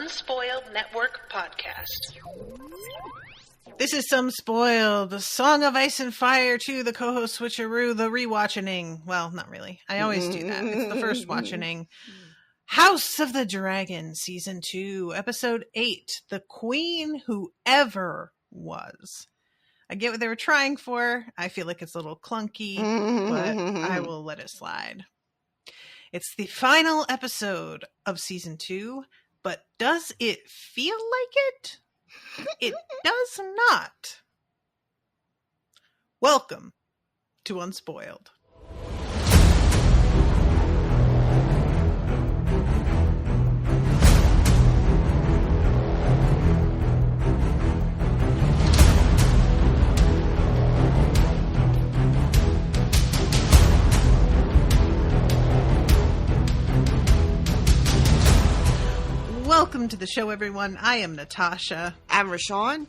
Unspoiled Network podcast. This is Some Spoiled, the Song of Ice and Fire to the co-host switcheroo, the rewatching. Well, not really. I always do that. It's the first watching. House of the Dragon, Season 2, Episode 8, The Queen Who Ever Was. I get what they were trying for. I feel like it's a little clunky, but I will let it slide. It's the final episode of Season 2, but does it feel like it? It does not. Welcome to Unspoiled. Welcome to the show, everyone. I am Natasha. I'm Rashawn.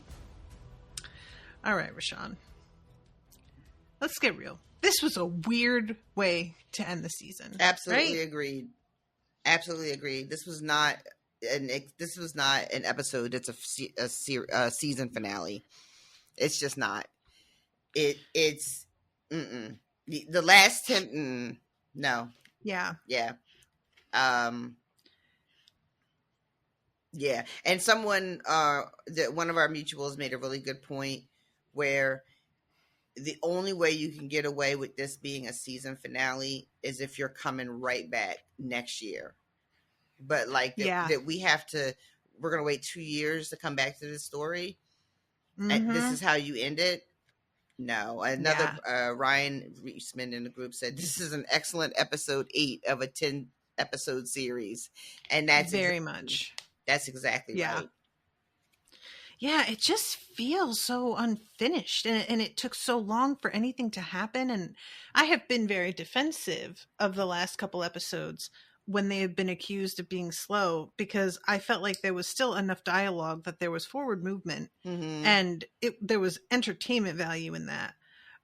All right, Rashawn. Let's get real. This was a weird way to end the season. Absolutely right? agreed. Absolutely agreed. This was not an episode. It's a season finale. It's just not. It's the last 10. No. Yeah. Yeah. Yeah, and someone, one of our mutuals made a really good point where the only way you can get away with this being a season finale is if you're coming right back next year. But that we're going to wait 2 years to come back to this story. Mm-hmm. And this is how you end it. No, Ryan Reisman in the group said, this is an excellent episode 8 of a 10 episode series. And that's very much. That's exactly right. Yeah, it just feels so unfinished, and it took so long for anything to happen. And I have been very defensive of the last couple episodes when they have been accused of being slow, because I felt like there was still enough dialogue that there was forward movement, and there was entertainment value in that.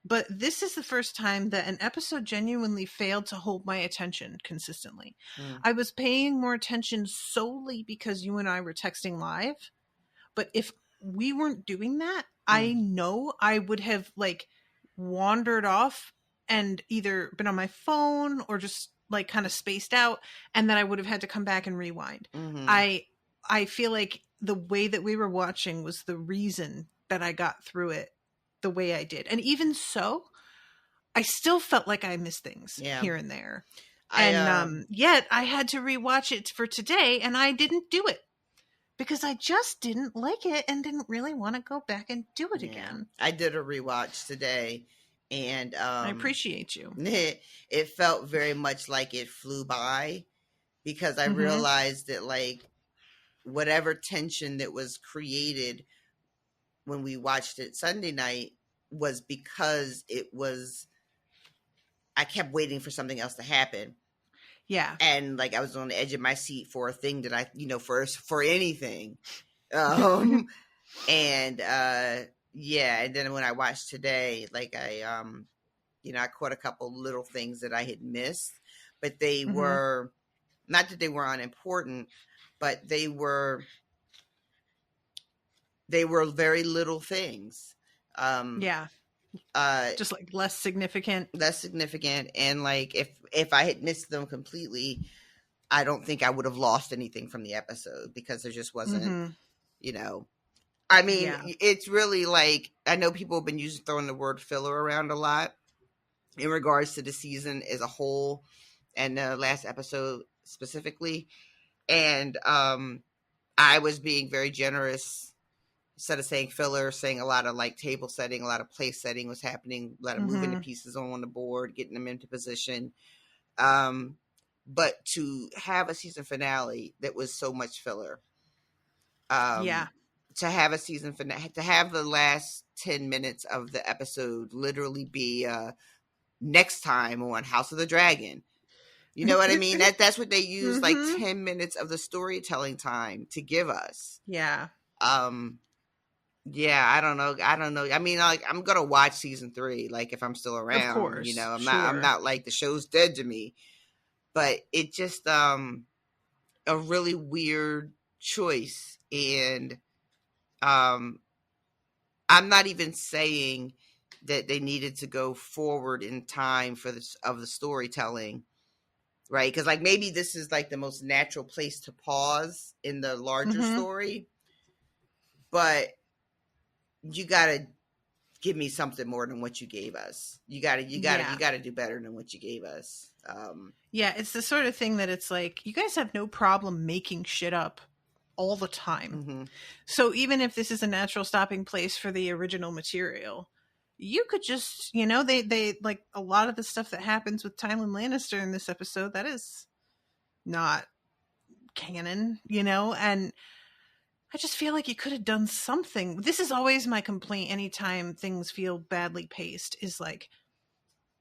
But this is the first time that an episode genuinely failed to hold my attention consistently. I was paying more attention solely because you and I were texting live. But if we weren't doing that, I know I would have wandered off and either been on my phone or just kind of spaced out. And then I would have had to come back and rewind. I feel like the way that we were watching was the reason that I got through it the way I did. And even so, I still felt like I missed things here and there. Yet I had to rewatch it for today, and I didn't do it because I just didn't like it and didn't really want to go back and do it again. I did a rewatch today, and I appreciate you. It felt very much like it flew by because I realized that whatever tension that was created when we watched it Sunday night was because I kept waiting for something else to happen. Yeah. And I was on the edge of my seat for a thing that I, for anything. And then when I watched today, I caught a couple little things that I had missed, but they were, not that they were unimportant, but they were very little things. Just less significant. And if I had missed them completely, I don't think I would have lost anything from the episode because there just wasn't, it's really I know people have been throwing the word filler around a lot in regards to the season as a whole and the last episode specifically. And I was being very generous. Instead of saying filler, saying a lot of table setting, a lot of place setting was happening, a lot of moving the pieces on the board, getting them into position. But to have a season finale that was so much filler. To have a season finale, to have the last 10 minutes of the episode literally be next time on House of the Dragon. You know what I mean? That's what they use, 10 minutes of the storytelling time to give us. Yeah. Yeah, I don't know. I mean, I'm gonna watch season 3, if I'm still around. Of course, I'm not the show's dead to me. But it just a really weird choice. And I'm not even saying that they needed to go forward in time for this of the storytelling, right? Because like maybe this is like the most natural place to pause in the larger story, but you gotta give me something more than what you gave us. You gotta do better than what you gave us. Yeah, it's the sort of thing that it's like, you guys have no problem making shit up all the time. So even if this is a natural stopping place for the original material, you could just, they like a lot of the stuff that happens with Tywin Lannister in this episode, that is not canon, and I just feel like you could have done something. This is always my complaint anytime things feel badly paced, is like,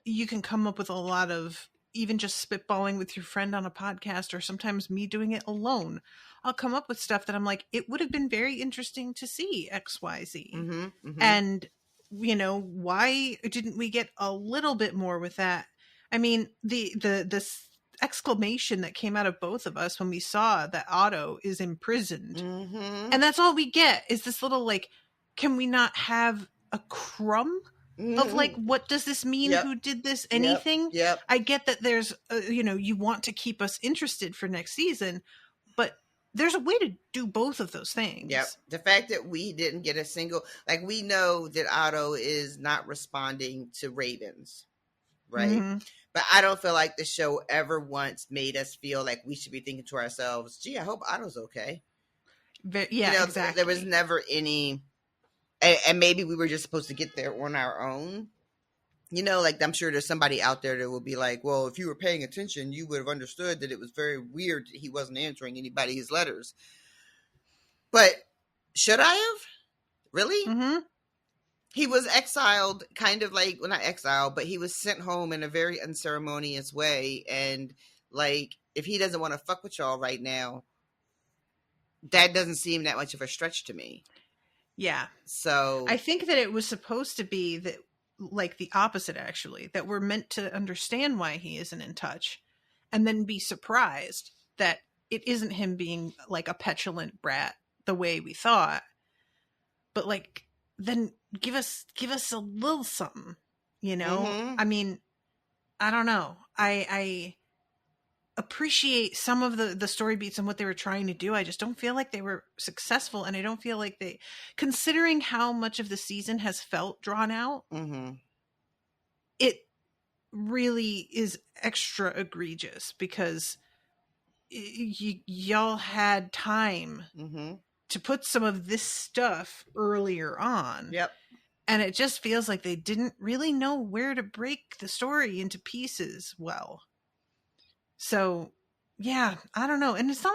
you can come up with a lot of, even just spitballing with your friend on a podcast, or sometimes me doing it alone, I'll come up with stuff that I'm like, it would have been very interesting to see XYZ. And, why didn't we get a little bit more with that? I mean, this exclamation that came out of both of us when we saw that Otto is imprisoned. And that's all we get, is this little, like, can we not have a crumb of like, what does this mean? Who did this? Anything? I get that there's, you want to keep us interested for next season, but there's a way to do both of those things. The fact that we didn't get a single, like, we know that Otto is not responding to ravens, right? But I don't feel like the show ever once made us feel like we should be thinking to ourselves, gee, I hope Otto's okay. Exactly. There was never any, and maybe we were just supposed to get there on our own. Like, I'm sure there's somebody out there that will be like, well, if you were paying attention, you would have understood that it was very weird that he wasn't answering anybody's letters. But should I have? Really? He was exiled, kind of like, well, not exiled, but he was sent home in a very unceremonious way. And, like, if he doesn't want to fuck with y'all right now, that doesn't seem that much of a stretch to me. Yeah. So I think that it was supposed to be that, like, the opposite, actually, that we're meant to understand why he isn't in touch, and then be surprised that it isn't him being like a petulant brat the way we thought, but like, then give us a little something, I mean, I don't know. I appreciate some of the story beats and what they were trying to do. I just don't feel like they were successful, and I don't feel like they, considering how much of the season has felt drawn out, it really is extra egregious, because y'all had time to put some of this stuff earlier on. And it just feels like they didn't really know where to break the story into pieces well. So, yeah, I don't know. And it's not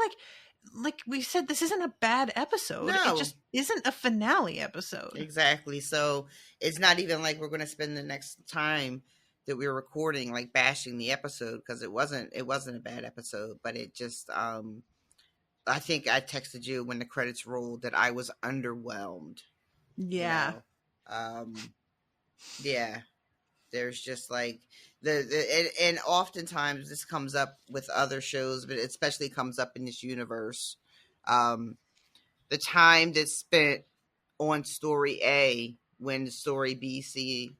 like we said, this isn't a bad episode. No. It just isn't a finale episode. Exactly. So it's not even like we're going to spend the next time that we're recording like bashing the episode, because it wasn't a bad episode, but it just I think I texted you when the credits rolled that I was underwhelmed. Yeah. Yeah. There's just like and oftentimes this comes up with other shows, but it especially comes up in this universe. The time that's spent on story A when the story B, C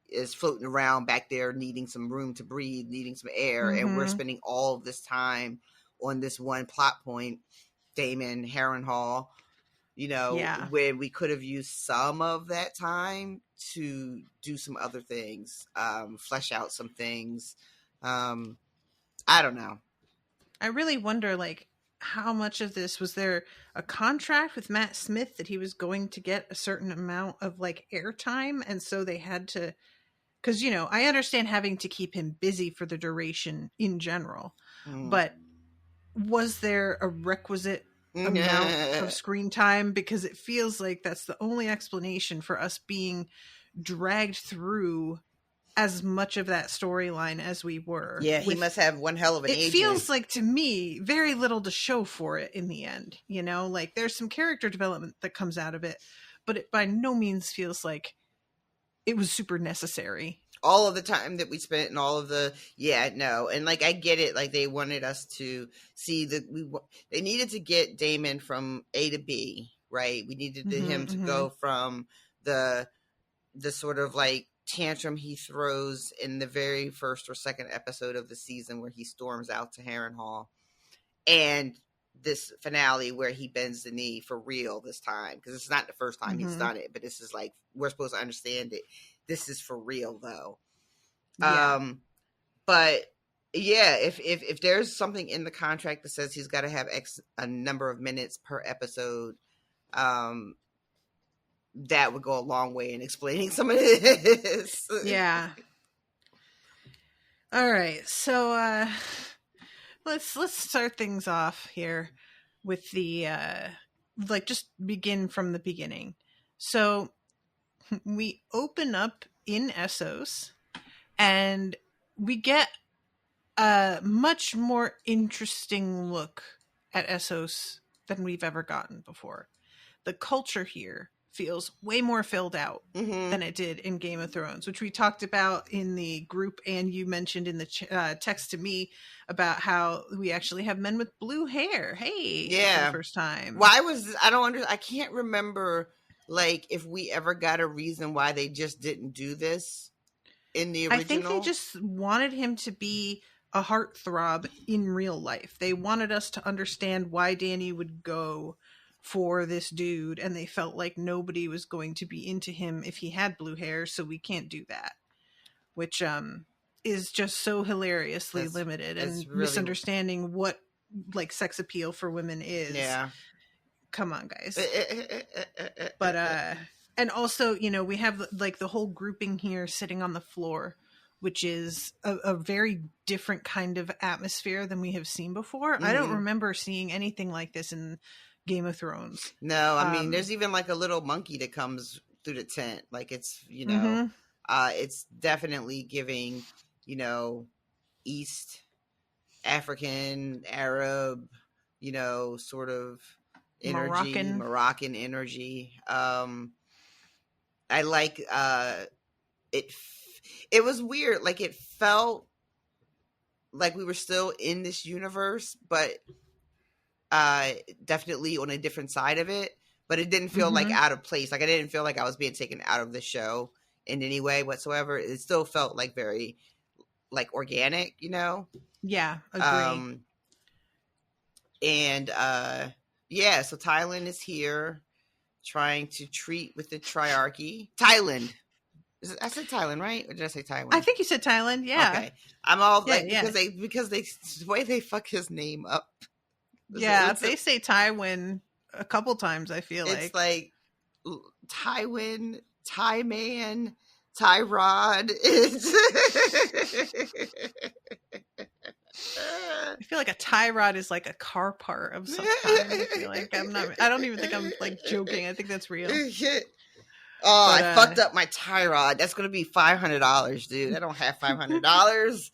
is floating around back there, needing some room to breathe, needing some air, and we're spending all of this time on this one plot point, Damon Harrenhal, when we could have used some of that time to do some other things, flesh out some things. I don't know. I really wonder, like, how much of this was there a contract with Matt Smith that he was going to get a certain amount of like airtime, and so they had to, because I understand having to keep him busy for the duration in general, but was there a requisite amount of screen time? Because it feels like that's the only explanation for us being dragged through as much of that storyline as we were. Yeah, he must have one hell of an agent. It feels like, to me, very little to show for it in the end. Like, there's some character development that comes out of it, but it by no means feels like it was super necessary. all of the time that we spent and all of the no, and like I get it, like they wanted us to see that they needed to get Damon from A to B, right? We needed him to go from the sort of like tantrum he throws in the very first or second episode of the season where he storms out to Harrenhal, and this finale where he bends the knee for real this time, because it's not the first time he's done it, but this is like, we're supposed to understand it. This is for real though. But yeah, if there's something in the contract that says he's got to have a number of minutes per episode, that would go a long way in explaining some of this. Yeah. All right, so let's start things off here with the like, just begin from the beginning. So we open up in Essos, and we get a much more interesting look at Essos than we've ever gotten before. The culture here feels way more filled out than it did in Game of Thrones, which we talked about in the group, and you mentioned in the text to me about how we actually have men with blue hair. Hey, for the first time. I can't remember, like, if we ever got a reason why they just didn't do this in the original. I think they just wanted him to be a heartthrob in real life. They wanted us to understand why Dany would go for this dude, and they felt like nobody was going to be into him if he had blue hair, so we can't do that, which is just so hilariously limited and really misunderstanding what like sex appeal for women is. Come on, guys. But and also, you know, we have like the whole grouping here sitting on the floor, which is a very different kind of atmosphere than we have seen before. I don't remember seeing anything like this in Game of Thrones. No, I mean, there's even like a little monkey that comes through the tent. Like, it's, you know, it's definitely giving, you know, East African, Arab, you know, sort of energy, Moroccan energy. I like it was weird. Like, it felt like we were still in this universe, but definitely on a different side of it, but it didn't feel like out of place. Like, I didn't feel like I was being taken out of the show in any way whatsoever. It still felt like very like organic, you know? Yeah, agree. And so Tylan is here trying to treat with the triarchy. Tylan. I said Tylan, right? Or did I say Tywin? I think you said Tylan, yeah. Okay. I'm all like, because they the way they fuck his name up. Yeah, they say Tywin a couple times, I feel like. It's like Tywin, Tyman, Tyrod. I feel like a tie rod is like a car part of some kind. I feel like I don't even think I'm like joking. I think that's real. I fucked up my tie rod. That's going to be $500, dude. I don't have $500.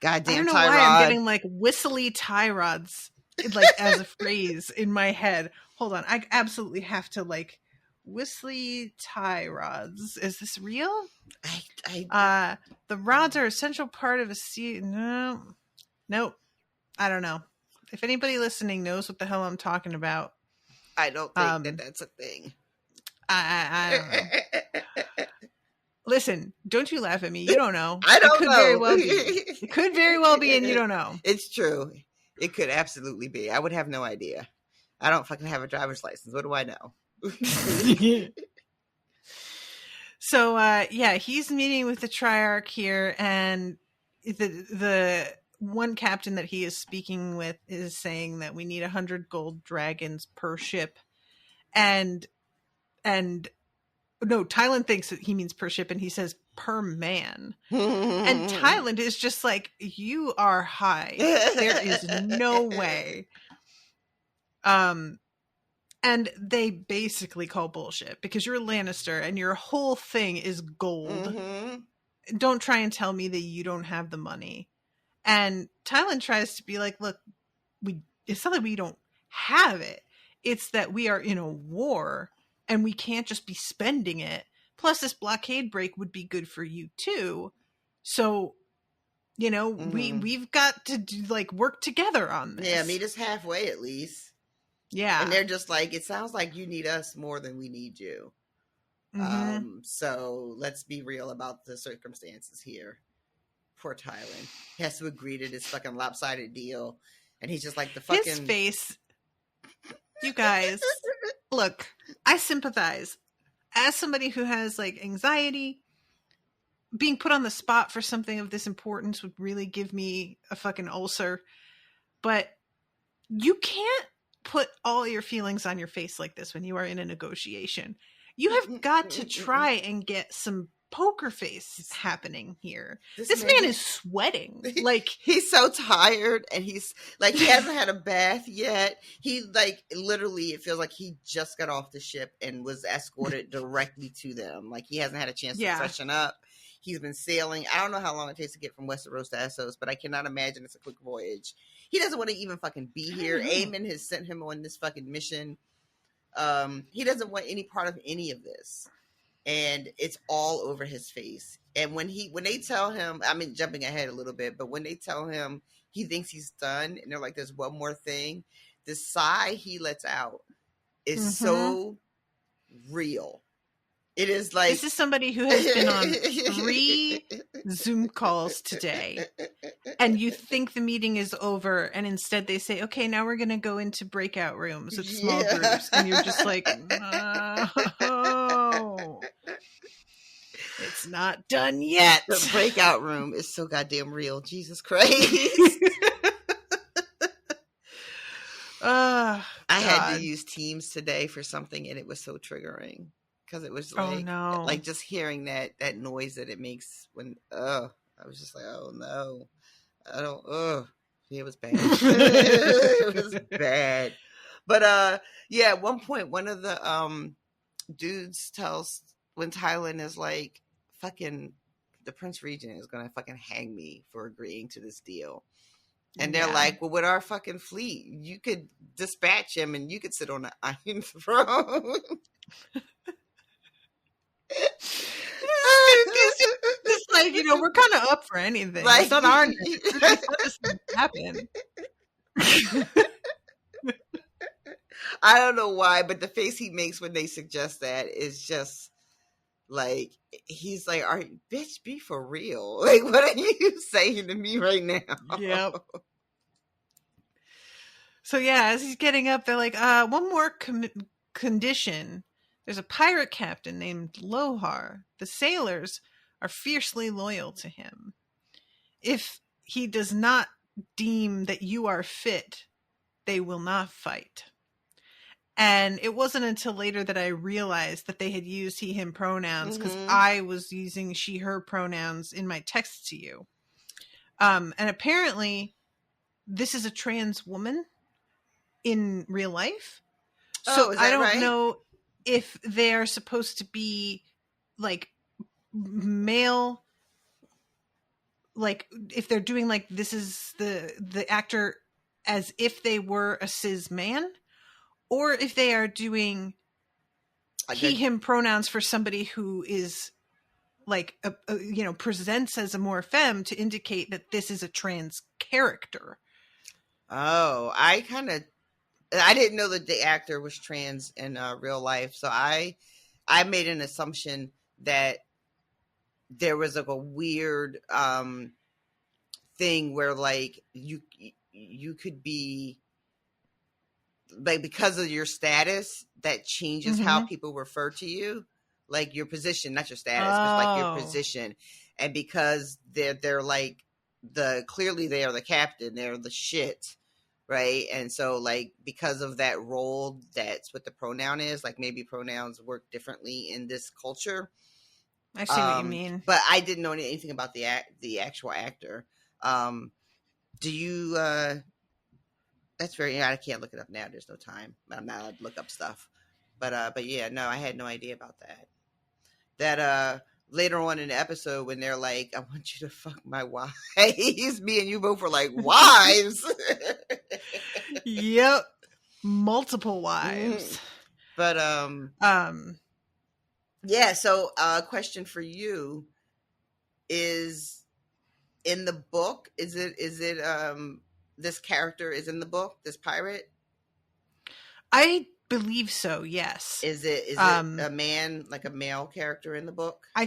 Goddamn, I don't know tie why rod. I'm getting like whistly tie rods like as a phrase in my head. Hold on. I absolutely have to like whistly tie rods. Is this real? The rods are an essential part of a sea. Nope. I don't know. If anybody listening knows what the hell I'm talking about. I don't think that's a thing. I don't know. Listen, don't you laugh at me. You don't know. I don't know. Very well be. It could very well be, and you don't know. It's true. It could absolutely be. I would have no idea. I don't fucking have a driver's license. What do I know? So, he's meeting with the Triarch here, and the one captain that he is speaking with is saying that we need 100 gold dragons per ship, and no, Tylan thinks that he means per ship, and he says per man. And Tylan is just like, you are high. There is no way. And they basically call bullshit because you're a Lannister and your whole thing is gold. Don't try and tell me that you don't have the money. And Tylan tries to be like, look, it's not that we don't have it. It's that we are in a war and we can't just be spending it Plus, this blockade break would be good for you too. So, you know, we've got to work together on this. Yeah, meet us halfway at least. Yeah. And they're just like, it sounds like you need us more than we need you. So let's be real about the circumstances here. Poor Thailand. He has to agree to this fucking lopsided deal. And he's just like the fucking... His face. You guys, look, I sympathize. As somebody who has anxiety, being put on the spot for something of this importance would really give me a fucking ulcer. But you can't put all your feelings on your face like this when you are in a negotiation. You have got to try and get some poker face happening here. This man is sweating. He's so tired, and he's he hasn't had a bath yet. He literally, it feels like he just got off the ship and was escorted directly to them. He hasn't had a chance to freshen up. He's been sailing. I don't know how long it takes to get from Westeros to Essos, but I cannot imagine it's a quick voyage. He doesn't want to even fucking be here. Aemon has sent him on this fucking mission. He doesn't want any part of any of this. And it's all over his face. And when they tell him, I mean, jumping ahead a little bit, but when they tell him he thinks he's done, and they're like, there's one more thing, the sigh he lets out is so real. It is this is somebody who has been on 3 Zoom calls today, and you think the meeting is over, and instead they say, okay, now we're going to go into breakout rooms with small groups, and you're just like, no, it's not done yet. The breakout room is so goddamn real. Jesus Christ. I had to use Teams today for something, and it was so triggering. Because it was just hearing that noise that it makes when, I was just like, oh no, it was bad. It was bad. But, at one point, one of the, dudes tells, when Thailand is like, fucking, the Prince Regent is going to fucking hang me for agreeing to this deal. And they're like, well, with our fucking fleet, you could dispatch him and you could sit on the Iron Throne. It's we're kind of up for anything. It's not our happen. I don't know why, but the face he makes when they suggest that is just he's like, bitch, be for real. What are you saying to me right now? Yep. So as he's getting up, they're like, one more condition. There's a pirate captain named Lohar. The sailors are fiercely loyal to him. If he does not deem that you are fit, they will not fight. And it wasn't until later that I realized that they had used he, him pronouns, because I was using she, her pronouns in my text to you. And apparently this is a trans woman in real life. So I don't know if they're supposed to be male, if they're doing this is the actor as if they were a cis man, or if they are doing he, him pronouns for somebody who is presents as a more femme to indicate that this is a trans character. Oh, I didn't know that the actor was trans in real life. So I made an assumption that there was a weird thing where you could be because of your status that changes how people refer to you, your position, not your status, but your position. And because they're clearly they are the captain, they're the shit. Right. And so because of that role, that's what the pronoun is. Maybe pronouns work differently in this culture. I see what you mean. But I didn't know anything about the actual actor. Do you, that's I can't look it up now. There's no time. I'm not allowed to look up stuff. But yeah, no, I had no idea about that. That, later on in the episode when they're like, I want you to fuck my wives. Me and you both were like, wives? Yep. Multiple wives. But Yeah. So, question for you is, in the book, is it this character is in the book, this pirate? I believe so, yes. Is it Um, a man, like a male character in the book? I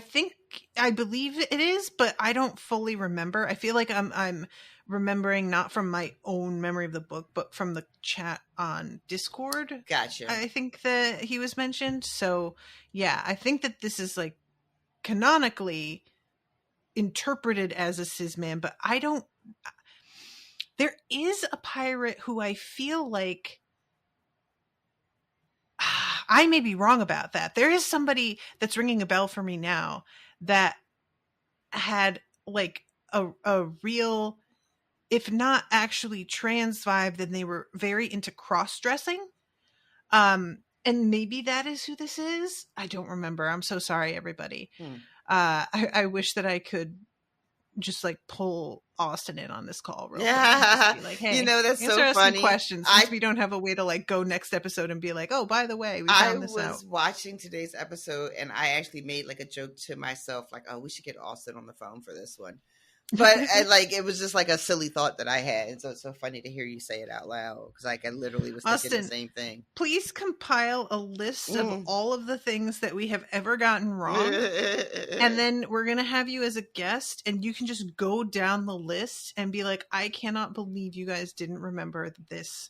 believe it is, but I don't fully remember. I feel like I'm remembering not from my own memory of the book, but from the chat on Discord. Gotcha. I think that he was mentioned. So yeah, I think that this is like canonically interpreted as a cis man, but I don't. There is a pirate who I feel like I may be wrong about that. There is somebody that's ringing a bell for me now that had like a real, if not actually trans vibe, then they were very into cross dressing. And maybe that is who this is. I don't remember. I'm so sorry, everybody. I wish that I could just like pull Austin in on this call real quick and just be like, hey, that's answer so us funny. some questions, since we don't have a way to like go next episode and be like, oh, by the way, we found this out. I was watching today's episode and I actually made like a joke to myself, like, oh, we should get Austin on the phone for this one. But it was just like a silly thought that I had. And so it's so funny to hear you say it out loud, because like I literally was thinking the same thing. Please compile a list of all of the things that we have ever gotten wrong. And then we're going to have you as a guest, and you can just go down the list and be like, I cannot believe you guys didn't remember this.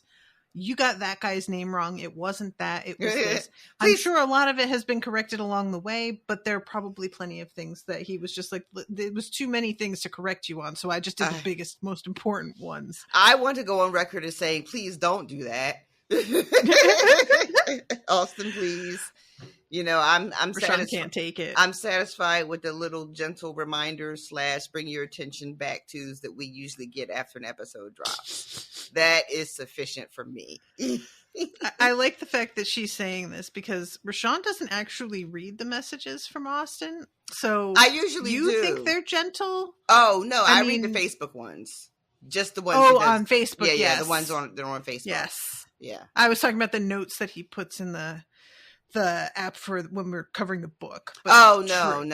You got that guy's name wrong. It wasn't that. It was this. I'm sure a lot of it has been corrected along the way, but there are probably plenty of things that he was just like, there was too many things to correct you on. So I just did the biggest, most important ones. I want to go on record as saying, please don't do that. Austin, please. I'm Rashawn can't take it. I'm satisfied with the little gentle reminders / bring your attention back tos that we usually get after an episode drops. That is sufficient for me. I like the fact that she's saying this, because Rashawn doesn't actually read the messages from Austin. So I usually do. You think they're gentle? Oh no, I read the Facebook ones. Just the ones. On Facebook. Yeah, yes. The ones they're on Facebook. Yes. Yeah. I was talking about the notes that he puts in the app for when we're covering the book. Oh no.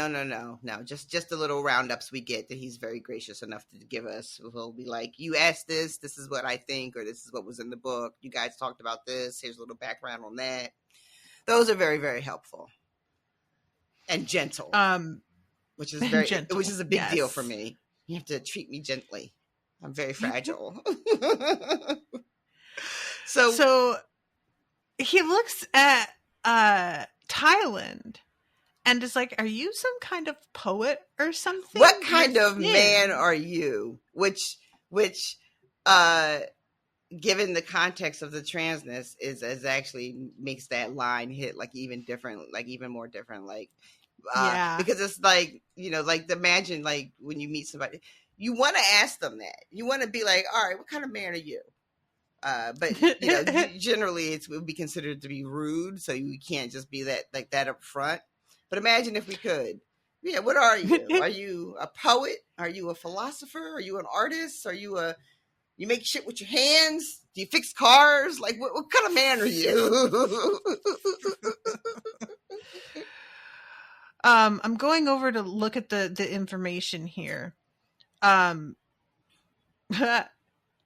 Just the little roundups we get that he's very gracious enough to give us. He'll be like, you asked this is what I think, or this is what was in the book. You guys talked about this. Here's a little background on that. Those are very, very helpful. And gentle. Which is very gentle. Which is a big deal for me. You have to treat me gently. I'm very fragile. So he looks at Thailand and is like, are you some kind of poet or something? What kind of man are you? Which given the context of the transness is actually makes that line hit like even different, like even more different, like because it's like, like imagine like when you meet somebody, you want to ask them that. You want to be like, all right, what kind of man are you? But generally it would be considered to be rude, so you can't just be that up front. But imagine if we could. Yeah, what are you? Are you a poet? Are you a philosopher? Are you an artist? Are you you make shit with your hands? Do you fix cars? Like what kind of man are you? I'm going over to look at the information here.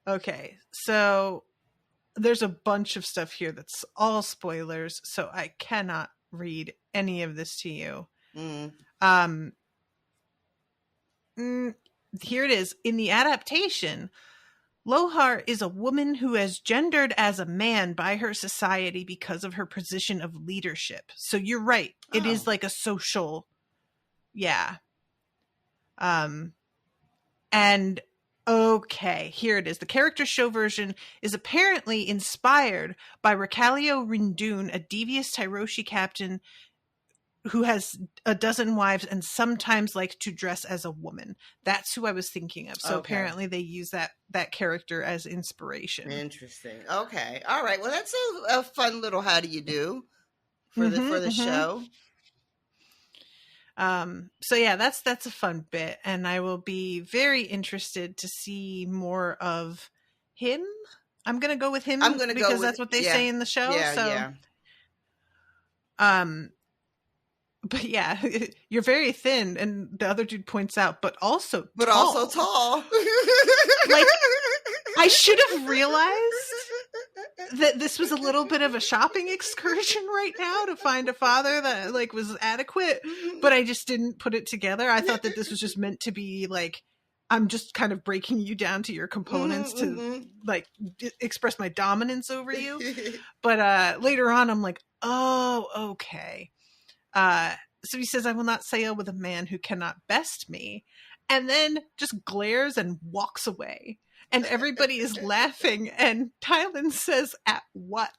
Okay, so there's a bunch of stuff here that's all spoilers, so I cannot read any of this to you. Here it is. In the adaptation, Lohar is a woman who is gendered as a man by her society because of her position of leadership. So you're right. It is like a social, and okay, here it is. The character show version is apparently inspired by Recalio Rindoon, a devious Tyroshi captain who has a dozen wives and sometimes likes to dress as a woman. That's who I was thinking of. So apparently they use that character as inspiration. Interesting. Okay. All right. Well, that's a fun little how do you do for the show. So yeah, that's a fun bit, and I will be very interested to see more of him. I'm gonna go with him because that's what they say in the show. but yeah, you're very thin. And the other dude points out, but also tall. Like, I should have realized that this was a little bit of a shopping excursion right now to find a father that like was adequate, but I just didn't put it together. I thought that this was just meant to be like, I'm just kind of breaking you down to your components to like express my dominance over you. But later on, I'm like, oh, okay. So he says, I will not sail with a man who cannot best me. And then just glares and walks away. And everybody is laughing. And Tylen says, at what?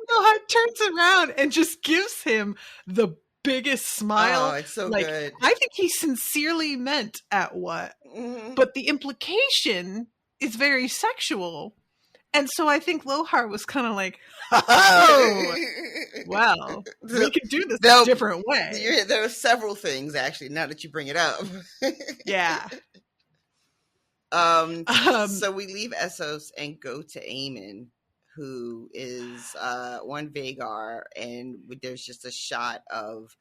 Noah turns around and just gives him the biggest smile. Oh, it's so like, good. I think he sincerely meant at what? But the implication is very sexual. And so I think Lohar was kind of like, oh, well, we could do this a different way. There are several things, actually, now that you bring it up. Yeah. So we leave Essos and go to Eamon, who is on Vagar, and there's just a shot of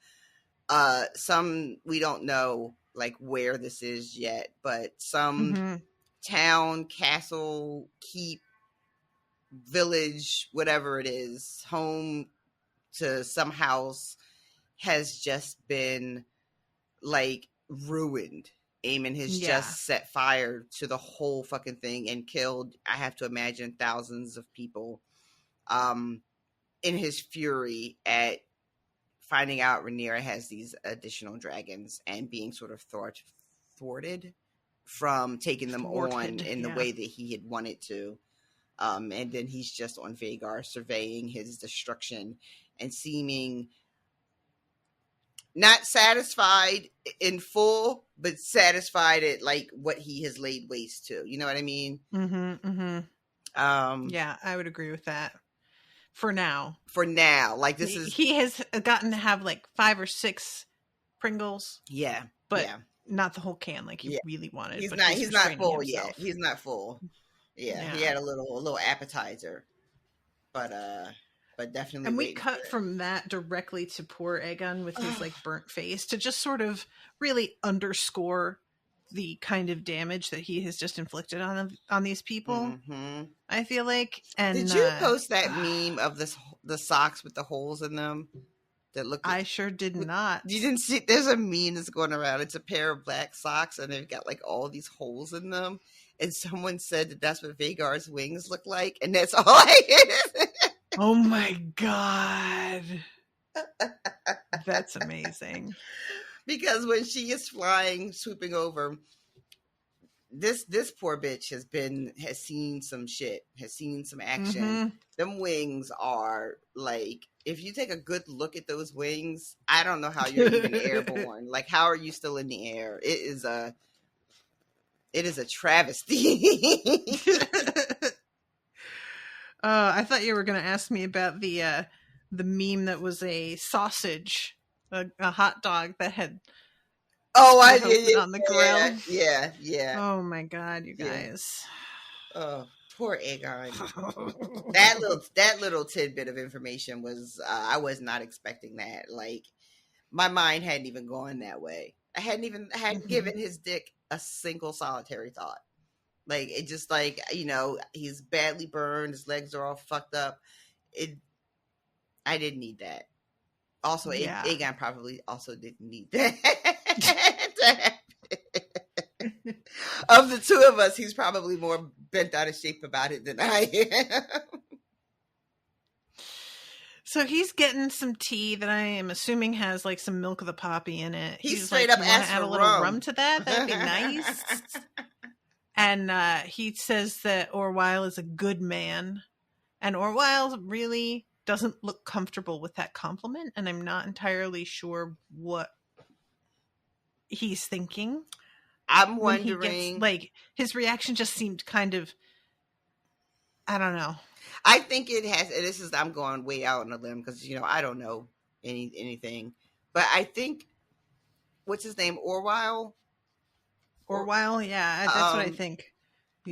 we don't know like where this is yet, but some town, castle, keep, village, whatever it is, home to some house has just been like ruined. Eamon has just set fire to the whole fucking thing and killed, I have to imagine, thousands of people in his fury at finding out Rhaenyra has these additional dragons and being sort of thwarted from taking them on in the way that he had wanted to. And then he's just on Vagar surveying his destruction and seeming not satisfied in full, but satisfied at like what he has laid waste to. You know what I mean? Yeah, I would agree with that. For now. Like this is... He has gotten to have like 5 or 6 Pringles. Yeah. But not the whole can like he really wanted. He's not full yet. He's not full. Yeah, he had a little appetizer, but definitely. And we cut from that directly to poor Aegon with his like burnt face to just sort of really underscore the kind of damage that he has just inflicted on these people. I feel like. And did you post that meme of the socks with the holes in them? That look. I sure did not. You didn't see? There's a meme that's going around. It's a pair of black socks, and they've got like all these holes in them. And someone said that that's what Vagar's wings look like, and that's all I get. Oh my god, that's amazing. Because when she is flying, swooping over, this poor bitch has seen some shit, has seen some action. Them wings are like, if you take a good look at those wings, I don't know how you're even airborne. Like, how are you still in the air? It is a travesty. I thought you were going to ask me about the meme that was a sausage, a hot dog that had on the grill. Yeah. Oh my god, you guys. Oh, poor Aegon. that little tidbit of information was I was not expecting that. Like, my mind hadn't even gone that way. I hadn't given his dick a single solitary thought. Like, it just like, you know, he's badly burned, his legs are all fucked up. I didn't need that. Also, Aegon probably also didn't need that. Of the two of us, he's probably more bent out of shape about it than I am. So he's getting some tea that I am assuming has like some milk of the poppy in it. He's straight like, up asked add for a little rum. rum to that. That'd be nice. And he says that Orwyle is a good man, and Orwyle really doesn't look comfortable with that compliment, and I'm not entirely sure what he's thinking. I'm wondering, like, his reaction just seemed kind of, I don't know. I think it has. I'm going way out on a limb because, you know, I don't know anything, but I think, what's his name, Orwyle? Yeah, that's what I think.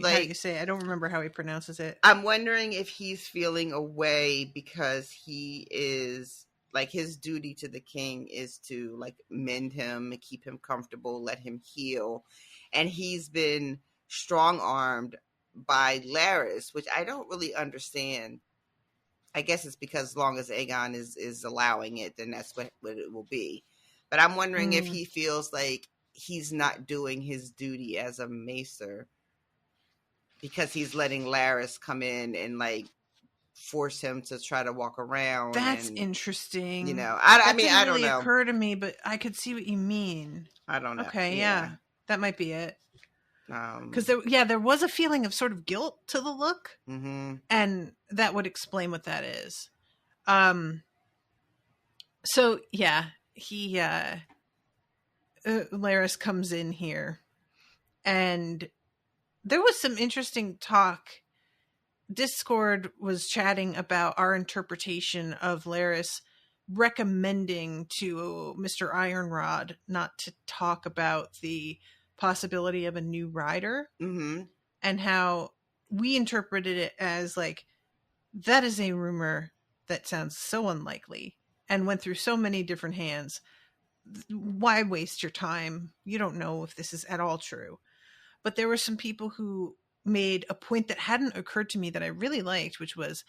how you say it. I don't remember how he pronounces it. I'm wondering if he's feeling away because he is like, his duty to the king is to like mend him and keep him comfortable, let him heal. And he's been strong armed by Laris, which I don't really understand. I guess it's because as long as Aegon is allowing it, then that's what it will be. But I'm wondering if he feels like he's not doing his duty as a maester because he's letting Laris come in and like force him to try to walk around. That's interesting. You know, I mean, I don't really know. Occur to me, but I could see what you mean. I don't know. Okay, yeah. That might be it. Because there was a feeling of sort of guilt to the look, and that would explain what that is. So yeah, he Laris comes in here, and there was some interesting talk. Discord was chatting about our interpretation of Laris recommending to Mr. Ironrod not to talk about the possibility of a new rider, and how we interpreted it as like, that is a rumor that sounds so unlikely and went through so many different hands. Why waste your time? You don't know if this is at all true. But there were some people who made a point that hadn't occurred to me that I really liked, which was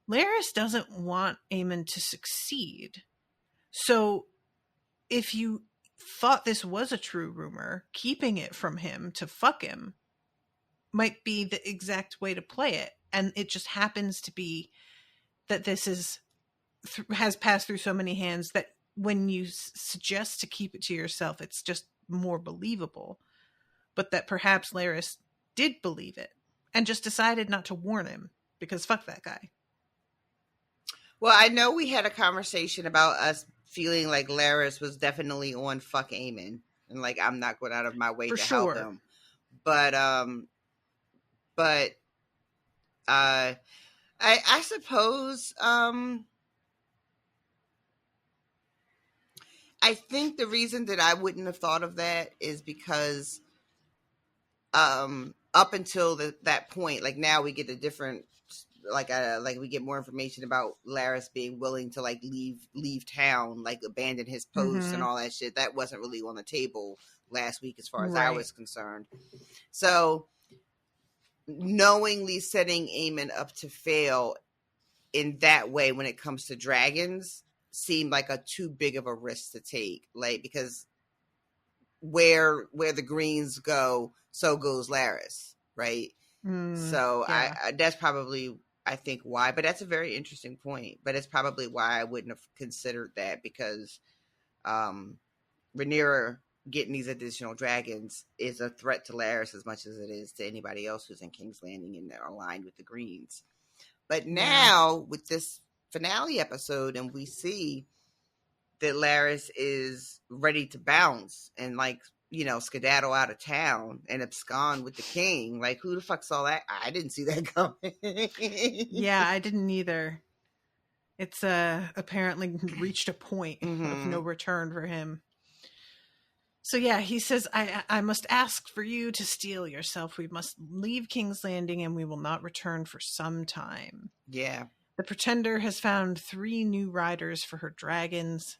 Laris doesn't want Aemon to succeed. So if you thought this was a true rumor, keeping it from him to fuck him might be the exact way to play it. And it just happens to be that this has passed through so many hands that when you suggest to keep it to yourself, it's just more believable. But that perhaps Laris did believe it and just decided not to warn him because fuck that guy. Well, I know we had a conversation about us feeling like Laris was definitely on fuck Aemon, and like, I'm not going out of my way to help him. But I suppose I think the reason that I wouldn't have thought of that is because up until that point, like, now we get a different, like we get more information about Laris being willing to like leave town, like abandon his post and all that shit. That wasn't really on the table last week as far as I was concerned. So knowingly setting Aemon up to fail in that way when it comes to dragons seemed like a too big of a risk to take, like, because where the greens go, so goes Laris, right? So yeah. I that's probably, I think, why. But that's a very interesting point. But it's probably why I wouldn't have considered that, because Rhaenyra getting these additional dragons is a threat to Laris as much as it is to anybody else who's in King's Landing and they're aligned with the Greens. But now with this finale episode, and we see that Laris is ready to bounce and, like, you know, skedaddle out of town and abscond with the king. Like, who the fuck saw that? I didn't see that coming. Yeah, I didn't either. It's apparently reached a point of no return for him. So yeah, he says, I must ask for you to steel yourself. We must leave King's Landing and we will not return for some time. Yeah. The Pretender has found 3 new riders for her dragons,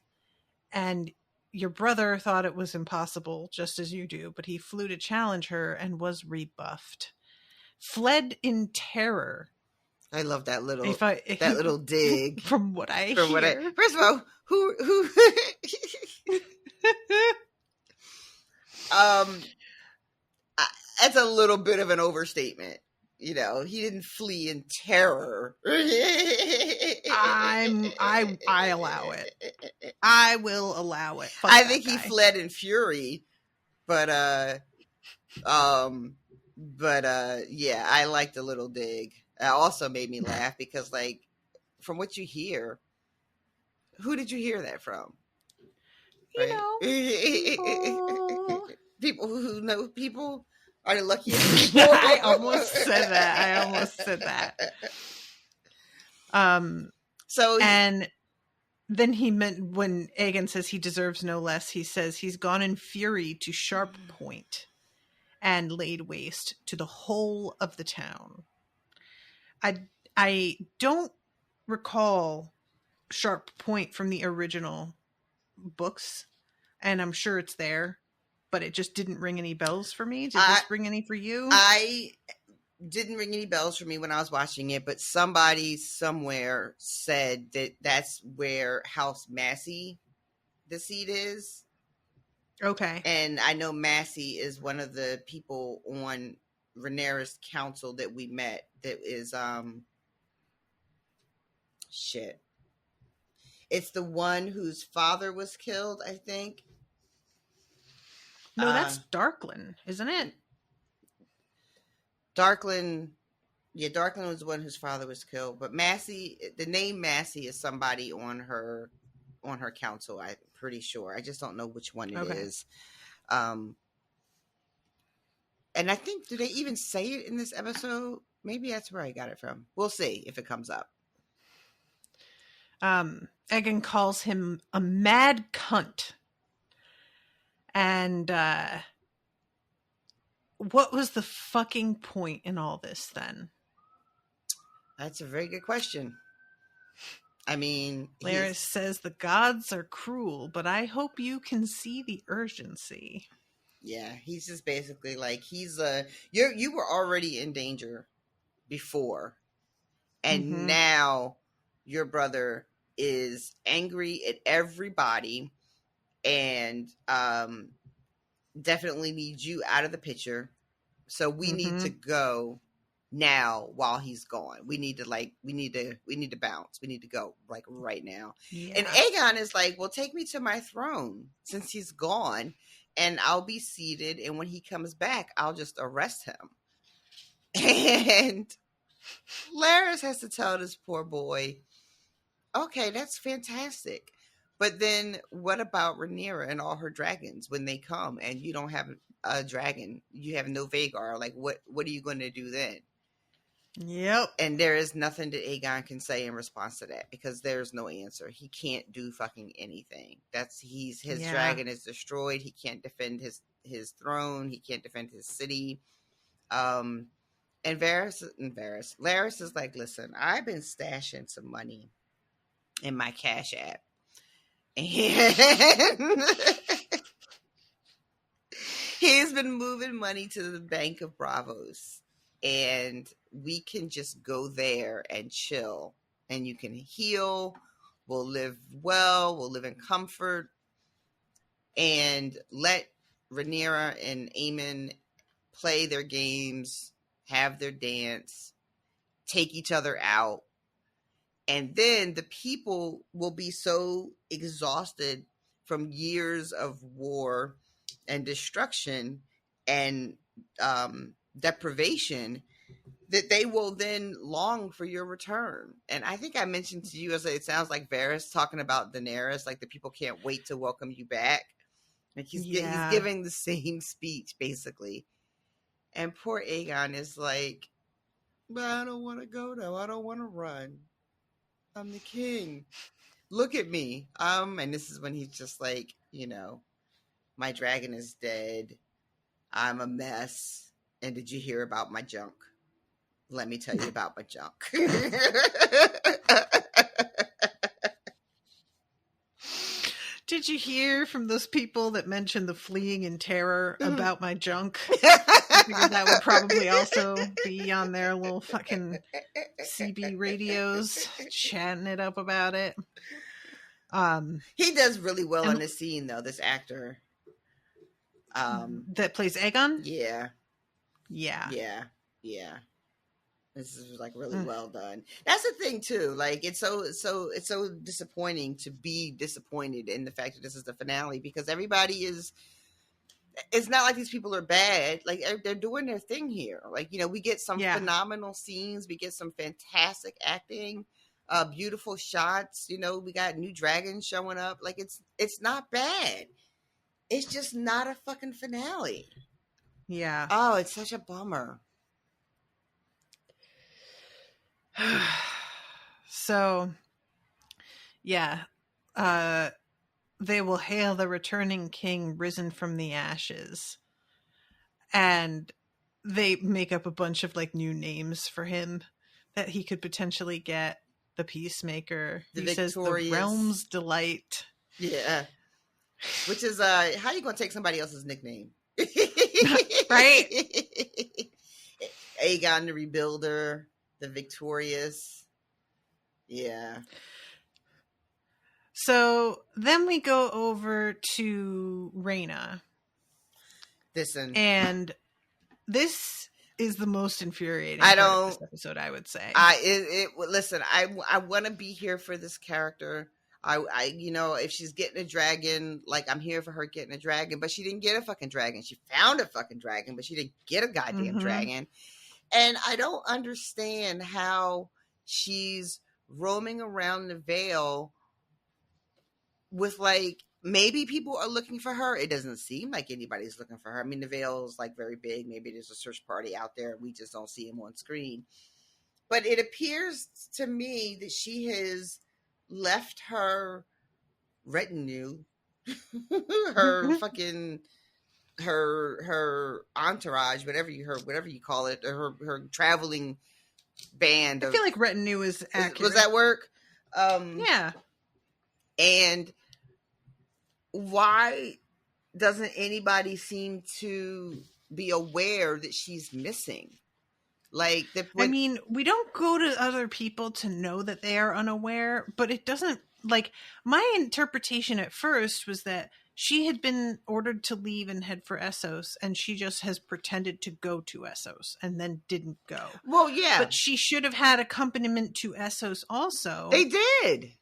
and your brother thought it was impossible, just as you do, but he flew to challenge her and was rebuffed. Fled in terror. I love that little little dig. From what I hear. First of all, who that's a little bit of an overstatement. You know, he didn't flee in terror. I allow it. I will allow it. I think he fled in fury, but yeah, I liked the little dig. It also made me laugh because, like, from what you hear, who did you hear that from? You know, people who know people are the luckiest people. I almost said that. So, and then he meant, when Aegon says he deserves no less, he says he's gone in fury to Sharp Point. and laid waste to the whole of the town. I don't recall Sharp Point from the original books, and I'm sure it's there, but it just didn't ring any bells for me. Did this ring any for you? I didn't ring any bells for me when I was watching it, but somebody somewhere said that that's where House Massey the seat is. Okay. And I know Massey is one of the people on Rhaenyra's council that we met that is shit. It's the one whose father was killed, I think. No, that's Darklyn, isn't it? Darklyn, yeah, Darklyn was the one whose father was killed. But Massey, the name Massey is somebody on her council, I'm pretty sure. I just don't know which one it is. And I think, do they even say it in this episode? Maybe that's where I got it from. We'll see if it comes up. Egan calls him a mad cunt. And what was the fucking point in all this then? That's a very good question. I mean, Larys says the gods are cruel, but I hope you can see the urgency. Yeah, he's just basically like, you were already in danger before, and now your brother is angry at everybody and definitely needs you out of the picture. So we need to go now while he's gone. We need to bounce. We need to go like right now. Yeah. And Aegon is like, well, take me to my throne since he's gone, and I'll be seated, and when he comes back, I'll just arrest him. And Larys has to tell this poor boy, okay, that's fantastic. But then what about Rhaenyra and all her dragons when they come and you don't have a dragon? You have no Vhagar. Like, what are you going to do then? Yep. And there is nothing that Aegon can say in response to that because there's no answer. He can't do fucking anything. His dragon is destroyed. He can't defend his throne. He can't defend his city. And Larys is like, listen, I've been stashing some money in my Cash App. And he's been moving money to the Bank of Bravos. And we can just go there and chill. And you can heal. We'll live well. We'll live in comfort. And let Rhaenyra and Aemon play their games, have their dance, take each other out. And then the people will be so exhausted from years of war and destruction and deprivation that they will then long for your return. And I think I mentioned to you, it sounds like Varys talking about Daenerys, like the people can't wait to welcome you back. Like he's giving the same speech, basically. And poor Aegon is like, but I don't want to go now. I don't want to run. I'm the king. Look at me. And this is when he's just like, my dragon is dead. I'm a mess. And did you hear about my junk? Let me tell you about my junk. Did you hear from those people that mentioned the fleeing in terror about my junk? I figured that would probably also be on their little fucking CB radios chatting it up about it. He does really well in the scene, though, this actor. That plays Aegon? Yeah. This is like really well done. That's the thing too. Like it's so disappointing to be disappointed in the fact that this is the finale because everybody is. It's not like these people are bad. Like they're doing their thing here. Like we get some phenomenal scenes. We get some fantastic acting, beautiful shots. We got new dragons showing up. Like it's not bad. It's just not a fucking finale. Yeah. Oh, it's such a bummer. So, yeah, they will hail the returning king risen from the ashes. and they make up a bunch of like new names for him that he could potentially get. The Peacemaker. The He Victorious. says the Realm's Delight. Yeah. Which is how you gonna take somebody else's nickname? Right? Aegon the Rebuilder, the Victorious. Yeah. So then we go over to Rhaena. Listen. And this is the most infuriating I part of don't- this episode, I would say. Listen, I want to be here for this character. I you know, if she's getting a dragon, like I'm here for her getting a dragon, but she didn't get a fucking dragon. She found a fucking dragon, but she didn't get a goddamn dragon. And I don't understand how she's roaming around the Vale with like, maybe people are looking for her. It doesn't seem like anybody's looking for her. I mean, the Vale is like very big. Maybe there's a search party out there and we just don't see him on screen. But it appears to me that she has left her retinue, her fucking her entourage, whatever you call it, her traveling band. I feel like retinue is accurate. Was that work? Yeah. And why doesn't anybody seem to be aware that she's missing? Like, I mean, we don't go to other people to know that they are unaware, but it doesn't, like, my interpretation at first was that she had been ordered to leave and head for Essos, and she just has pretended to go to Essos and then didn't go. Well, yeah. But she should have had accompaniment to Essos also. They did.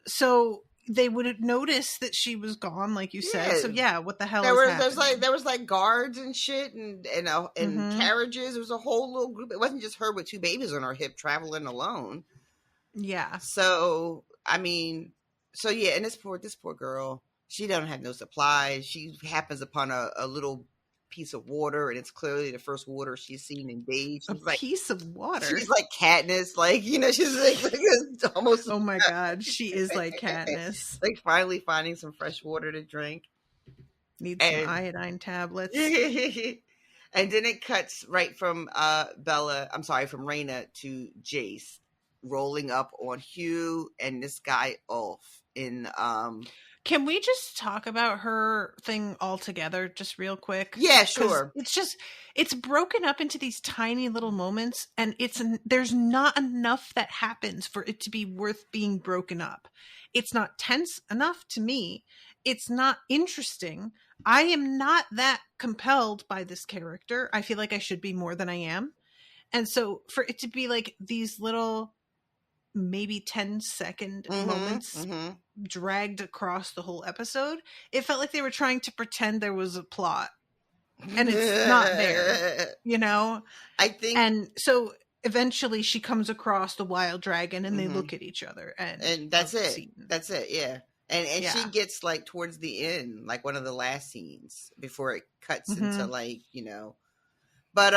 So they would have noticed that she was gone, like you said. So yeah, what the hell there is happening? There was like guards and shit and carriages. It was a whole little group. It wasn't just her with two babies on her hip traveling alone. Yeah. So I mean, so yeah, and this poor girl, she don't have no supplies. She happens upon a little piece of water, and it's clearly the first water she's seen in days. She's like, piece of water. She's like Katniss, like, you know, she's like almost. Oh my god, she is like Katniss. Like finally finding some fresh water to drink. Needs some iodine tablets. And then it cuts right from from Rhaena to Jace rolling up on Hugh and this guy Ulf in Can we just talk about her thing altogether, just real quick? Yeah, sure. It's broken up into these tiny little moments, and there's not enough that happens for it to be worth being broken up. It's not tense enough to me. It's not interesting. I am not that compelled by this character. I feel like I should be more than I am. And so for it to be like these little maybe 10-second moments dragged across the whole episode, it felt like they were trying to pretend there was a plot, and it's not there, you know? I think. And so eventually she comes across the wild dragon, and they look at each other, and that's it. That's it. Yeah. And yeah. She gets like towards the end, like one of the last scenes before it cuts into like, you know. But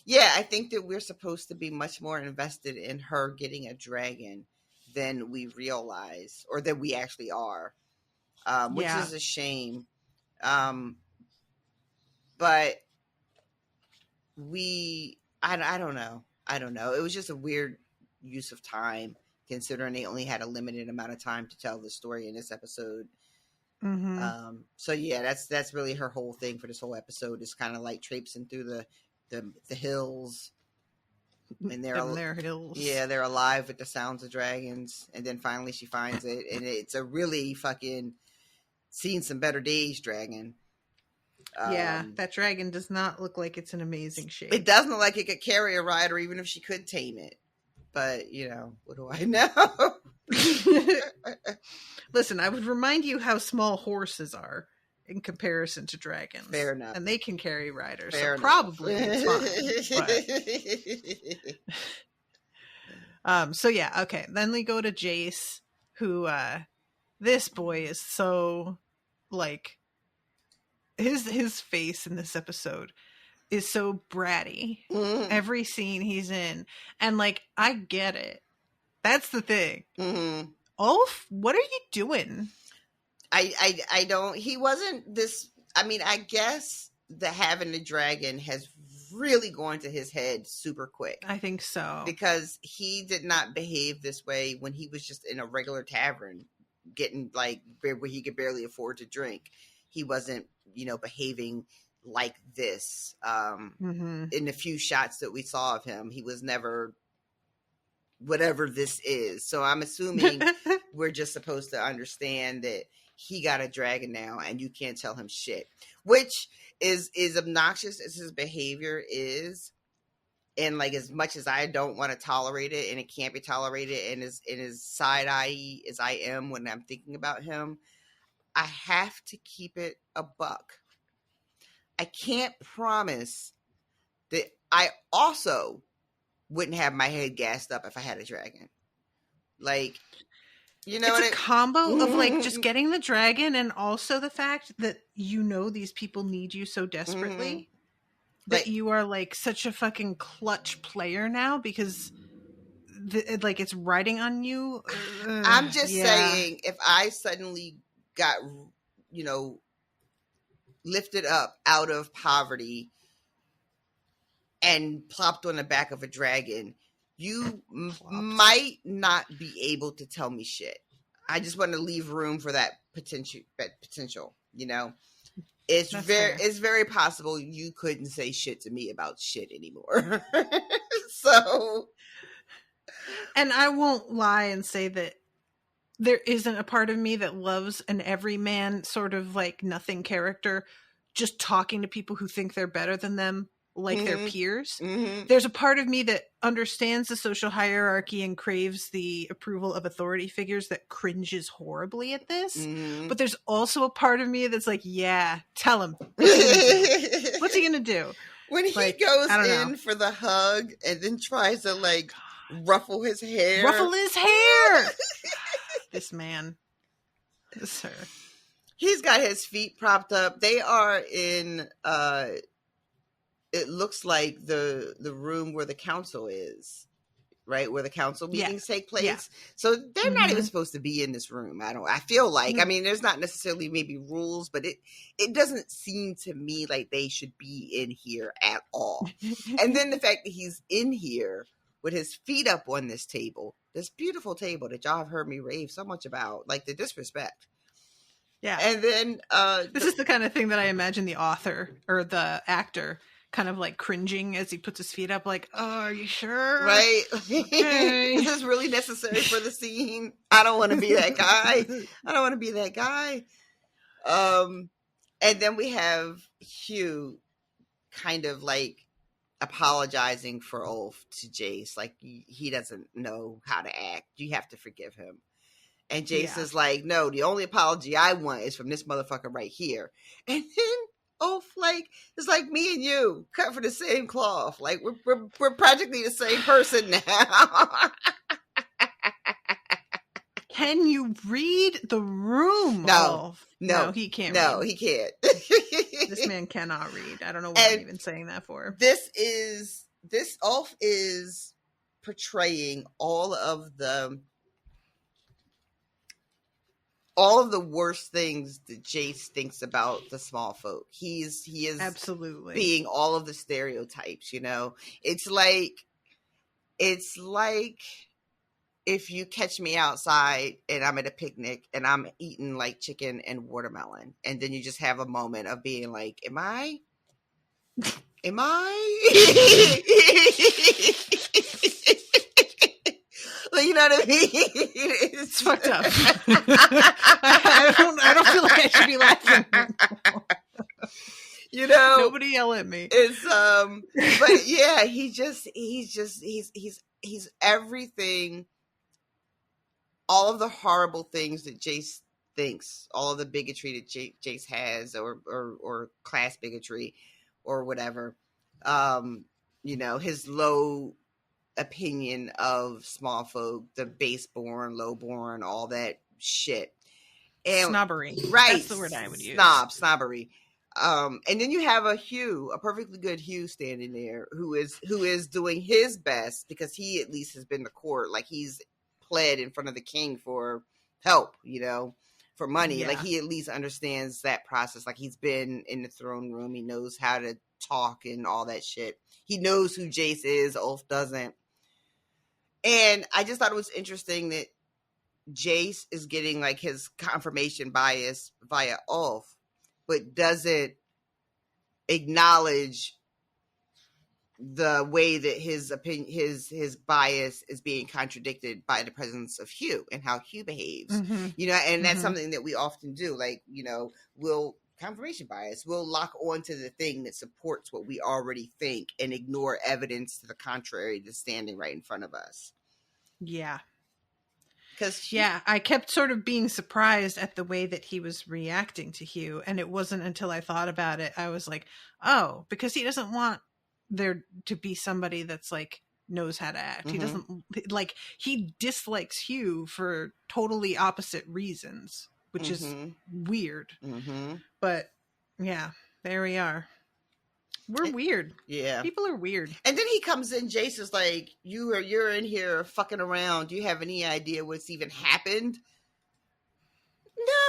yeah, I think that we're supposed to be much more invested in her getting a dragon than we realize, or that we actually are, which is a shame. But I don't know. It was just a weird use of time, considering they only had a limited amount of time to tell the story in this episode. So yeah, that's really her whole thing for this whole episode, is kind of like traipsing through the hills, and they're hills. Yeah, they're alive with the sounds of dragons, and then finally she finds it, and it's a really fucking seen some better days dragon. Yeah, that dragon does not look like it's in amazing shape. It doesn't look like it could carry a rider, even if she could tame it. But, you know, what do I know? Listen, I would remind you how small horses are in comparison to dragons. Fair enough. And they can carry riders. Fair so probably it's fine. But, so yeah, okay. Then we go to Jace, who this boy is so like his face in this episode is so bratty. Every scene he's in. And like, I get it. That's the thing. Ulf, what are you doing? I don't, he wasn't this, I mean, I guess the having the dragon has really gone to his head super quick. I think so. Because he did not behave this way when he was just in a regular tavern getting like where he could barely afford to drink. He wasn't, behaving like this. In the few shots that we saw of him, he was never whatever this is. So I'm assuming we're just supposed to understand that he got a dragon now and you can't tell him shit, which is obnoxious as his behavior is. And like, as much as I don't want to tolerate it, and it can't be tolerated, and as side-eye as I am when I'm thinking about him, I have to keep it a buck. I can't promise that I also wouldn't have my head gassed up if I had a dragon. Like, it's a combo of like just getting the dragon and also the fact that these people need you so desperately that you are like such a fucking clutch player now because it's riding on you. I'm just saying, if I suddenly got lifted up out of poverty and plopped on the back of a dragon, you might not be able to tell me shit. I just want to leave room for that potential. It's very possible you couldn't say shit to me about shit anymore. So, and I won't lie and say that there isn't a part of me that loves an everyman sort of like nothing character just talking to people who think they're better than them, like their peers. There's a part of me that understands the social hierarchy and craves the approval of authority figures that cringes horribly at this. But there's also a part of me that's like, yeah, tell him. What's he gonna do? When he goes in for the hug and then tries to like ruffle his hair. This man. Sir. He's got his feet propped up. They are in it looks like the room where the council is, right? Where the council meetings take place. Yeah. So they're not even supposed to be in this room. I feel like, I mean, there's not necessarily maybe rules, but it doesn't seem to me like they should be in here at all. And then the fact that he's in here with his feet up on this table, this beautiful table that y'all have heard me rave so much about, like the disrespect. Yeah. And then this is the kind of thing that I imagine the author or the actor kind of like cringing as he puts his feet up, like, oh, are you sure? Right. Okay. Is this really necessary for the scene? I don't want to be that guy. And then we have Hugh kind of like apologizing for Ulf to Jace, like he doesn't know how to act. You have to forgive him. And Jace is like, no, the only apology I want is from this motherfucker right here. And then Ulf, like, it's like me and you cut for the same cloth. Like we're practically the same person now. Can you read the room? No, no, he can't. No, read. He can't. This man cannot read. I don't know what I'm even saying that for. This Ulf is portraying all of the worst things that Jace thinks about the small folk. He is absolutely being all of the stereotypes, It's like if you catch me outside and I'm at a picnic and I'm eating like chicken and watermelon, and then you just have a moment of being like, am I? You know what I mean? It's fucked up. I don't feel like I should be laughing. Nobody yell at me. It's but yeah, he's everything. All of the horrible things that Jace thinks, all of the bigotry that Jace has, or class bigotry, or whatever. His low opinion of small folk, the base-born, low-born, all that shit. And, snobbery. Right. That's the word I would use. Snobbery. And then you have a perfectly good Hugh standing there who is doing his best because he at least has been to court. Like he's pled in front of the king for help, for money. Yeah. Like, he at least understands that process. Like, he's been in the throne room. He knows how to talk and all that shit. He knows who Jace is. Ulf doesn't. And I just thought it was interesting that Jace is getting like his confirmation bias via Ulf, but doesn't acknowledge the way that his opinion, his bias is being contradicted by the presence of Hugh and how Hugh behaves. And that's something that we often do. Like, we'll confirmation bias. We'll lock onto the thing that supports what we already think and ignore evidence to the contrary that's standing right in front of us. Yeah. Because I kept sort of being surprised at the way that he was reacting to Hugh. And it wasn't until I thought about it, I was like, oh, because he doesn't want there to be somebody that's like knows how to act. He doesn't like, he dislikes Hugh for totally opposite reasons, which is weird. But yeah, there we are. We're weird. Yeah. People are weird. And then he comes in, Jace is like, you're in here fucking around. Do you have any idea what's even happened?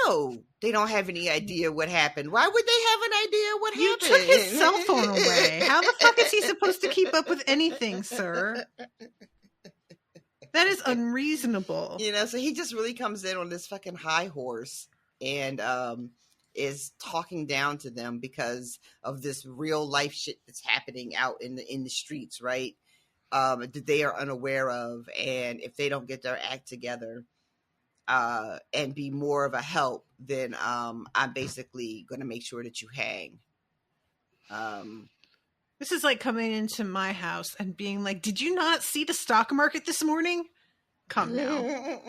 No, they don't have any idea what happened. Why would they have an idea what You happened? took his cell phone away. How the fuck is he supposed to keep up with anything, sir? That is unreasonable. So he just really comes in on this fucking high horse and is talking down to them because of this real life shit that's happening out in the streets, right? That they are unaware of, and if they don't get their act together and be more of a help, then I'm basically going to make sure that you hang. This is like coming into my house and being like, did you not see the stock market this morning? Come now.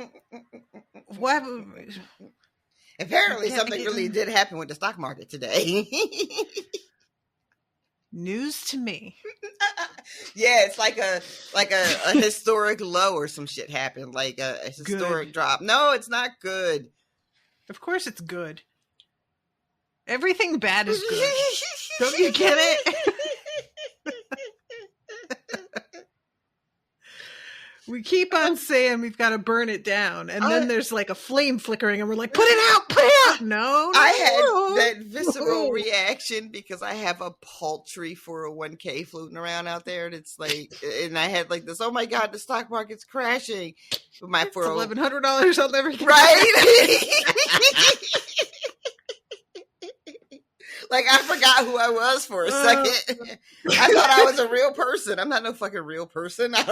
What? Apparently something really did happen with the stock market today. News to me. Yeah, it's like a historic low or some shit happened, like a historic drop. No, it's not good. Of course it's good. Everything bad is good. Don't you get it? We keep on saying we've got to burn it down, and then there's like a flame flickering, and we're like, put it out, put it out. No, I had that visceral reaction because I have a paltry 401k floating around out there, and it's like, and I had like this, oh my god, the stock market's crashing. With my $1,100, I'll never get right. Like, I forgot who I was for a second. I thought I was a real person. I'm not no fucking real person. I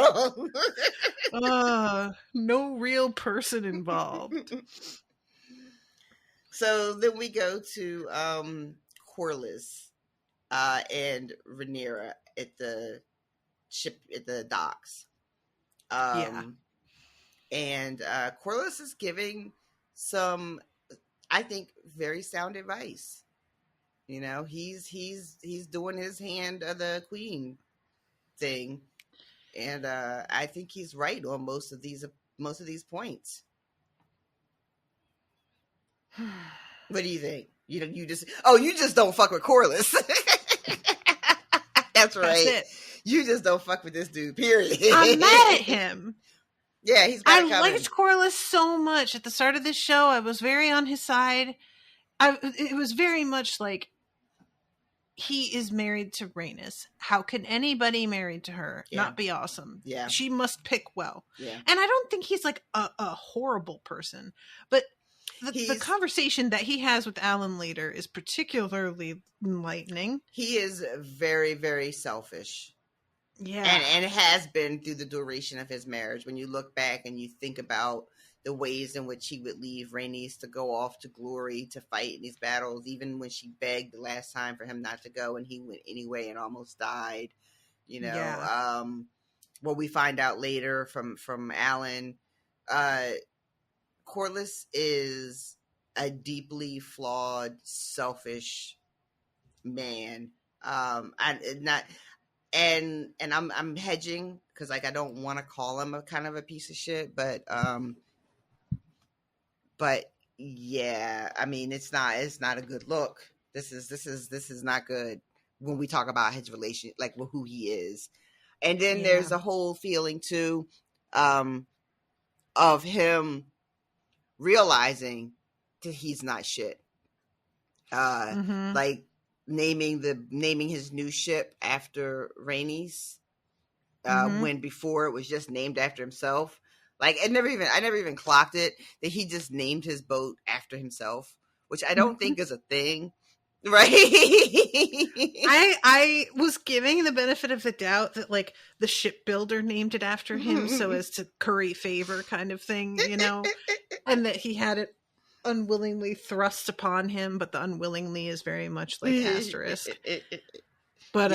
don't. No real person involved. So then we go to Corliss and Rhaenyra at the ship at the docks. And Corliss is giving some, I think, very sound advice. He's doing his hand of the queen thing, and I think he's right on most of these points. What do you think? You just don't fuck with Corliss. That's right. That's it. You just don't fuck with this dude. Period. I'm mad at him. Yeah, I liked Corliss so much at the start of this show. I was very on his side. It was very much like, he is married to Rhaenys. How can anybody married to her not be awesome? Yeah. She must pick well. Yeah. And I don't think he's like a horrible person, but the conversation that he has with Alan later is particularly enlightening. He is very, very selfish. Yeah. And it has been through the duration of his marriage. When you look back and you think about the ways in which he would leave Rhaenys to go off to glory to fight in these battles, even when she begged the last time for him not to go, and he went anyway and almost died. What we find out later from Alan, Corliss is a deeply flawed, selfish man. I'm hedging because like I don't want to call him a kind of a piece of shit, but yeah, I mean it's not a good look. This is not good when we talk about his relation, like who he is. And then there's a whole feeling too of him realizing he's not shit. Mm-hmm. Like naming his new ship after Rhaenys, Mm-hmm. when before it was just named after himself. Like I never even clocked it that he just named his boat after himself, which I don't think is a thing, right? I was giving the benefit of the doubt that like the shipbuilder named it after him so as to curry favor kind of thing, you know, and that he had it unwillingly thrust upon him, but the unwillingly is very much like asterisk. But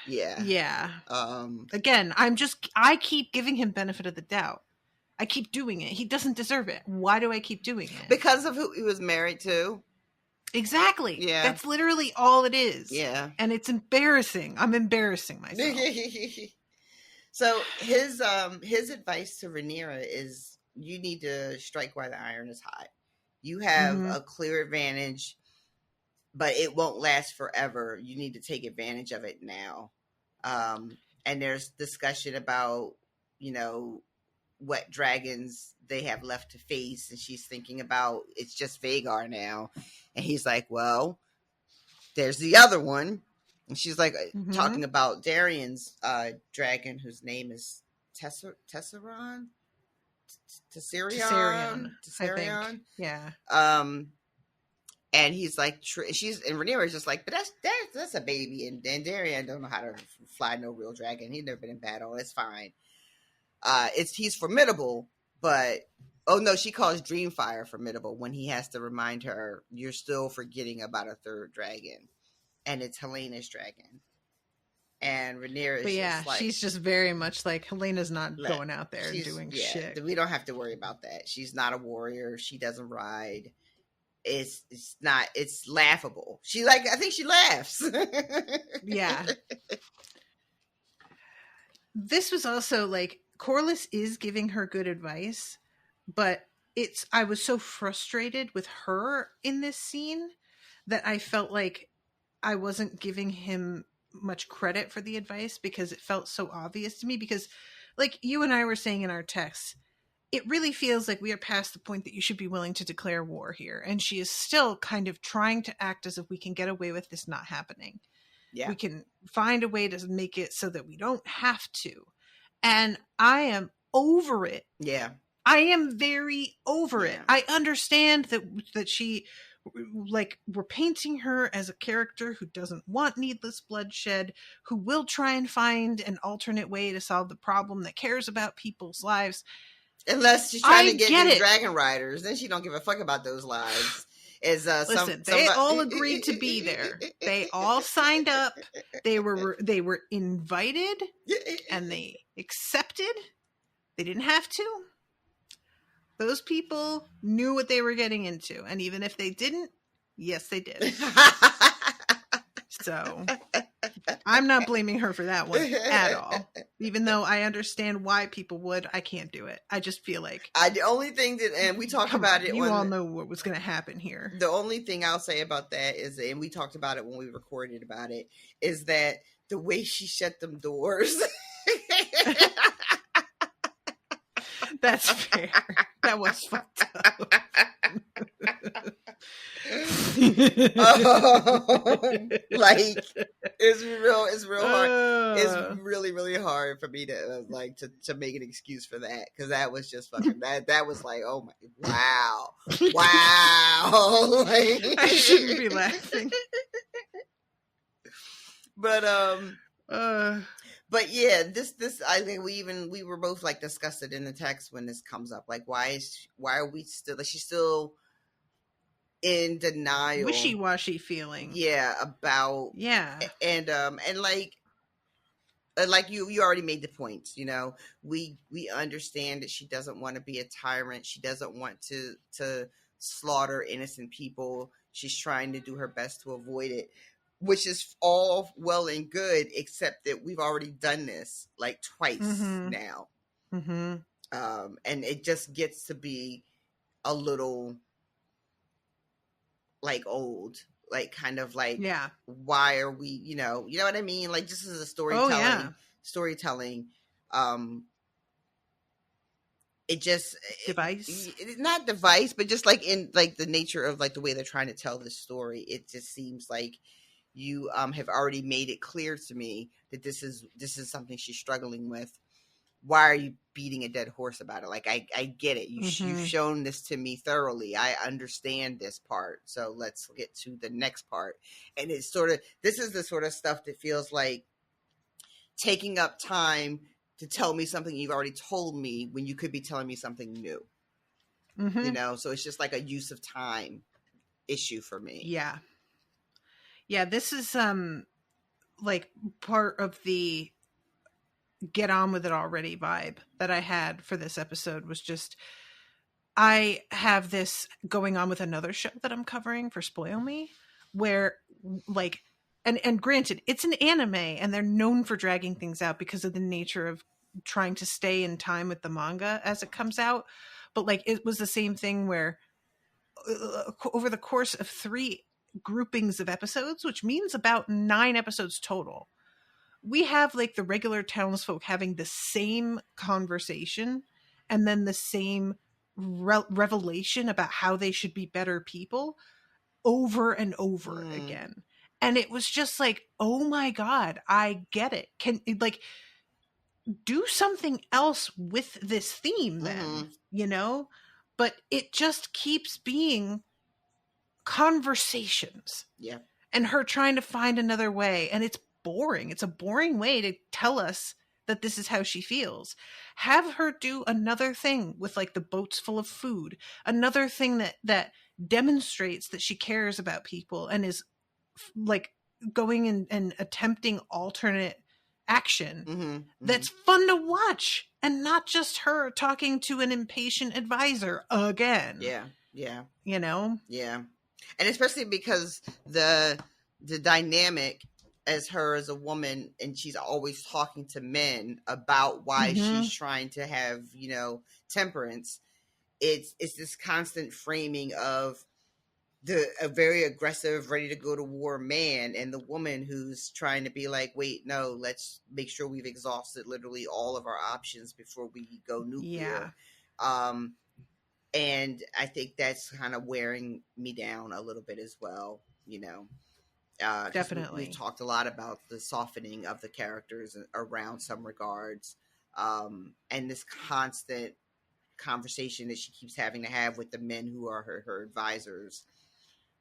yeah. Again, I keep giving him benefit of the doubt. I keep doing it. He doesn't deserve it. Why do I keep doing it? Because of who he was married to. Exactly. Yeah. That's literally all it is. Yeah. And it's embarrassing. I'm embarrassing myself. So his advice to Rhaenyra is you need to strike while the iron is hot. You have a clear advantage, but it won't last forever. You need to take advantage of it now. And there's discussion about, you know, what dragons they have left to face. And she's thinking about it's just Vhagar now. And he's like, well, there's the other one. And she's like talking about Darien's dragon, whose name is Tessarion. Tessarion. Yeah. And he's like, and Rhaenyra's just like, but that's a baby, and Darien don't know how to fly no real dragon. He's never been in battle. It's fine. He's formidable, but oh no, she calls Dreamfire formidable when he has to remind her you're still forgetting about a third dragon, and it's Helena's dragon. And Rhaenyra is just like, she's just very much like Helena's not going out there and doing shit. We don't have to worry about that. She's not a warrior. She doesn't ride. It's laughable. I think she laughs. Yeah. This was also like Corlys is giving her good advice, but I was so frustrated with her in this scene that I felt like I wasn't giving him much credit for the advice because it felt so obvious to me, because like you and I were saying in our texts, it really feels like we are past the point that you should be willing to declare war here. And she is still kind of trying to act as if we can get away with this not happening. Yeah. We can find a way to make it so that we don't have to. And I am over it. Yeah. I am very over it. I understand that she, like, we're painting her as a character who doesn't want needless bloodshed, who will try and find an alternate way to solve the problem, that cares about people's lives. Unless she's trying to get these dragon riders, then she don't give a fuck about those lives. Listen, they all agreed to be there. They all signed up. They were invited, and they accepted. They didn't have to. Those people knew what they were getting into, and even if they didn't, yes, they did. So I'm not blaming her for that one at all. Even though I understand why people would, I can't do it. I just feel like the only thing that, and we talked about it. You all know what was going to happen here. The only thing I'll say about that is, and we talked about it when we recorded about it, is that the way she shut them doors. That's fair. That was fucked up. Like it's real hard. It's really, really hard for me to to make an excuse for that, because that was just fucking that was like, oh my, wow. Like, I shouldn't be laughing. But yeah, this I think we were both like discussed it in the text when this comes up. Like, why are we still, like, she's still in denial, wishy-washy feeling. Yeah, about and like you already made the points. You know, we understand that she doesn't want to be a tyrant. She doesn't want to slaughter innocent people. She's trying to do her best to avoid it, which is all well and good, except that we've already done this like twice now. Mm-hmm. And it just gets to be a little like old, like kind of like, why are we, you know what I mean? Like, just as a storytelling, it just device. it's not device, but just like in like the nature of like the way they're trying to tell this story, it just seems like you have already made it clear to me that this is something she's struggling with. Why are you beating a dead horse about it? Like I get it. You've shown this to me thoroughly. I understand this part. So let's get to the next part. And it's sort of, this is the sort of stuff that feels like taking up time to tell me something you've already told me when you could be telling me something new. You know, so it's just like a use of time issue for me. Yeah. Yeah, this is like part of the get on with it already vibe that I had for this episode. Was just, I have this going on with another show that I'm covering for Spoil Me, where like, and granted, it's an anime and they're known for dragging things out because of the nature of trying to stay in time with the manga as it comes out. But like, it was the same thing where over the course of 3 groupings of episodes, which means about 9 episodes total, we have like the regular townsfolk having the same conversation and then the same revelation about how they should be better people over and over again. And it was just like, oh my God, I get it. Can like do something else with this theme then, you know? But it just keeps being conversations. Yeah. And her trying to find another way. And it's boring. It's a boring way to tell us that this is how she feels. Have her do another thing with like the boats full of food. Another thing that demonstrates that she cares about people and is like going and attempting alternate action that's fun to watch, and not just her talking to an impatient advisor again. Yeah. You know? Yeah. And especially because the dynamic as her as a woman, and she's always talking to men about why she's trying to have, you know, temperance. It's this constant framing of a very aggressive, ready to go to war man, and the woman who's trying to be like, wait, no, let's make sure we've exhausted literally all of our options before we go nuclear. And I think that's kind of wearing me down a little bit as well, you know. Definitely. We talked a lot about the softening of the characters around some regards, and this constant conversation that she keeps having to have with the men who are her advisors.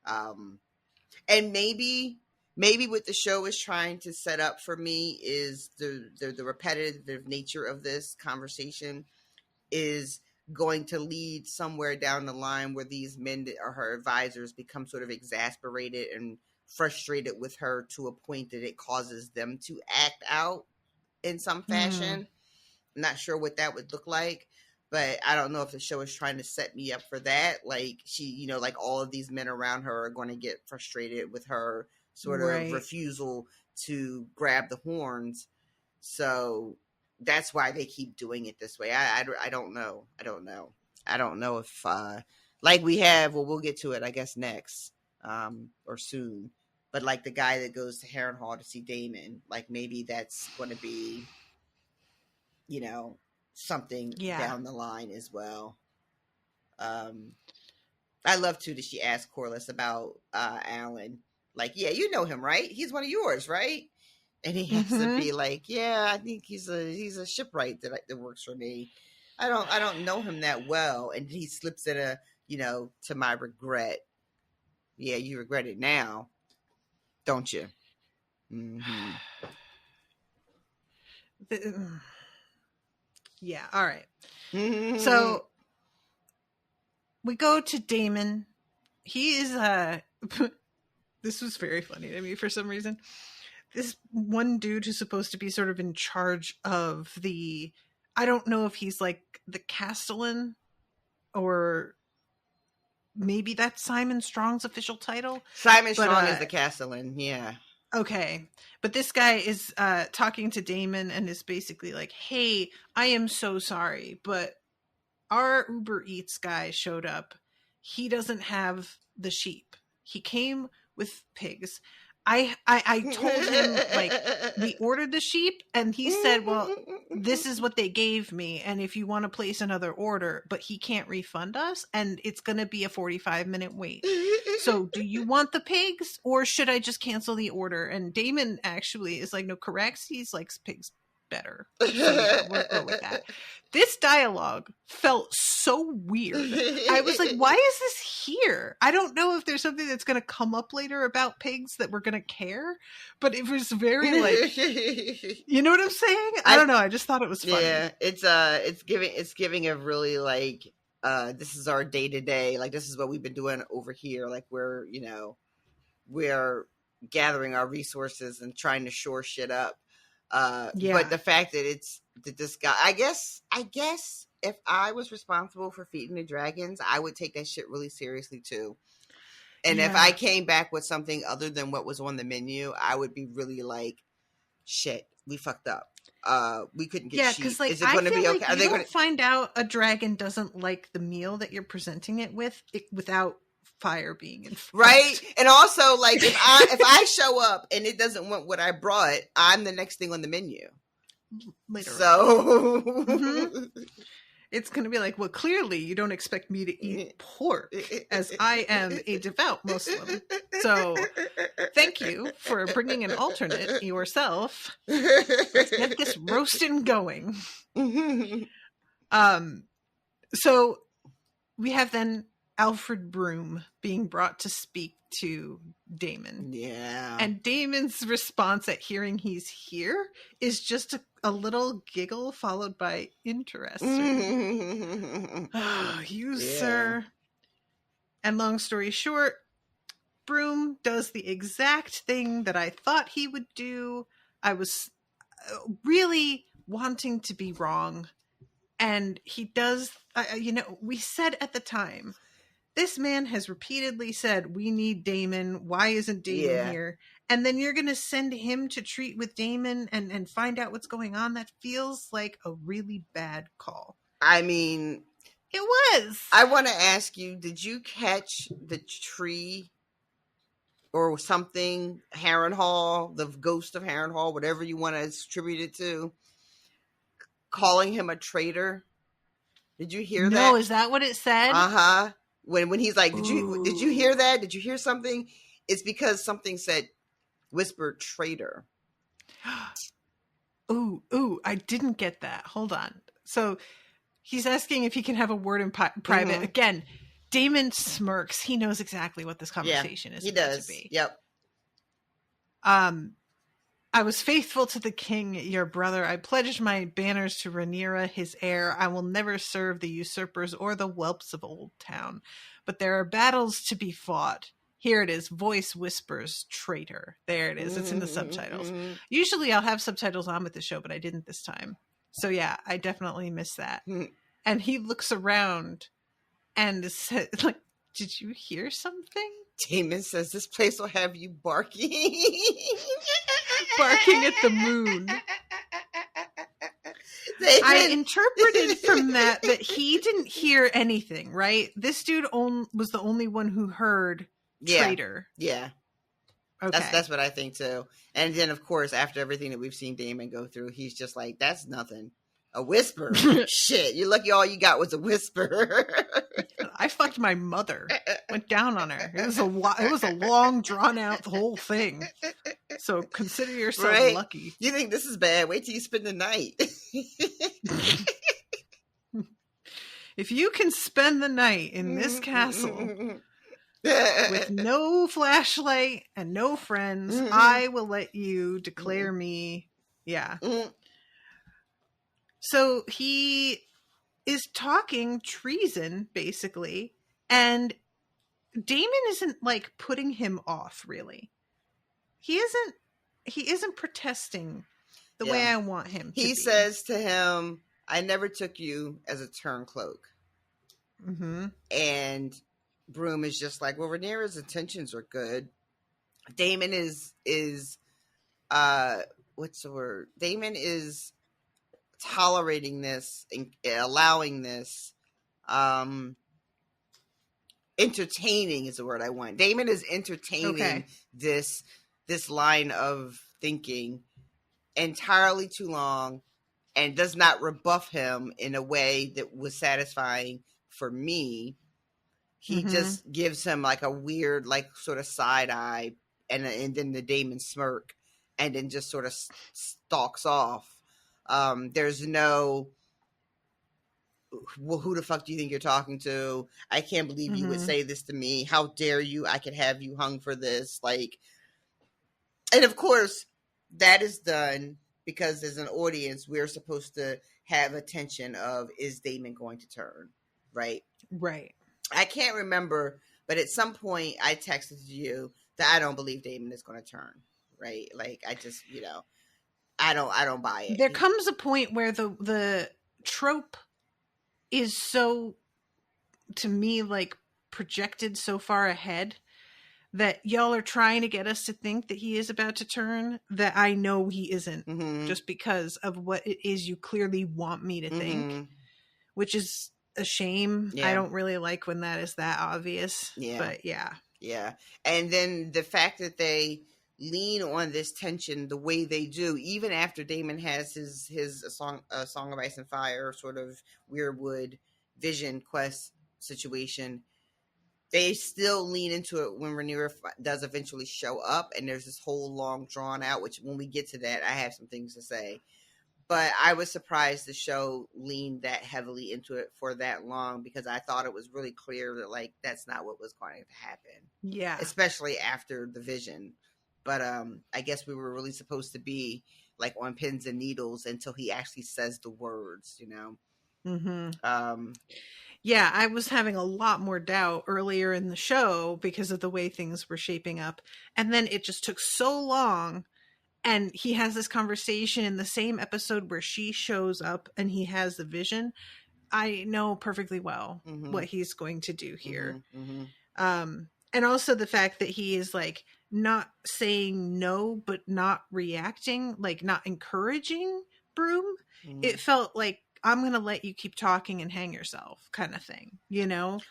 And maybe what the show is trying to set up for me is the repetitive nature of this conversation is going to lead somewhere down the line where these men that are her advisors become sort of exasperated and frustrated with her to a point that it causes them to act out in some fashion. I'm not sure what that would look like, but I don't know if the show is trying to set me up for that. Like she, you know, like all of these men around her are going to get frustrated with her sort of refusal to grab the horns. So that's why they keep doing it this way. I don't know. I don't know if like we have, well, we'll get to it, I guess, next or soon. But like the guy that goes to Harrenhal to see Damon, like maybe that's going to be, you know, something down the line as well. I love too that she asked Corliss about Alan. Like, yeah, you know him, right? He's one of yours, right? And he has to be like, yeah, I think he's a shipwright that works for me. I don't know him that well. And he slips in a, you know, to my regret. Yeah, you regret it now, don't you? Yeah, all right. So we go to Damon. He is this was very funny to me for some reason. This one dude who's supposed to be sort of in charge of the, I don't know if he's like the Castellan or maybe that's Simon Strong's official title. Simon Strong is the Castellan, yeah. Okay. But this guy is talking to Damon and is basically like, hey, I am so sorry, but our Uber Eats guy showed up. He doesn't have the sheep. He came with pigs. I told him, like, we ordered the sheep, and he said, well, this is what they gave me, and if you want to place another order, but he can't refund us, and it's going to be a 45-minute wait. So do you want the pigs, or should I just cancel the order? And Damon actually is like, no, Caraxes likes pigs better. So yeah, we'll go with that. This dialogue felt so weird. I was like, why is this here? I don't know if there's something that's going to come up later about pigs that we're going to care, but it was very like, you know what I'm saying? I don't know. I just thought it was funny. Yeah, it's giving a really like, this is our day to day. Like, this is what we've been doing over here. Like, we're gathering our resources and trying to shore shit up. But the fact that this guy, I guess if I was responsible for feeding the dragons, I would take that shit really seriously too. And if I came back with something other than what was on the menu, I would be really like, shit, we fucked up. We couldn't get sheep. Because like, is it going to be okay? Like you don't find out a dragon doesn't like the meal that you're presenting it without fire being involved. Right. And also, like, if I show up and it doesn't want what I brought, I'm the next thing on the menu later. So it's going to be like, well, clearly you don't expect me to eat pork, as I am a devout Muslim. So thank you for bringing an alternate yourself. Let's get this roasting going. So we have then Alfred Broom being brought to speak to Damon. Yeah. And Damon's response at hearing he's here is just a little giggle followed by interesting. Oh, you, sir. And long story short, Broom does the exact thing that I thought he would do. I was really wanting to be wrong. And he does, we said at the time, this man has repeatedly said, we need Damon. Why isn't Damon here? And then you're going to send him to treat with Damon and find out what's going on. That feels like a really bad call. I mean, it was. I want to ask you, did you catch the tree or something, Harrenhal, the ghost of Harrenhal, whatever you want to attribute it to, calling him a traitor? Did you hear that? No, is that what it said? Uh-huh. When he's like, did you hear that? Did you hear something? It's because something said, whispered traitor. Ooh, I didn't get that. Hold on. So he's asking if he can have a word in private. Mm-hmm. Again, Damon smirks. He knows exactly what this conversation is supposed to be. Yep. I was faithful to the king, your brother. I pledged my banners to Rhaenyra, his heir. I will never serve the usurpers or the whelps of Old Town. But there are battles to be fought. Here it is. Voice whispers, traitor. There it is. It's in the subtitles. Usually I'll have subtitles on with the show, but I didn't this time. So yeah, I definitely missed that. And he looks around and says, like, did you hear something? Damon says, this place will have you barking. Barking at the moon. I interpreted from that he didn't hear anything, right? This dude was the only one who heard traitor. Yeah. Okay. That's what I think too. And then, of course, after everything that we've seen Damon go through, he's just like, that's nothing. A whisper. Shit, you're lucky all you got was a whisper. I fucked my mother. Went down on her. It was a long, drawn out whole thing. So consider yourself lucky. You think this is bad? Wait till you spend the night. If you can spend the night in this castle with no flashlight and no friends, I will let you declare me. Yeah. So he is talking treason, basically, and Damon isn't like putting him off, really. He isn't protesting the way I want him to He says to him, I never took you as a turncloak. Mm-hmm. And Broom is just like, well, Rhaenyra's intentions are good. Damon is what's the word? Damon is tolerating this and allowing this. Entertaining is the word I want. Damon is entertaining this this line of thinking entirely too long and does not rebuff him in a way that was satisfying for me. He just gives him like a weird, like sort of side eye, and then the Damon smirk, and then just sort of stalks off. There's no, well, who the fuck do you think you're talking to? I can't believe you would say this to me. How dare you? I could have you hung for this. Like, and of course, that is done because as an audience, we're supposed to have attention of, is Damon going to turn? Right? Right. I can't remember, but at some point I texted you that I don't believe Damon is going to turn. Right? Like, I just, I don't buy it. There comes a point where the trope is so, to me, like projected so far ahead that y'all are trying to get us to think that he is about to turn, that I know he isn't, just because of what it is you clearly want me to think, which is a shame. I don't really like when that is that obvious. But yeah. And then the fact that they lean on this tension the way they do, even after Damon has his song of Ice and Fire sort of Weirwood Vision quest situation, they still lean into it when Rhaenyra does eventually show up, and there's this whole long drawn out, which when we get to that, I have some things to say. But I was surprised the show leaned that heavily into it for that long, because I thought it was really clear that, like, that's not what was going to happen. Yeah. Especially after the vision. But I guess we were really supposed to be, like, on pins and needles until he actually says the words, Yeah, I was having a lot more doubt earlier in the show because of the way things were shaping up. And then it just took so long. And he has this conversation in the same episode where she shows up and he has the vision. I know perfectly well what he's going to do here. And also the fact that he is like not saying no, but not reacting, like not encouraging Broom. It felt like, I'm going to let you keep talking and hang yourself kind of thing,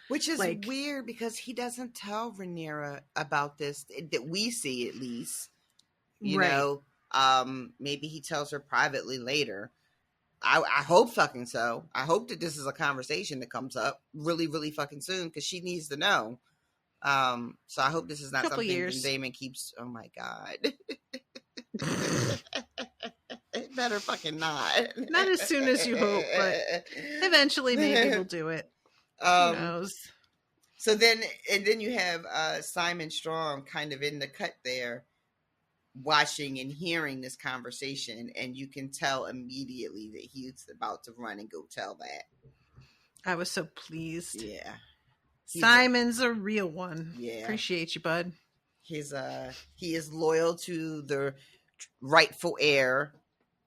Which is like, weird because he doesn't tell Rhaenyra about this, that we see at least. Maybe he tells her privately later. I hope fucking so. I hope that this is a conversation that comes up really, really fucking soon, because she needs to know. So I hope this is not something that Damon keeps. Oh my God. It better fucking not. Not as soon as you hope, but eventually maybe we'll do it. Who knows? So then you have Simon Strong kind of in the cut there, watching and hearing this conversation, and you can tell immediately that he's about to run and go tell that. I was so pleased. Yeah. Simon's a real one. Yeah. Appreciate you, bud. He is loyal to the rightful heir,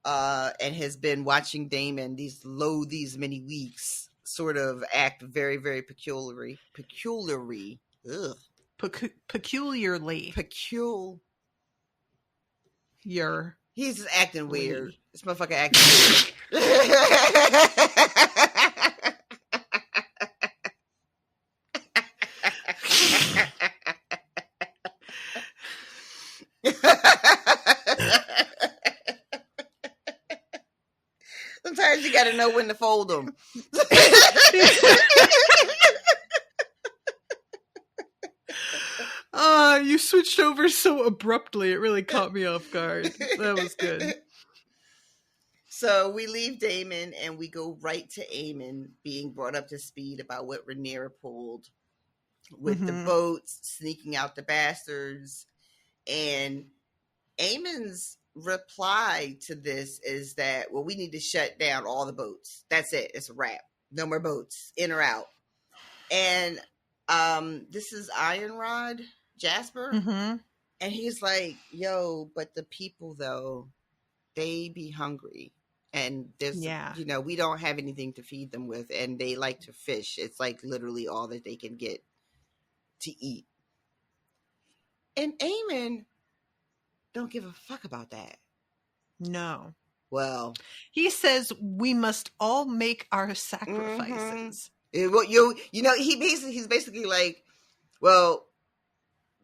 and has been watching Damon these many weeks sort of act very, very peculiarly. Ugh. Peculiarly. He's just acting weird. This motherfucker acting weird. Sometimes you got to know when to fold them. You switched over so abruptly. It really caught me off guard. That was good. So we leave Damon and we go right to Aemon being brought up to speed about what Rhaenyra pulled with the boats, sneaking out the bastards. And Aemon's reply to this is that, well, we need to shut down all the boats. That's it. It's a wrap. No more boats, in or out. And this is Ironrod Jasper. And he's like, yo, but the people, though, they be hungry. And there's, we don't have anything to feed them with. And they like to fish. It's like literally all that they can get to eat. And Aemon don't give a fuck about that. No. Well, he says we must all make our sacrifices. He's basically like, well,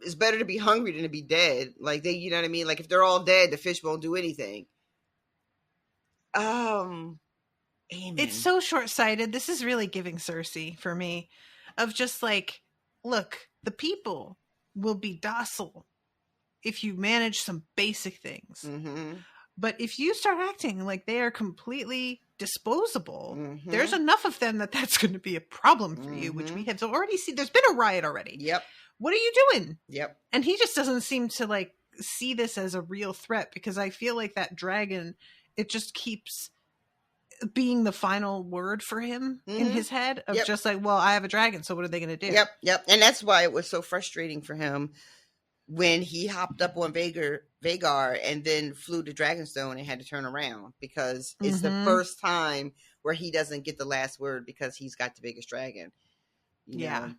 it's better to be hungry than to be dead. Like they, you know what I mean? Like if they're all dead, the fish won't do anything. Amen. It's so short-sighted. This is really giving Cersei for me, of just like, look, the people will be docile if you manage some basic things. Mm-hmm. But if you start acting like they are completely disposable, Mm-hmm. there's enough of them that's going to be a problem for you, which we have already seen. There's been a riot already. Yep. What are you doing? Yep. And he just doesn't seem to like see this as a real threat, because I feel like that dragon, it just keeps being the final word for him in his head of just like, well, I have a dragon, so what are they going to do? Yep. And that's why it was so frustrating for him when he hopped up on Vagar and then flew to Dragonstone and had to turn around, because it's the first time where he doesn't get the last word because he's got the biggest dragon. You know?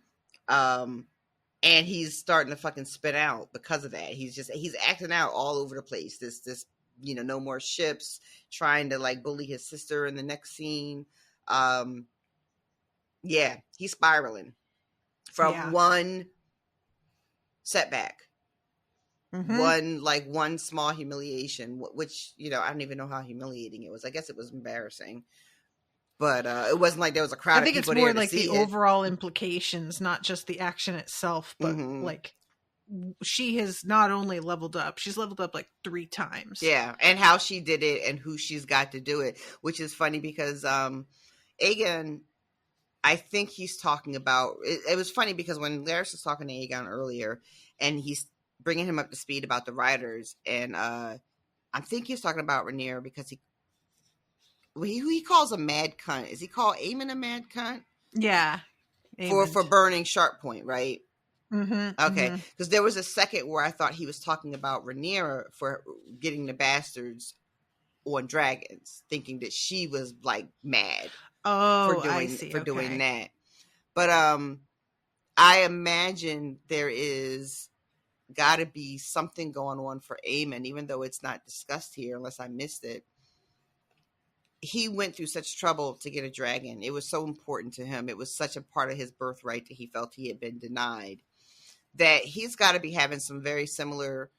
And he's starting to fucking spit out because of that. He's acting out all over the place. This you know, no more ships, trying to like bully his sister in the next scene. Yeah, he's spiraling from one setback. One small humiliation, which, you know, I don't even know how humiliating it was. I guess it was embarrassing, but it wasn't like there was a crowd. I think of people it's more there like to see the overall implications, not just the action itself, but like she has not only leveled up, she's leveled up like 3 times. Yeah, and how she did it and who she's got to do it, which is funny because Aegon, I think he's talking about it was funny because when Larys was talking to Aegon earlier and he's bringing him up to speed about the riders, and I think he's talking about Rhaenyra because he calls a mad cunt. Is he called Aemon a mad cunt? Yeah, for burning Sharp Point, right? Okay, because there was a second where I thought he was talking about Rhaenyra for getting the bastards on dragons, thinking that she was like mad for doing that. But I imagine there is got to be something going on for Aemon, even though it's not discussed here, unless I missed it. He went through such trouble to get a dragon. It was so important to him. It was such a part of his birthright that he felt he had been denied, that he's got to be having some very similar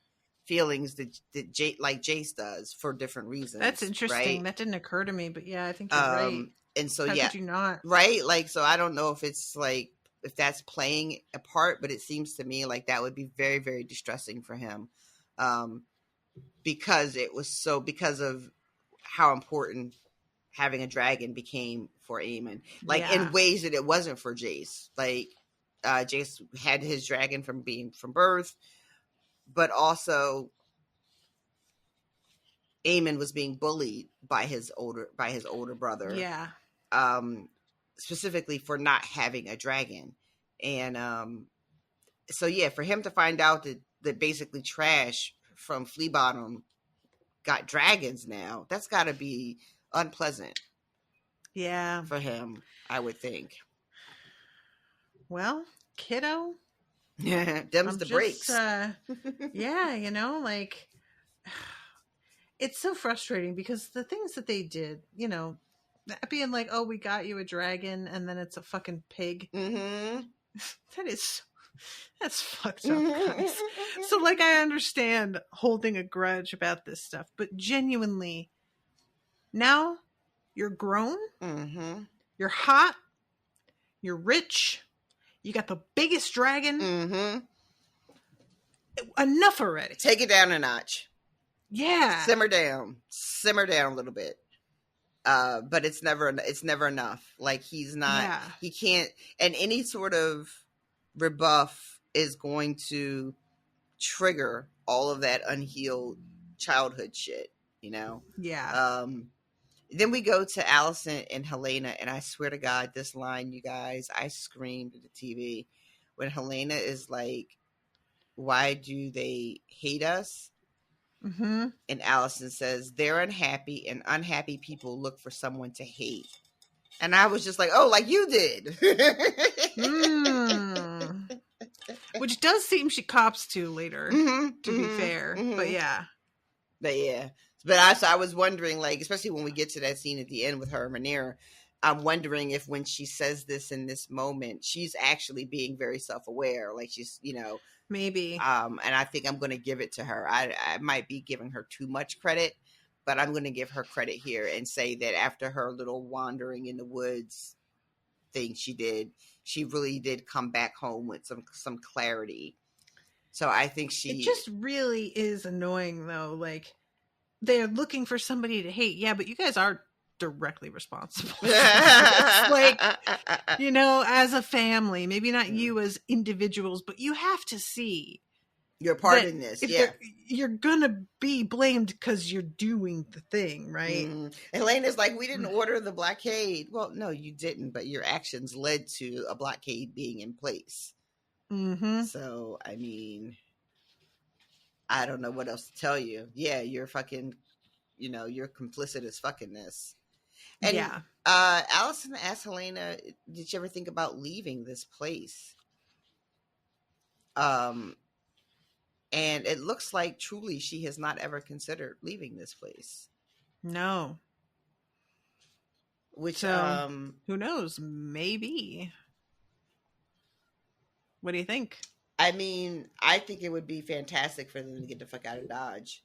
feelings that Jace does for different reasons. That's interesting. Right? That didn't occur to me, but yeah, I think you're right. And so, How could you not? Right? Like, so I don't know if it's like, if that's playing a part, but it seems to me like that would be very, very distressing for him. Because of how important having a dragon became for Aemon. Like in ways that it wasn't for Jace. Like, Jace had his dragon from birth, but also Aemon was being bullied by his older brother. Yeah. Specifically for not having a dragon. And so yeah, for him to find out that basically Trash from Flea Bottom got dragons now, that's got to be unpleasant. Yeah. For him, I would think. Well, kiddo. Yeah, them's the breaks. Yeah, you know, like, it's so frustrating because the things that they did, you know, being like, oh, we got you a dragon, and then it's a fucking pig. That's fucked up, guys. So, like, I understand holding a grudge about this stuff, but genuinely, now you're grown, you're hot, you're rich, you got the biggest dragon. Enough already. Take it down a notch. Yeah. Simmer down a little bit. But it's never enough. Like, he's not, he can't, and any sort of rebuff is going to trigger all of that unhealed childhood shit, you know? Yeah. Then we go to Alicent and Helena, and I swear to God, this line, you guys, I screamed at the TV when Helena is like, why do they hate us? And Alicent says, they're unhappy, and unhappy people look for someone to hate. And I was just like, oh, like you did. Which does seem she cops to later, to be fair. But yeah. But I was wondering, like, especially when we get to that scene at the end with her and Rhaenyra, I'm wondering if when she says this in this moment, she's actually being very self-aware. Like she's, maybe. And I think I'm going to give it to her. I might be giving her too much credit, but I'm going to give her credit here and say that after her little wandering in the woods thing she really did come back home with some clarity. So I think it just really is annoying though. Like they're looking for somebody to hate. Yeah, but you guys are directly responsible for this. Like, as a family, maybe not you as individuals, but you have to see your part in this. Yeah, you're gonna be blamed because you're doing the thing, right? Mm-hmm. Elena's like, we didn't order the blockade. Well, no, you didn't, but your actions led to a blockade being in place. Mm-hmm. So, I mean, I don't know what else to tell you. Yeah, you're fucking, you're complicit as fucking this. And yeah. Allison asked Helena, did you ever think about leaving this place? And it looks like truly she has not ever considered leaving this place. No. Which, who knows? Maybe. What do you think? I mean, I think it would be fantastic for them to get the fuck out of Dodge.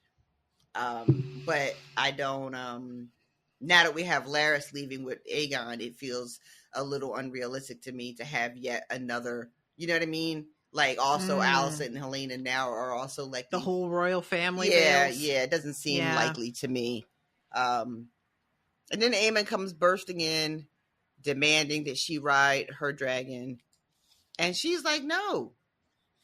But I don't, now that we have Laris leaving with Aegon, it feels a little unrealistic to me to have yet another, you know what I mean? Like also Allison and Helena now are also like the whole royal family. Yeah, it doesn't seem likely to me. And then Aemon comes bursting in, demanding that she ride her dragon. And she's like, no.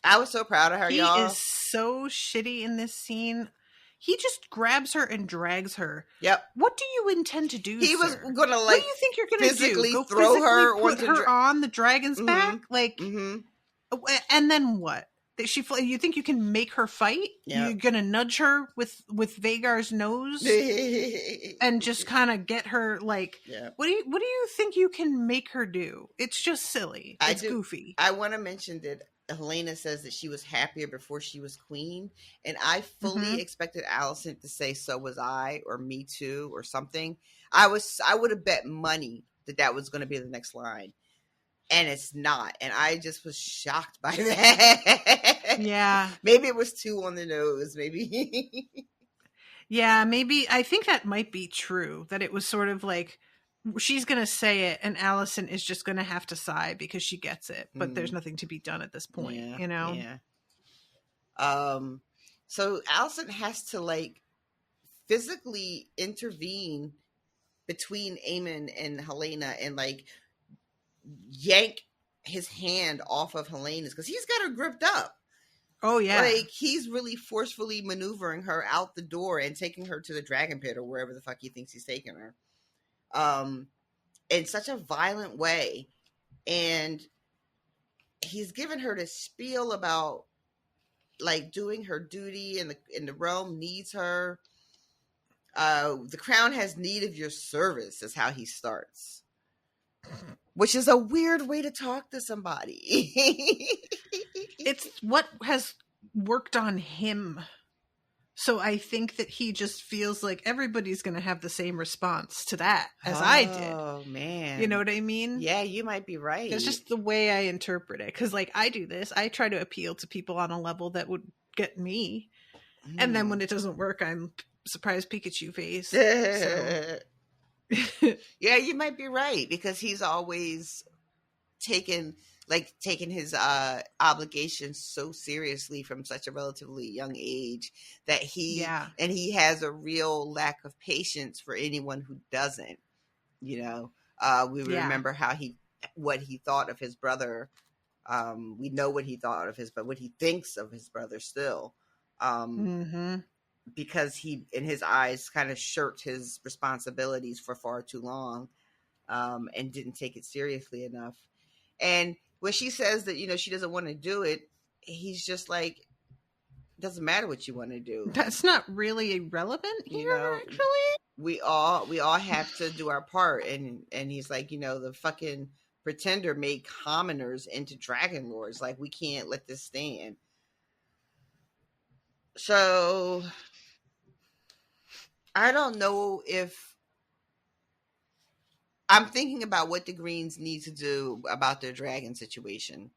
I was so proud of her, y'all. He is so shitty in this scene. He just grabs her and drags her. Yep. What do you intend to do, He sir? was going to, what do you think you're going to do? Go throw her put her on the dragon's back? Like, and then what? You think you can make her fight? Yep. You're gonna nudge her with Vagar's nose and just kind of get her like. Yep. What do you think you can make her do? It's just silly. It's goofy. I want to mention that Helena says that she was happier before she was queen, and I fully expected Allison to say "so was I" or "me too" or something. I would have bet money that was going to be the next line. And it's not. And I just was shocked by that. Yeah. Maybe it was too on the nose. Maybe. Yeah, maybe. I think that might be true. That it was sort of like she's going to say it and Allison is just going to have to sigh because she gets it. But there's nothing to be done at this point, Yeah. So Allison has to like physically intervene between Aemon and Helena and like yank his hand off of Helena's because he's got her gripped up. Oh yeah, like he's really forcefully maneuvering her out the door and taking her to the dragon pit or wherever the fuck he thinks he's taking her, in such a violent way, and he's given her this spiel about like doing her duty and the realm needs her. The crown has need of your service is how he starts. Which is a weird way to talk to somebody. It's what has worked on him. So I think that he just feels like everybody's going to have the same response to that as I did. Oh, man. You know what I mean? Yeah, you might be right. It's just the way I interpret it. Because, like, I do this. I try to appeal to people on a level that would get me. And then when it doesn't work, I'm surprised Pikachu face. So. Yeah, you might be right because he's always taken his obligations so seriously from such a relatively young age that he has a real lack of patience for anyone who doesn't. We remember what he thought of his brother. We know what he thought of what he thinks of his brother still. Because he, in his eyes, kind of shirked his responsibilities for far too long, and didn't take it seriously enough. And when she says that, she doesn't want to do it, he's just like, doesn't matter what you want to do. That's not really relevant here, actually. We all have to do our part. And he's like, the fucking pretender made commoners into dragon lords. Like, we can't let this stand. So I don't know if I'm thinking about what the Greens need to do about their dragon situation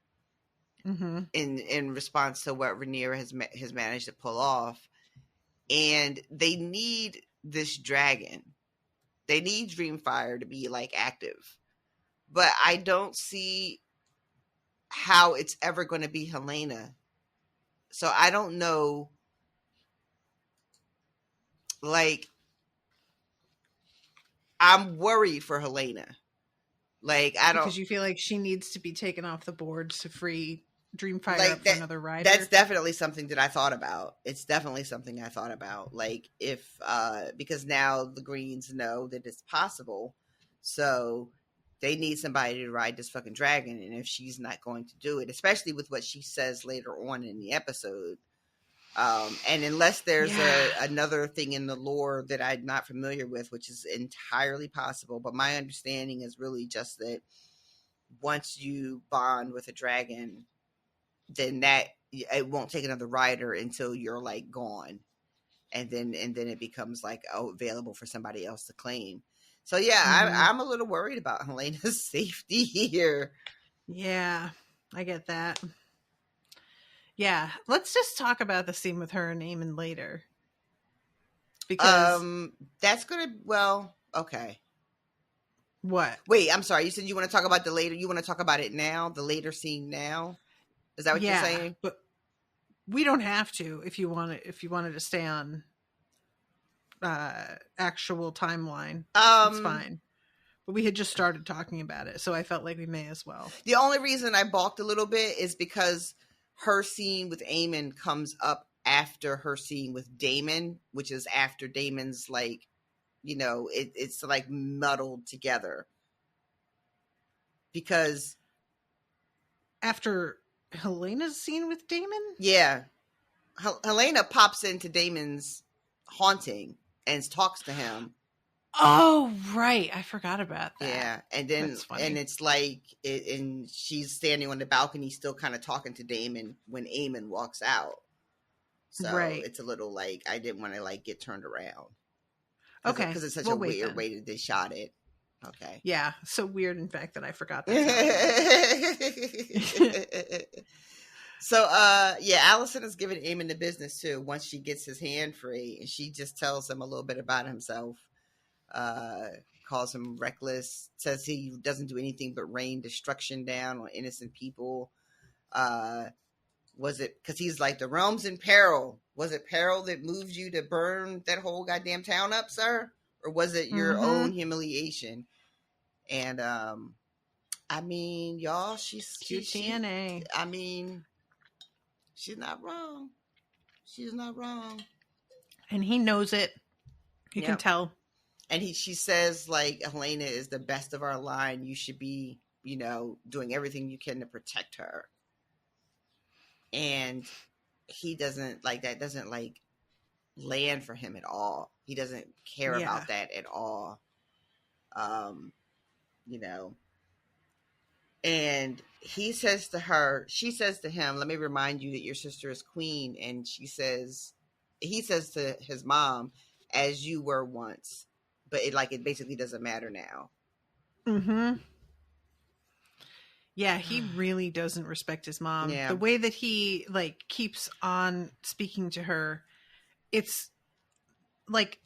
in response to what Rhaenyra has managed to pull off. And they need this dragon. They need Dreamfire to be like active. But I don't see how it's ever going to be Helena. So I don't know. Like, I'm worried for Helena. Like, I don't, because you feel like she needs to be taken off the boards to free Dreamfire like up that, for another rider. That's definitely something that I thought about. It's definitely something I thought about. Like, if because now the Greens know that it's possible, so they need somebody to ride this fucking dragon. And if she's not going to do it, especially with what she says later on in the episode, and unless there's another thing in the lore that I'm not familiar with, which is entirely possible, but my understanding is really just that once you bond with a dragon, then that it won't take another rider until you're like gone, and then it becomes like available for somebody else to claim. So yeah, I'm a little worried about Helena's safety here. Yeah, I get that. Yeah, let's just talk about the scene with her and Aemon later. Because that's gonna okay. What? Wait, I'm sorry. You said you want to talk about the later. You want to talk about it now, the later scene now. Is that what you're saying? But we don't have to if you wanted to stay on actual timeline. It's fine. But we had just started talking about it, so I felt like we may as well. The only reason I balked a little bit is because her scene with Aemon comes up after her scene with Daemon, which is after Daemon's like, it's like muddled together. Because after Helena's scene with Daemon? Yeah. Helena pops into Daemon's haunting and talks to him. Oh, right. I forgot about that. Yeah. And then, and it's like, and she's standing on the balcony still kind of talking to Daemon when Aemon walks out. So it's a little like, I didn't want to like get turned around. Okay. Because it's such a weird way that they shot it. Okay. Yeah. So weird, in fact, that I forgot that. So, Allison is giving Aemon the business too once she gets his hand free, and she just tells him a little bit about himself. Calls him reckless, says he doesn't do anything but rain destruction down on innocent people. Was it because he's like, the realm's in peril? Was it peril that moved you to burn that whole goddamn town up, sir? Or was it your own humiliation? And, I mean, y'all, she's not wrong. She's not wrong. And he knows it. You can tell. And she says, like, Helena is the best of our line. You should be, doing everything you can to protect her. And he doesn't, like, that doesn't, like, land for him at all. He doesn't care about that at all. And he says to her, she says to him, let me remind you that your sister is queen. And he says to his mom, as you were once, but it basically doesn't matter now. Yeah, he really doesn't respect his mom. Yeah. The way that he like keeps on speaking to her, it's like,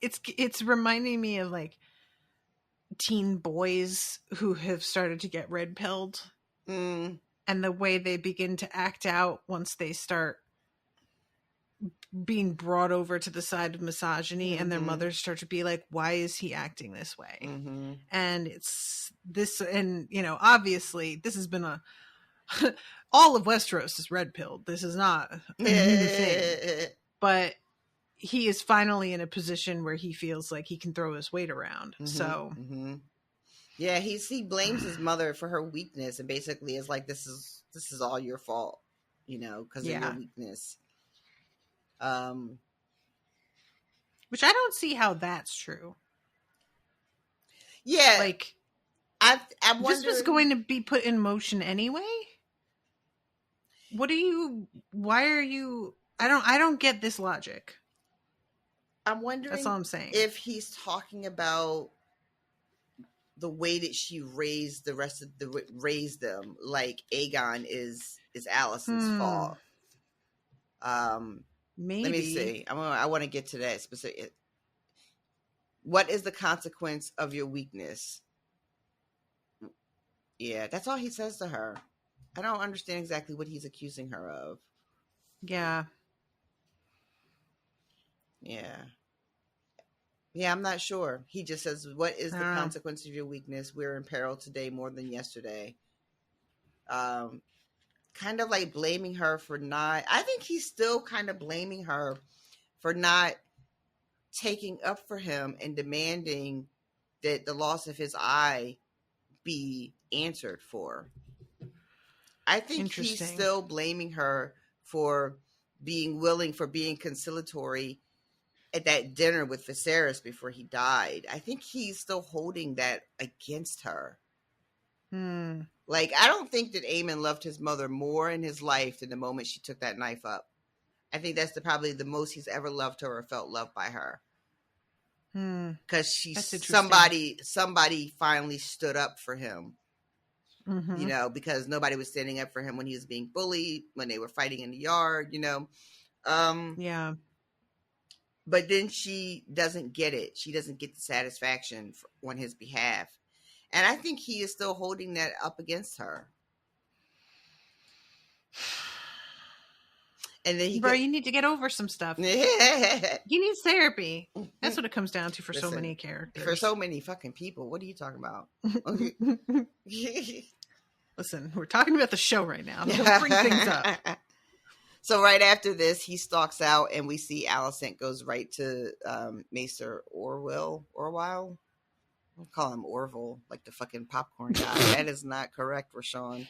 it's reminding me of like teen boys who have started to get red pilled, and the way they begin to act out once they start being brought over to the side of misogyny, and their mothers start to be like, why is he acting this way? And it's this, and obviously this has been all of Westeros is red pilled. This is not a new thing, but he is finally in a position where he feels like he can throw his weight around. Yeah, he blames his mother for her weakness, and basically is like, this is all your fault, because of your weakness. Which I don't see how that's true. Yeah, like I wonder, this was going to be put in motion anyway. Why are you? I don't get this logic. I'm wondering. That's all I'm saying. If he's talking about the way that she raised the rest of raised them, like Aegon is Alicent's fault. Maybe. Let me see. I want to get to that specific. What is the consequence of your weakness? Yeah, that's all he says to her. I don't understand exactly what he's accusing her of. Yeah. Yeah. Yeah, I'm not sure. He just says, what is the consequence of your weakness? We're in peril today more than yesterday. Kind of like blaming her for not, I think he's still kind of blaming her for not taking up for him and demanding that the loss of his eye be answered for. I think he's still blaming her for being willing, for being conciliatory at that dinner with Viserys before he died. I think he's still holding that against her. Like, I don't think that Aemon loved his mother more in his life than the moment she took that knife up. I think that's probably the most he's ever loved her or felt loved by her. Because somebody finally stood up for him. You know, because nobody was standing up for him when he was being bullied, when they were fighting in the yard, you know. Yeah. But then she doesn't get it. She doesn't get the satisfaction on his behalf. And I think he is still holding that up against her. And then you need to get over some stuff. You need therapy. That's what it comes down to for so many characters. For so many fucking people. What are you talking about? Listen, we're talking about the show right now. Don't bring things up. So right after this, he stalks out and we see Alicent goes right to Maester Orwell. I'll call him Orville, like the fucking popcorn guy. That is not correct, Rashawn.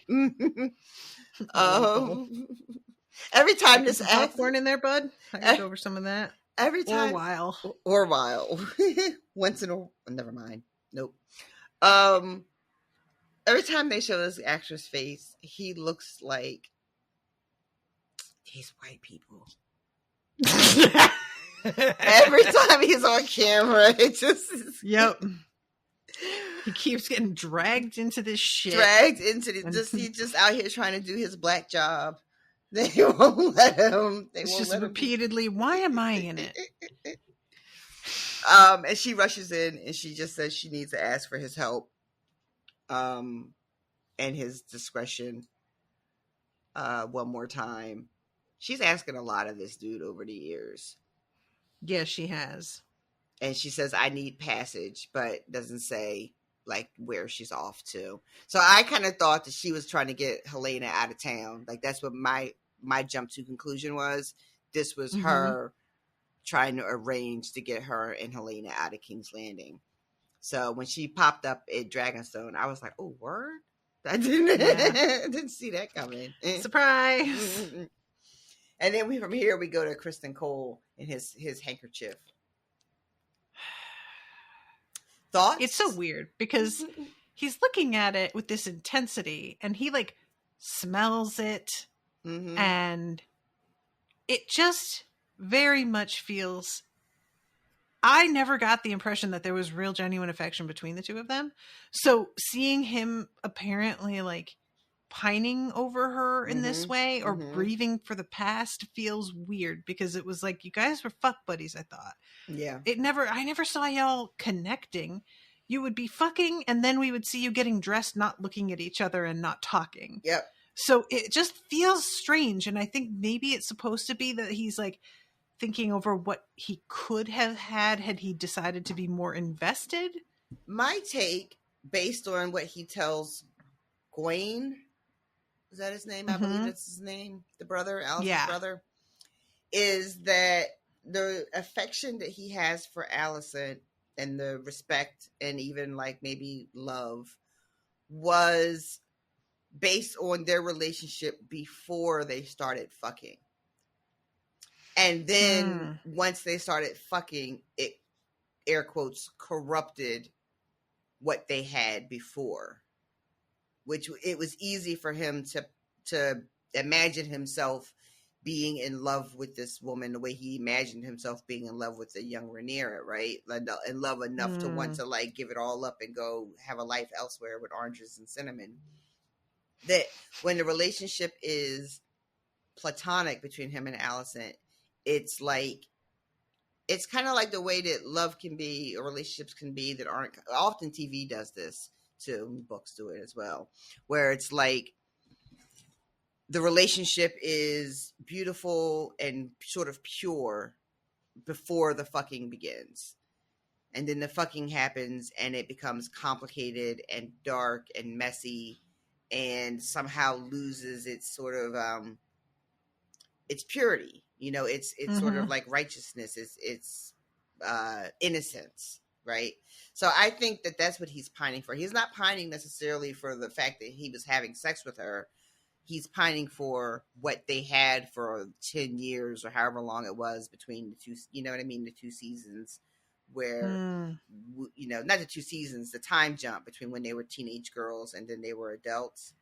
Every time this popcorn in there, bud. I can go over some of that. Every time, or while. Once in a, never mind. Nope. Every time they show this actor's face, he looks like these white people. Every time he's on camera, it just is. Yep. He keeps getting dragged into this shit. He's just out here trying to do his black job. They won't let him. It's just repeatedly, why am I in it? And she rushes in and she just says she needs to ask for his help. And his discretion. One more time. She's asking a lot of this dude over the years. Yes, she has. And she says, I need passage, but doesn't say like where she's off to. So I kind of thought that she was trying to get Helena out of town. Like that's what my jump to conclusion was. This was her trying to arrange to get her and Helena out of King's Landing. So when she popped up at Dragonstone, I was like, oh, word? I didn't see that coming. Surprise. And then from here we go to Kristen Cole and his handkerchief. Thoughts? It's so weird because he's looking at it with this intensity and he like smells it and it just very much feels, I never got the impression that there was real genuine affection between the two of them. So seeing him apparently like pining over her in this way or grieving for the past feels weird because it was like you guys were fuck buddies, I thought. Yeah. I never saw y'all connecting. You would be fucking and then we would see you getting dressed, not looking at each other and not talking. Yep. So it just feels strange. And I think maybe it's supposed to be that he's like thinking over what he could have had he decided to be more invested. My take, based on what he tells Gawain, is that his name? I believe it's his name. The brother, Alicent's brother, is that the affection that he has for Alicent and the respect and even like maybe love was based on their relationship before they started fucking. And then once they started fucking, it, air quotes, corrupted what they had before. Which it was easy for him to imagine himself being in love with this woman the way he imagined himself being in love with the young Rhaenyra, right? In love enough to want to like give it all up and go have a life elsewhere with oranges and cinnamon. That when the relationship is platonic between him and Alicent, it's like, it's kind of like the way that love can be, or relationships can be, that aren't often. TV does this too, books do it as well, where it's like the relationship is beautiful and sort of pure before the fucking begins, and then the fucking happens and it becomes complicated and dark and messy and somehow loses its sort of its purity. You know, it's sort of like righteousness. It's innocence, right? So I think that that's what he's pining for. He's not pining necessarily for the fact that he was having sex with her. He's pining for what they had for 10 years or however long it was between the two, you know what I mean? The two seasons where, you know, not the two seasons, the time jump between when they were teenage girls and then they were adults.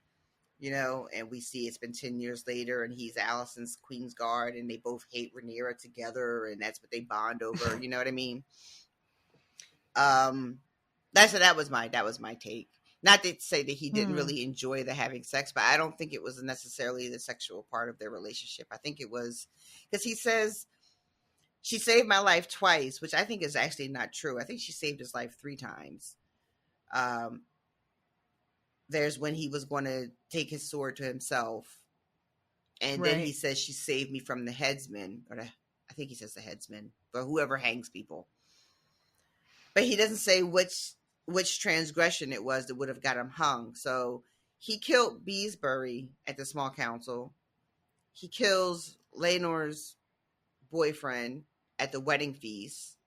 You know, and we see it's been 10 years later and he's Alicent's Queen's Guard and they both hate Rhaenyra together and that's what they bond over. You know what I mean? That was my take. Not to say that he didn't really enjoy the having sex, but I don't think it was necessarily the sexual part of their relationship. I think it was because he says, she saved my life twice, which I think is actually not true. I think she saved his life 3 times. There's when he was going to take his sword to himself. And then he says, she saved me from the headsman. I think he says the headsman, but whoever hangs people. But he doesn't say which transgression it was that would have got him hung. So he killed Beesbury at the small council. He kills Laenor's boyfriend at the wedding feast.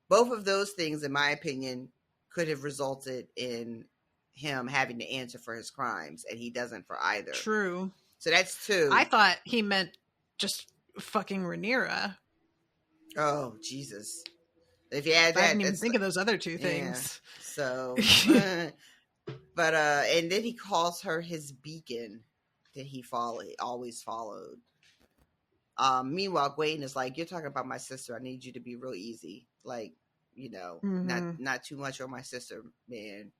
Both of those things, in my opinion, could have resulted in him having to answer for his crimes, and he doesn't for either. True. So that's 2. I thought he meant just fucking Rhaenyra. Oh, Jesus. If you add that, I didn't even think of those other 2 things. Yeah. So, but and then he calls her his beacon that he always followed. Meanwhile, Gwen is like, "You're talking about my sister. I need you to be real easy. Like, you know, not too much on my sister, man.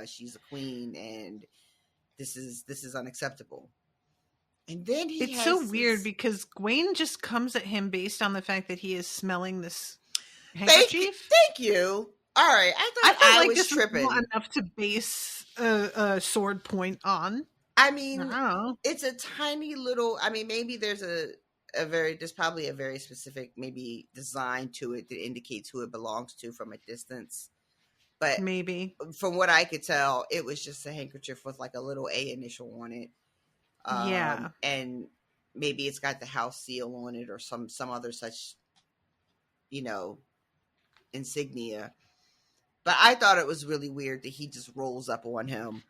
She's a queen, and this is unacceptable." And then it's so weird because Gwen just comes at him based on the fact that he is smelling this handkerchief. Thank you. All right, I thought I was tripping. Was enough to base a sword point on. I mean, it's a tiny little. I mean, maybe there's there's probably a very specific maybe design to it that indicates who it belongs to from a distance. But maybe from what I could tell, it was just a handkerchief with like a little A initial on it. Yeah. And maybe it's got the house seal on it or some other such, you know, insignia. But I thought it was really weird that he just rolls up on him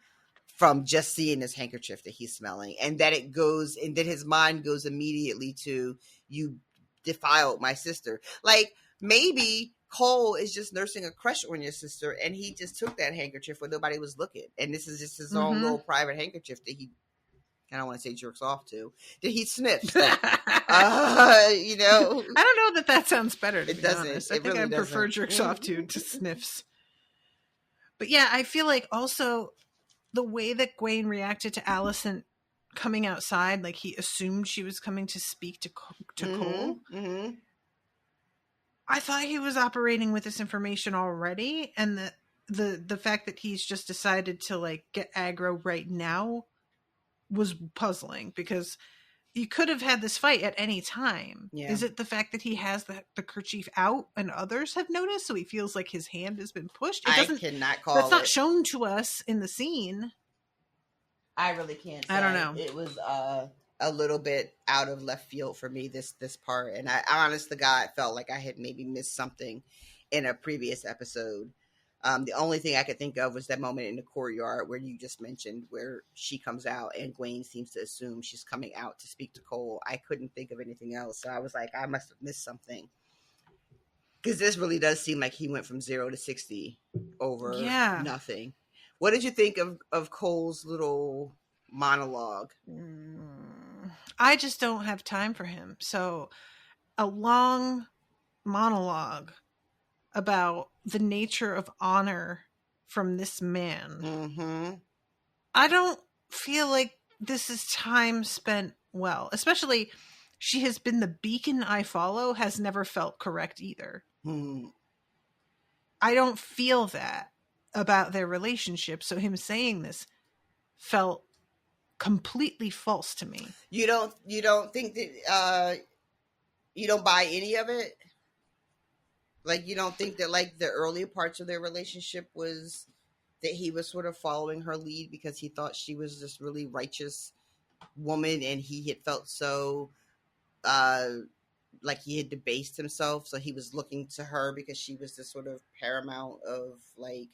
from just seeing this handkerchief that he's smelling, and that it goes, and that his mind goes immediately to, you defiled my sister. Like, maybe Cole is just nursing a crush on your sister, and he just took that handkerchief when nobody was looking, and this is just his own little private handkerchief that he, I don't want to say jerks off to, that he sniffs. You know, I don't know that sounds better. It doesn't. Honest. I think I prefer jerks off to sniffs. But yeah, I feel like also the way that Gwen reacted to Alicent coming outside, like he assumed she was coming to speak to Cole. I thought he was operating with this information already, and the fact that he's just decided to like get aggro right now was puzzling, because you could have had this fight at any time. Yeah. Is it the fact that he has the kerchief out and others have noticed, so he feels like his hand has been pushed? I cannot call that's not shown to us in the scene. I really can't say. I don't know. It was a little bit out of left field for me, this part, and I honest to God felt like I had maybe missed something in a previous episode. The only thing I could think of was that moment in the courtyard where you just mentioned, where she comes out and Gwen seems to assume she's coming out to speak to Cole. I couldn't think of anything else. So I was like, I must have missed something. Because this really does seem like he went from 0 to 60 over nothing. What did you think of Cole's little monologue? I just don't have time for him. So a long monologue about the nature of honor from this man. Mm-hmm. I don't feel like this is time spent well, especially she has been the beacon I follow, has never felt correct either. Mm-hmm. I don't feel that about their relationship. So him saying this felt completely false to me. You don't think that you don't buy any of it? Like, you don't think that, like, the earlier parts of their relationship was that he was sort of following her lead because he thought she was this really righteous woman, and he had felt so like he had debased himself, so he was looking to her because she was this sort of paramount of, like,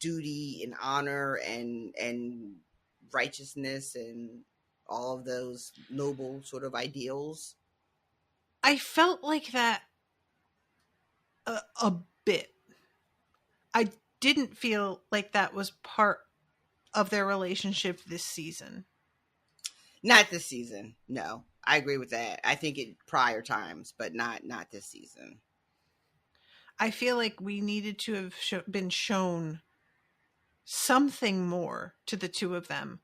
duty and honor and righteousness and all of those noble sort of ideals? I felt like that a bit. I didn't feel like that was part of their relationship this season. Not this season. No, I agree with that. I think it prior times, but not this season. I feel like we needed to have been shown something more to the two of them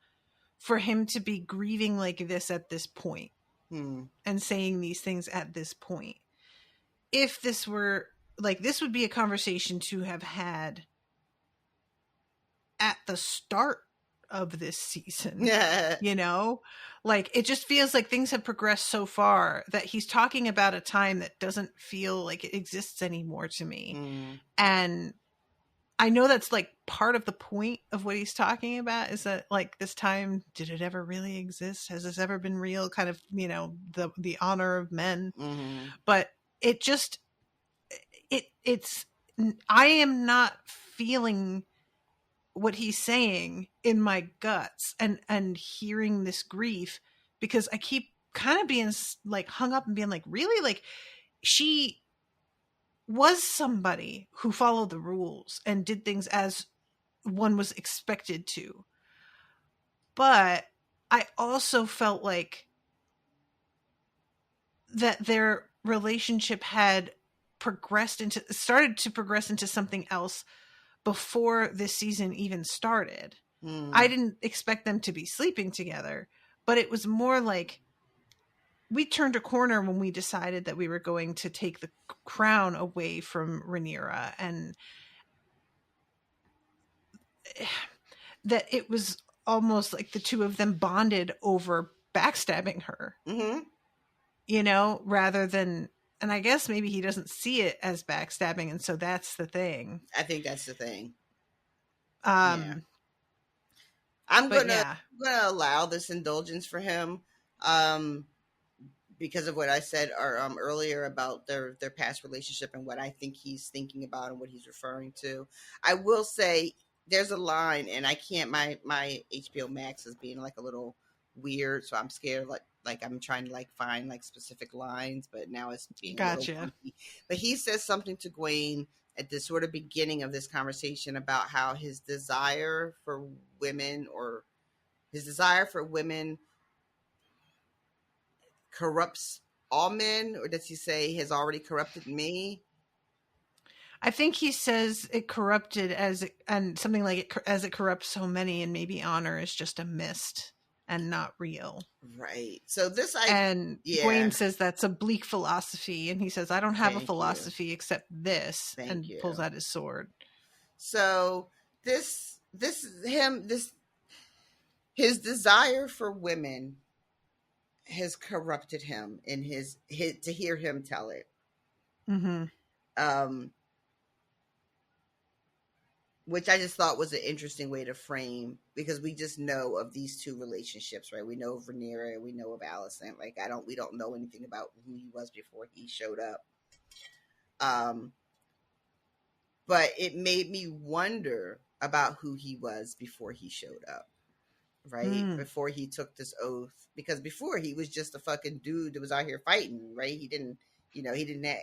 for him to be grieving like this at this point and saying these things at this point. If this were like, this would be a conversation to have had at the start of this season. You know, like, it just feels like things have progressed so far that he's talking about a time that doesn't feel like it exists anymore to me. And I know that's like part of the point of what he's talking about, is that, like, this time, did it ever really exist? Has this ever been real? Kind of, you know, the honor of men. But it just, it's, I am not feeling what he's saying in my guts and hearing this grief, because I keep kind of being like hung up and being like, really? Like, she was somebody who followed the rules and did things as one was expected to. But I also felt like that their relationship had started to progress into something else before this season even started. I didn't expect them to be sleeping together, but it was more like we turned a corner when we decided that we were going to take the crown away from Rhaenyra, and that it was almost like the two of them bonded over backstabbing her, you know, rather than, and I guess maybe he doesn't see it as backstabbing, and so that's the thing. I think that's the thing. I'm gonna allow this indulgence for him, because of what I said earlier about their past relationship and what I think he's thinking about and what he's referring to. I will say there's a line, and I can't. My HBO Max is being like a little weird, so I'm scared. Like I'm trying to like find like specific lines, but now it's being a little funky. But he says something to Gwen at the sort of beginning of this conversation about how his desire for women corrupts all men, or does he say has already corrupted me? I think he says it corrupted and something like it as it corrupts so many, and maybe honor is just a mist and not real. Right. So Gwen says that's a bleak philosophy, and he says, I don't have a philosophy except this, and pulls out his sword. So his desire for women has corrupted him in his to hear him tell it. Which I just thought was an interesting way to frame, because we just know of these two relationships, right? We know of Rhaenyra, we know of Alicent. Like, we don't know anything about who he was before he showed up. But it made me wonder about who he was before he should've up, right? Before he took this oath, because before he was just a fucking dude that was out here fighting, right? He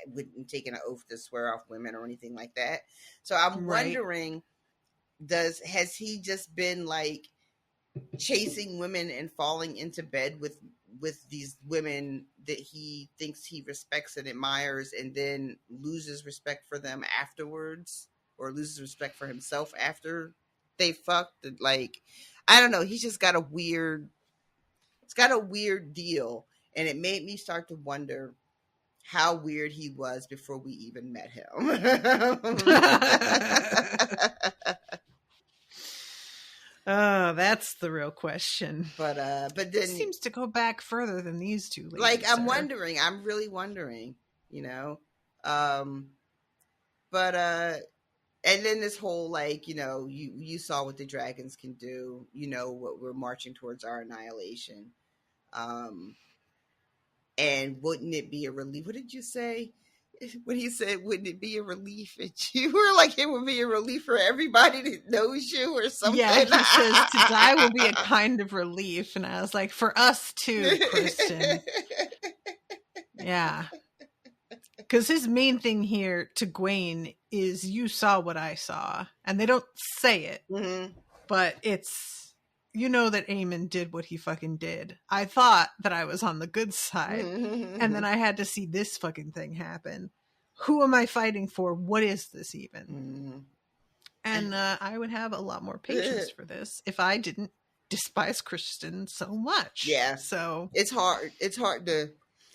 wouldn't take an oath to swear off women or anything like that. So I'm wondering, has he just been like chasing women and falling into bed with with these women that he thinks he respects and admires, and then loses respect for them afterwards, or loses respect for himself after they fucked. Like, I don't know. He's just got a weird. It's got a weird deal, and it made me start to wonder how weird he was before we even met him. Oh, that's the real question. But then it seems to go back further than these two ladies. Like, I'm wondering. I'm really wondering. But and then this whole, like, you saw what the dragons can do. What we're marching towards our annihilation. And wouldn't it be a relief? What did you say? When he said, wouldn't it be a relief? And you were like, it would be a relief for everybody that knows you or something. Yeah, he says to die will be a kind of relief. And I was like, for us too, Kristen. Yeah. Because his main thing here to Gwaine is, you saw what I saw. And they don't say it. Mm-hmm. But it's, that Aemon did what he fucking did. I thought that I was on the good side. Mm-hmm. And then I had to see this fucking thing happen. Who am I fighting for? What is this even? Mm-hmm. And I would have a lot more patience for this if I didn't despise Kristen so much. Yeah. So it's hard. It's hard to...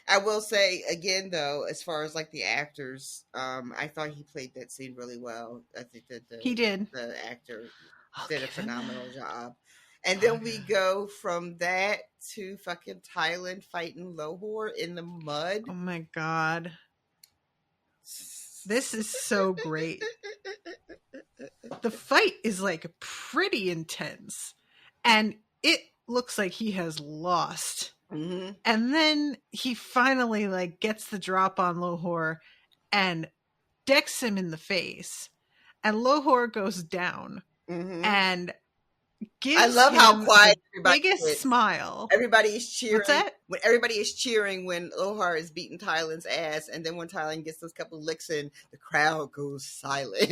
I will say, again, though, as far as, like, the actors, I thought he played that scene really well. I think that he did. The actor did a phenomenal job. And then we go from that to fucking Thailand fighting Lohor in the mud. Oh my God. This is so great. The fight is, like, pretty intense. And it looks like he has lost. Mm-hmm. And then he finally, like, gets the drop on Lohor and decks him in the face. And Lohor goes down. Mm-hmm. And gives I love how quiet everybody biggest is. Smile. Everybody is cheering. What's that? When everybody is cheering when Lohar is beating Thailand's ass, and then when Thailand gets those couple licks in, the crowd goes silent.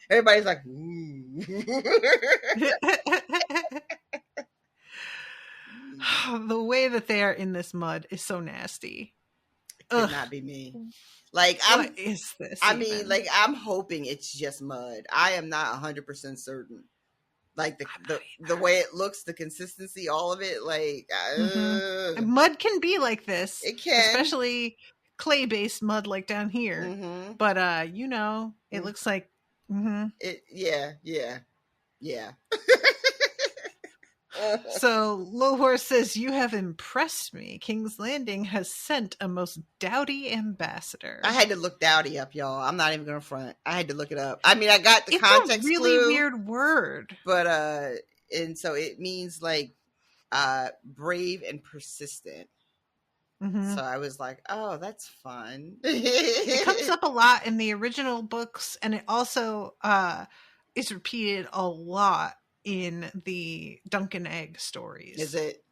Everybody's like, ooh. The way that they are in this mud is so nasty. It could not be me. Like, what is this? I mean, like, I'm hoping it's just mud. I am not 100% certain. Like, the way it looks, the consistency, all of it, like... Mud can be like this. It can. Especially clay-based mud like down here. Mm-hmm. But, it looks like... Mm-hmm. Yeah. So Lohor says, you have impressed me. King's Landing has sent a most doughty ambassador. I had to look doughty up, y'all. I'm not even gonna front. I had to look it up. I mean, I got the context. It's a really weird word, but and so it means like brave and persistent. Mm-hmm. So I was like, oh, that's fun. It comes up a lot in the original books, and it also is repeated a lot in the Duncan Egg stories. Is it?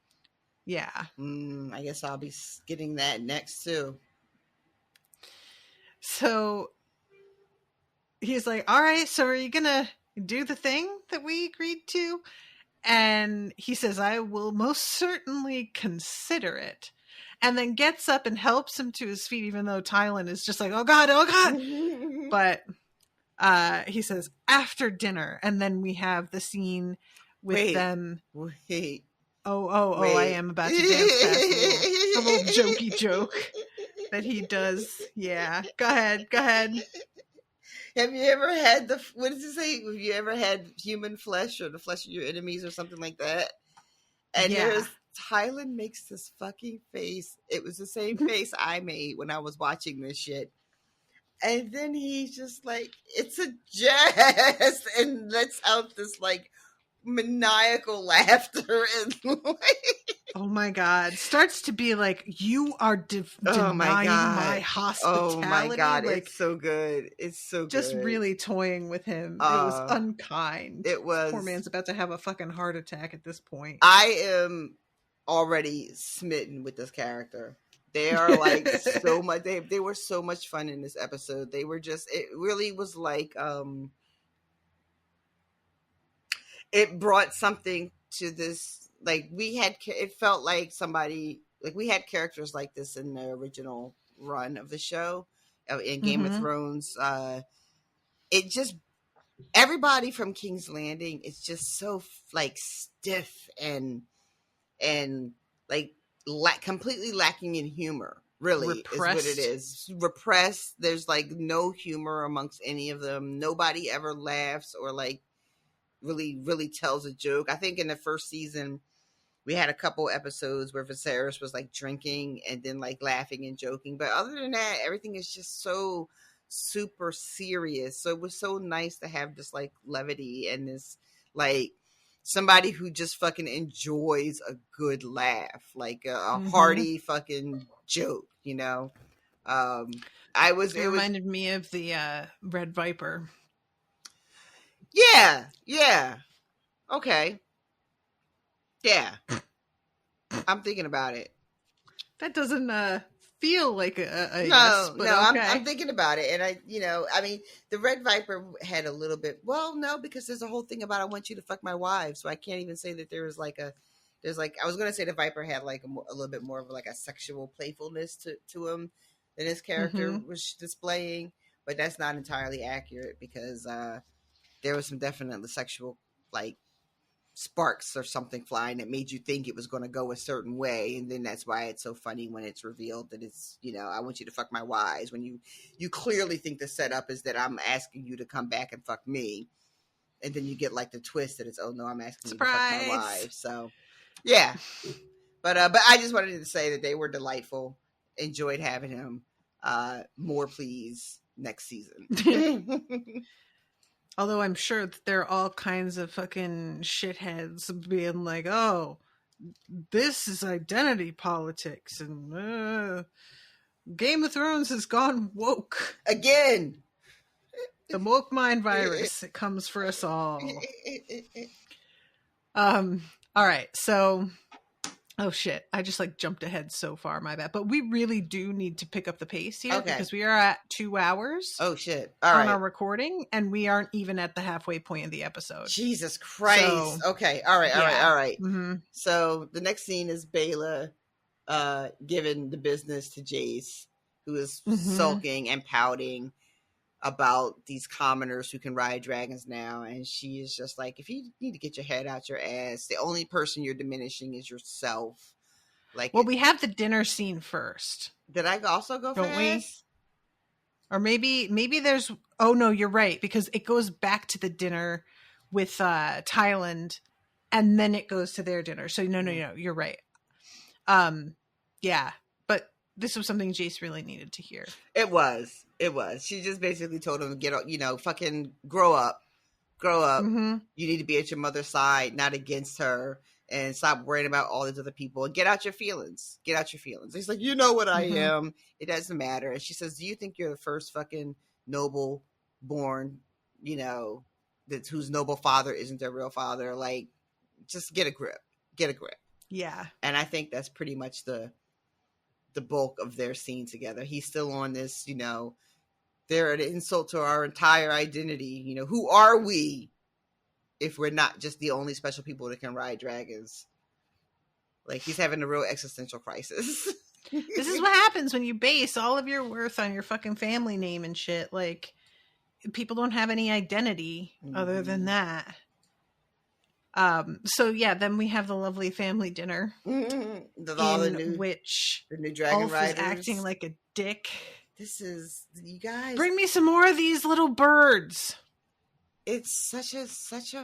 Yeah. I guess I'll be getting that next too. So he's like, all right, so are you gonna do the thing that we agreed to? And he says, I will most certainly consider it. And then gets up and helps him to his feet, even though Thailand is just like, oh God. But he says, after dinner. And then we have the scene with them. Wait. Oh, I am about to dance past a little jokey joke that he does. Yeah. Go ahead. Have you ever had what does it say? Have you ever had human flesh or the flesh of your enemies or something like that? And Thailand makes this fucking face. It was the same face I made when I was watching this shit. And then he's just like, it's a jest, and lets out this like maniacal laughter and oh my God, starts to be like, you are denying my hospitality. Oh my God, like, it's so good. It's so just good. really toying with him. It was unkind. It was. Poor man's about to have a fucking heart attack at this point. I am already smitten with this character. They are like so much. They were so much fun in this episode. They were just. It really was like. It brought something to this like it felt like somebody, like we had characters like this in the original run of the show, in Game of Thrones. It just, everybody from King's Landing is just so like stiff and like completely lacking in humor. Really, repressed. is what it is. Repressed. There's like no humor amongst any of them. Nobody ever laughs or like really tells a joke. I think in the first season we had a couple episodes where Viserys was like drinking and then like laughing and joking, but other than that, everything is just so super serious. So it was so nice to have this like levity and this like somebody who just fucking enjoys a good laugh, like a hearty fucking joke, you know. It reminded me of the Red Viper. Yeah. Okay. Yeah. I'm thinking about it. That doesn't feel like a no, yes, but no, okay. I'm thinking about it, and I mean, the Red Viper had a little bit. Well, no, because there's a whole thing about I want you to fuck my wife, so I can't even say that there's like I was gonna say the Viper had like a little bit more of like a sexual playfulness to him than his character was displaying, but that's not entirely accurate because there was some definitely sexual like sparks or something flying that made you think it was going to go a certain way, and then that's why it's so funny when it's revealed that it's, you know, I want you to fuck my wives, when you clearly think the setup is that I'm asking you to come back and fuck me, and then you get like the twist that it's, oh no, I'm asking you to fuck my wife. So yeah, but I just wanted to say that they were delightful, enjoyed having him. More please next season. Although I'm sure that there are all kinds of fucking shitheads being like, oh, this is identity politics and Game of Thrones has gone woke. Again. The woke mind virus. It comes for us all. All right. So, oh shit. I just like jumped ahead so far. My bad. But we really do need to pick up the pace here because we are at 2 hours. Oh shit. All right. On our recording, and we aren't even at the halfway point of the episode. Jesus Christ. So, okay. All right. Mm-hmm. So the next scene is Bela giving the business to Jace, who is sulking and pouting about these commoners who can ride dragons now, and she is just like, if you need to get your head out your ass, the only person you're diminishing is yourself. Like, well, we have the dinner scene first. Did I also go fast? We? Or maybe there's, oh no, you're right, because it goes back to the dinner with Thailand, and then it goes to their dinner. So no, you're right. Yeah, but this was something Jace really needed to hear. It was. She just basically told him to get, you know, fucking grow up. You need to be at your mother's side, not against her, and stop worrying about all these other people and get out your feelings. He's like, you know what I am. It doesn't matter. And she says, do you think you're the first fucking noble born, you know, whose noble father isn't their real father? Like, just get a grip. Yeah. And I think that's pretty much the bulk of their scene together. He's still on this, you know, they're an insult to our entire identity. You know, who are we if we're not just the only special people that can ride dragons? Like, he's having a real existential crisis. This is what happens when you base all of your worth on your fucking family name and shit. Like, people don't have any identity other than that. So yeah, then we have the lovely family dinner, which the new dragon Ulf riders is acting like a dick. This is, you guys, bring me some more of these little birds. It's such a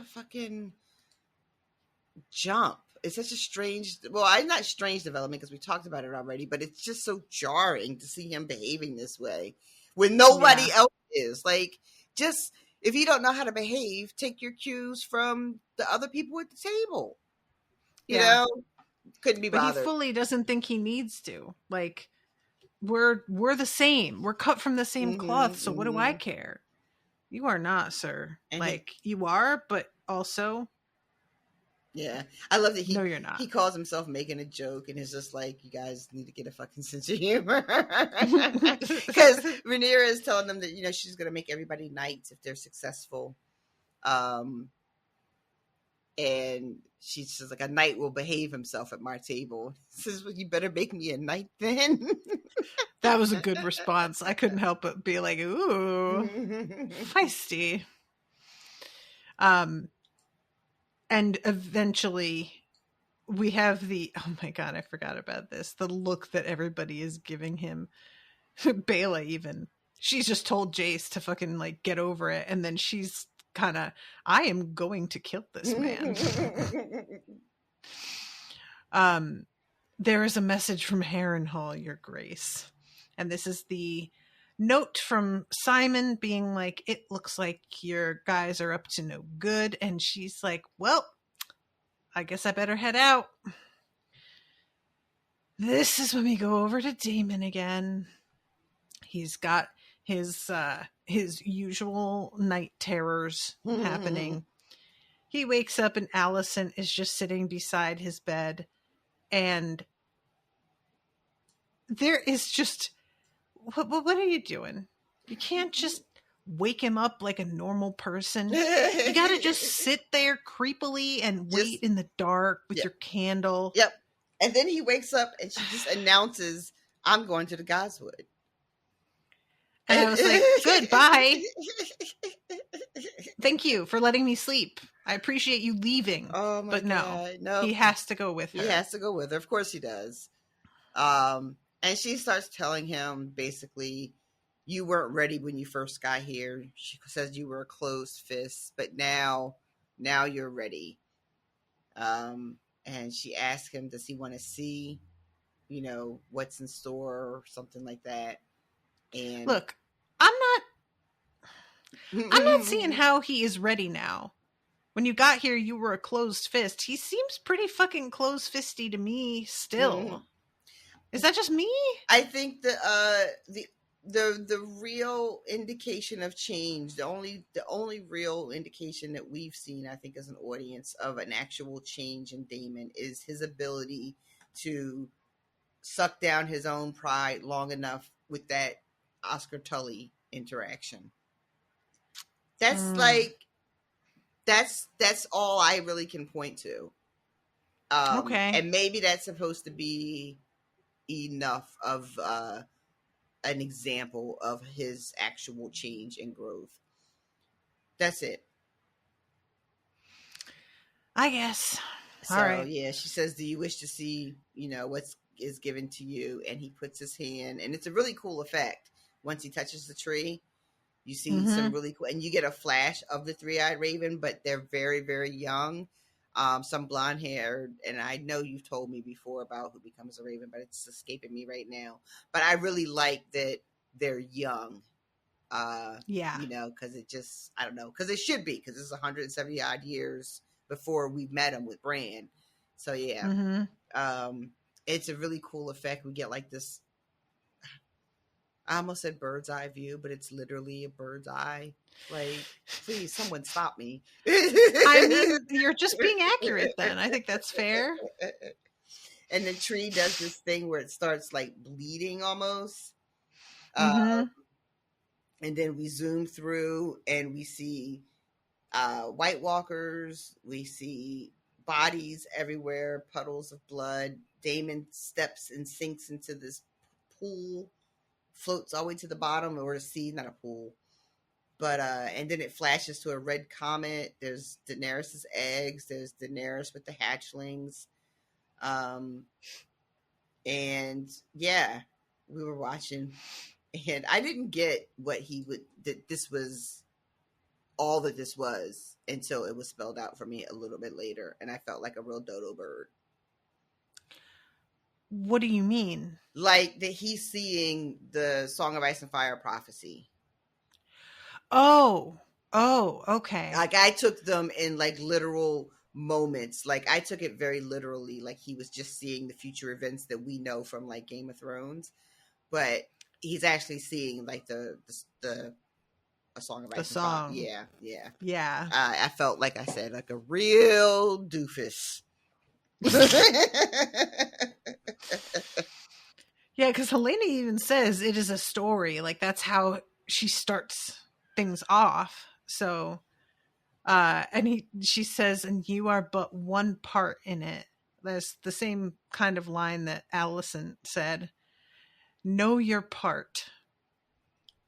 fucking jump. It's such a strange, well, not strange development because we talked about it already, but it's just so jarring to see him behaving this way when nobody else is. Like, just, if you don't know how to behave, take your cues from the other people at the table. You know? Couldn't be bothered. But he fully doesn't think he needs to. Like, we're the same. We're cut from the same cloth, so what do I care? You are not, sir. And like, you are, but also... Yeah. I love that no, you're not. He calls himself making a joke, and it's just like, you guys need to get a fucking sense of humor. Because Rhaenyra is telling them that, you know, she's going to make everybody knights if they're successful. And she's just like, a knight will behave himself at my table. He says, well, you better make me a knight then. That was a good response. I couldn't help but be like, ooh, feisty. And eventually we have oh my God, I forgot about this. The look that everybody is giving him. Bela even. She's just told Jace to fucking like get over it. And then she's kind of, I am going to kill this man. There is a message from Harrenhal, Your Grace. And this is the note from Simon being like, it looks like your guys are up to no good. And she's like, well, I guess I better head out. This is when we go over to Damon again. He's got his usual night terrors happening. He wakes up and Allison is just sitting beside his bed, and there is just, what are you doing? You can't just wake him up like a normal person. You gotta just sit there creepily and wait in the dark with your candle. Yep. And then he wakes up and she just announces, I'm going to the Godswood. And I was like, good, bye. Thank you for letting me sleep. I appreciate you leaving. Oh my God. No, he has to go with her. He has to go with her. Of course he does. And she starts telling him, basically, you weren't ready when you first got here. She says you were a closed fist, but now you're ready. And she asked him, does he want to see, what's in store or something like that? And look, I'm not seeing how he is ready now. When you got here, you were a closed fist. He seems pretty fucking closed fisty to me still. Is that just me? I think the real indication of change, the only real indication that we've seen, I think, as an audience of an actual change in Damon is his ability to suck down his own pride long enough with that Oscar Tully interaction. That's that's all I really can point to. Okay. And maybe that's supposed to be enough of an example of his actual change and growth. That's it. I guess. So, all right. Yeah, she says, do you wish to see, what is given to you? And he puts his hand, and it's a really cool effect. Once he touches the tree, you see some really cool, and you get a flash of the three-eyed raven, but they're very, very young. Some blonde hair, and I know you've told me before about who becomes a raven, but it's escaping me right now. But I really like that they're young. Because it just, I don't know, because it should be, because it's 170 odd years before we met him with Bran. So yeah, it's a really cool effect. We get like this, I almost said bird's eye view, but it's literally a bird's eye. Like, please, someone stop me. I mean, you're just being accurate then. I think that's fair. And the tree does this thing where it starts like bleeding almost. And then we zoom through and we see White Walkers. We see bodies everywhere, puddles of blood. Damon steps and sinks into this pool, floats all the way to the bottom, or a sea, not a pool. But and then it flashes to a red comet. There's Daenerys' eggs. There's Daenerys with the hatchlings. And yeah, we were watching, and I didn't get that this was all that this was until it was spelled out for me a little bit later, and I felt like a real dodo bird. What do you mean? Like that he's seeing the Song of Ice and Fire prophecy. Oh, okay. Like I took them in like literal moments. Like I took it very literally. Like he was just seeing the future events that we know from like Game of Thrones, but he's actually seeing like a Song of Ice and Fire. Yeah. I felt, like I said, like a real doofus. Yeah, because Helena even says it is a story. Like that's how she starts things off. So And she says, and you are but one part in it. That's the same kind of line that Allison said. Know your part.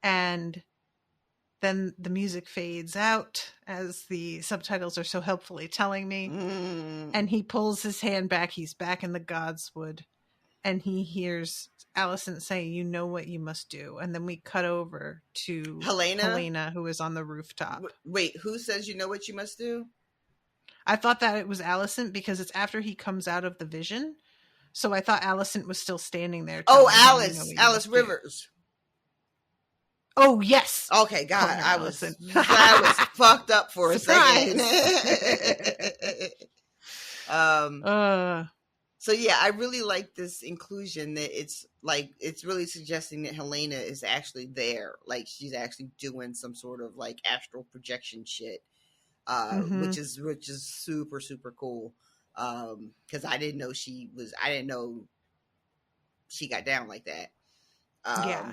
And then the music fades out, as the subtitles are so helpfully telling me. And he pulls his hand back. He's back in the Godswood. And he hears Allison say, you know what you must do. And then we cut over to Helena, who is on the rooftop. Wait, who says you know what you must do? I thought that it was Allison because it's after he comes out of the vision. So I thought Allison was still standing there. Oh, Alice Rivers. Oh, yes. Okay, God, I was fucked up for a second. So yeah, I really like this inclusion that it's really suggesting that Helena is actually there. Like she's actually doing some sort of like astral projection shit. Which is super, super cool. Cause I didn't know she got down like that. Yeah.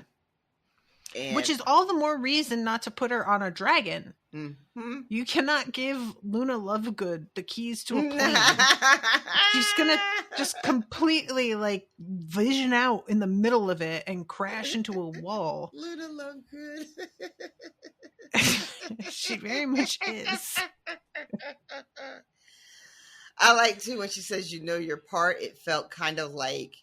Which is all the more reason not to put her on a dragon. Mm-hmm. You cannot give Luna Lovegood the keys to a plane. She's gonna just completely like vision out in the middle of it and crash into a wall. Luna Lovegood. She very much is. I like too when she says you know your part. It felt kind of like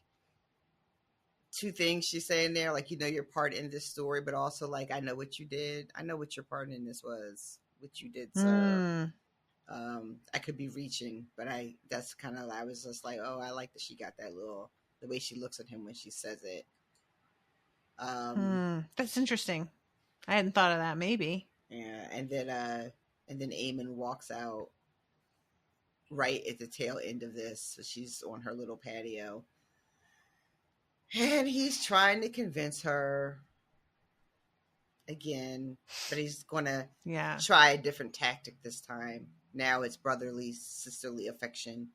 two things she's saying there, like you know your part in this story, but also like I know what you did. I know what your part in this was. What you did, sir. I could be reaching, but I was just like, oh, I like that she got that the way she looks at him when she says it. That's interesting. I hadn't thought of that. Maybe. Yeah, and then Eamon walks out right at the tail end of this. So she's on her little patio. And he's trying to convince her again, but he's going to try a different tactic this time. Now it's brotherly, sisterly affection.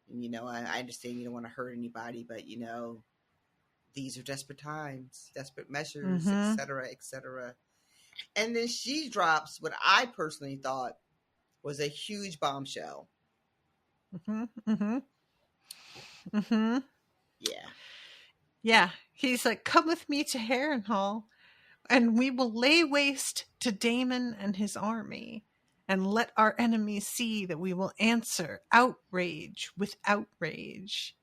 And, you know, I understand you don't want to hurt anybody, but, you know, these are desperate times, desperate measures, etc., etc. And then she drops what I personally thought was a huge bombshell. Yeah. Yeah. He's like, come with me to Harrenhal, and we will lay waste to Daemon and his army, and let our enemies see that we will answer outrage with outrage.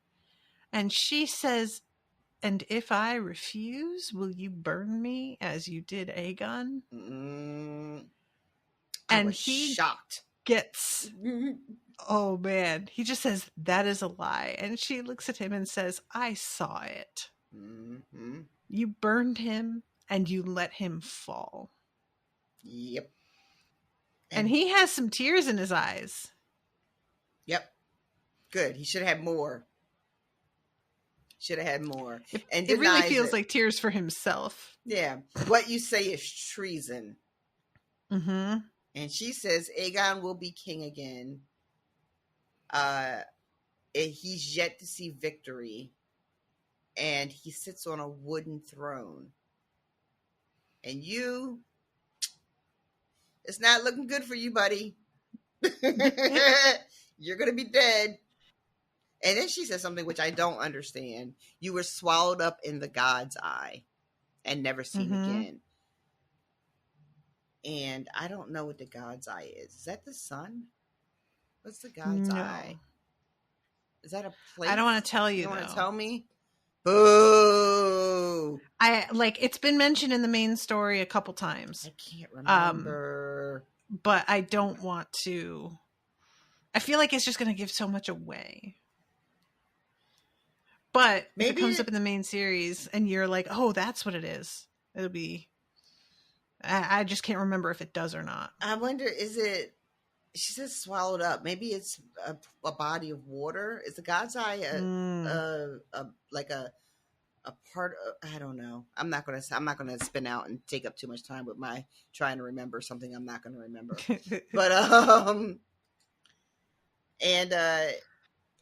And she says, and if I refuse, will you burn me as you did Aegon? And he shocked. Gets... Oh, man. He just says, that is a lie. And she looks at him and says, I saw it. Mm-hmm. You burned him and you let him fall. Yep. And he has some tears in his eyes. Yep. Good. He should have had more. It really feels like tears for himself. Yeah. What you say is treason. Mm-hmm. And she says Aegon will be king again. He's yet to see victory, and he sits on a wooden throne. And it's not looking good for you, buddy. You're gonna be dead. And then she says something which I don't understand. You were swallowed up in the God's eye and never seen again. And I don't know what the God's eye is. Is that the sun? What's the God's eye? Is that a place? I don't want to tell you. You don't want to tell me? Boo! It's been mentioned in the main story a couple times. I can't remember. But I don't want to. I feel like it's just going to give so much away. But maybe if it comes up in the main series and you're like, oh, that's what it is. It'll be... I just can't remember if it does or not. I wonder, is it... She says swallowed up. Maybe it's a body of water. Is the God's eye a part of... I don't know. I'm not gonna spin out and take up too much time with my trying to remember something I'm not gonna remember. But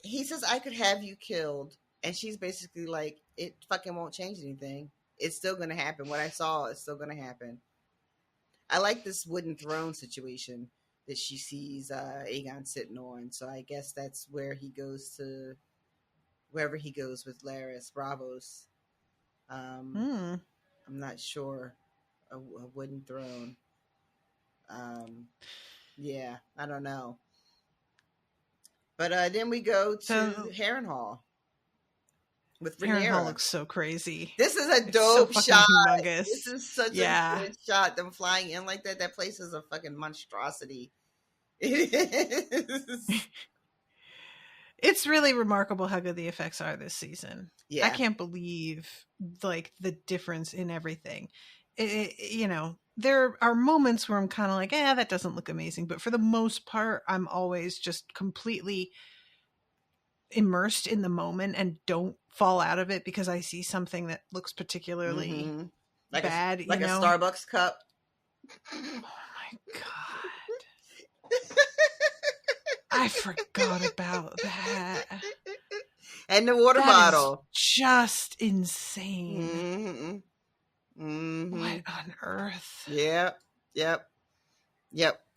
he says I could have you killed, and she's basically like, it fucking won't change anything. It's still gonna happen. What I saw is still gonna happen. I like this wooden throne situation that she sees Aegon sitting on. So I guess that's where he goes to, wherever he goes with Laris Bravos. Hmm. I'm not sure. A wooden throne. Yeah, I don't know. But then we go to So Harrenhal with Harrenhal Rhaenyra. looks so crazy. This is a It's so dope fucking shot. humongous. This is such Yeah. a good shot. Them flying in like that. That place is a fucking monstrosity. It is. It's really remarkable how good the effects are this season. Yeah. I can't believe like the difference in everything. You know, there are moments where I'm kind of like, that doesn't look amazing. But for the most part, I'm always just completely immersed in the moment and don't fall out of it because I see something that looks particularly like bad. a Starbucks cup. Oh my God. I forgot about that. And the water bottle. Just insane. What on earth? Yep.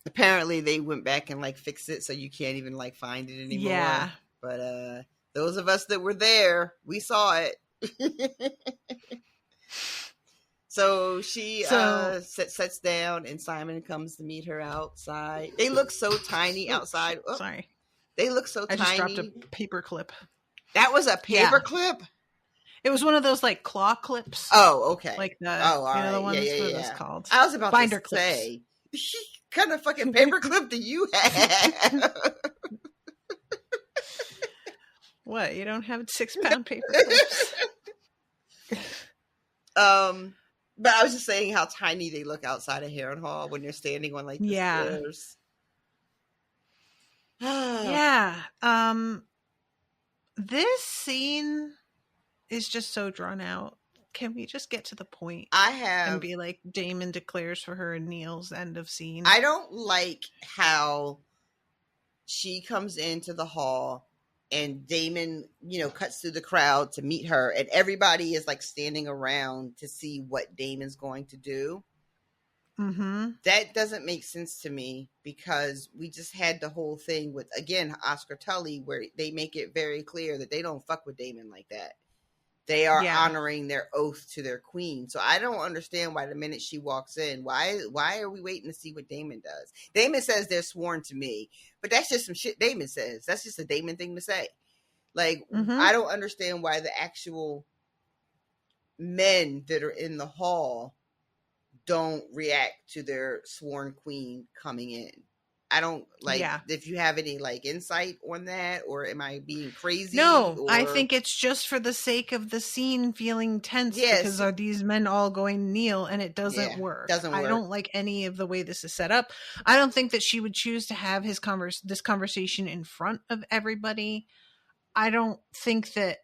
Apparently they went back and like fixed it so you can't even like find it anymore. Yeah. But those of us that were there, we saw it. So she sits down and Simon comes to meet her outside. They look so tiny outside. Oh, sorry. They look so tiny. I just dropped a paper clip. That was a paper clip? It was one of those like claw clips. Oh, okay. Like the, all right. the ones, yeah. what are those called? I was about Binder to clips. say, what kind of fucking paper clip do you have? What? You don't have 6-pound paper clips? But I was just saying how tiny they look outside of Harrenhal when they're standing on like the stairs. Yeah. This scene is just so drawn out. Can we just get to the point? And be like, Daemon declares for her and Neil's end of scene. I don't like how she comes into the hall and Daemon, cuts through the crowd to meet her, and everybody is like standing around to see what Daemon's going to do. That doesn't make sense to me because we just had the whole thing with, again, Oscar Tully, where they make it very clear that they don't fuck with Daemon like that. They are honoring their oath to their queen. So I don't understand why the minute she walks in, why are we waiting to see what Daemon does? Daemon says they're sworn to me, but that's just some shit Daemon says. That's just a Daemon thing to say. Like, I don't understand why the actual men that are in the hall don't react to their sworn queen coming in. I don't if you have any like insight on that, or am I being crazy? No, I think it's just for the sake of the scene feeling tense because are these men all going to kneel, and it doesn't work. I don't like any of the way this is set up. I don't think that she would choose to have this conversation in front of everybody. I don't think that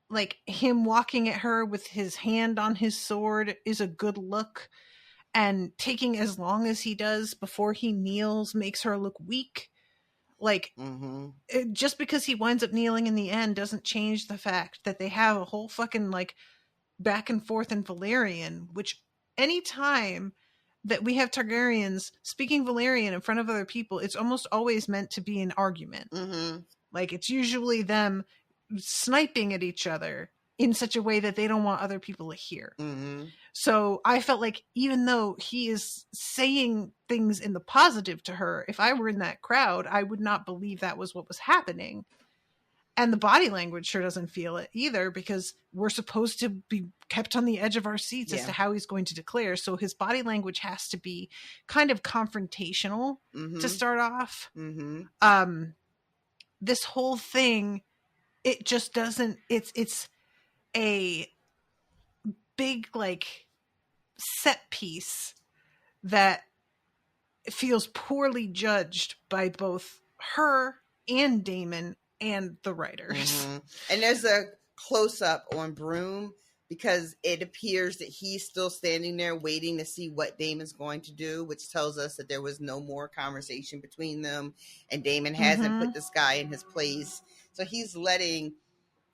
like him walking at her with his hand on his sword is a good look. And taking as long as he does before he kneels makes her look weak. Like, just because he winds up kneeling in the end doesn't change the fact that they have a whole fucking, like, back and forth in Valyrian, which anytime that we have Targaryens speaking Valyrian in front of other people, it's almost always meant to be an argument. Like, it's usually them sniping at each other in such a way that they don't want other people to hear. So I felt like even though he is saying things in the positive to her, if I were in that crowd, I would not believe that was what was happening. And the body language sure doesn't feel it either, because we're supposed to be kept on the edge of our seats as to how he's going to declare. So his body language has to be kind of confrontational to start off. This whole thing, it just doesn't, it's a big like set piece that feels poorly judged by both her and Daemon and the writers. And there's a close-up on Broom because it appears that he's still standing there waiting to see what Daemon's going to do, which tells us that there was no more conversation between them, and Daemon hasn't put this guy in his place. So he's letting...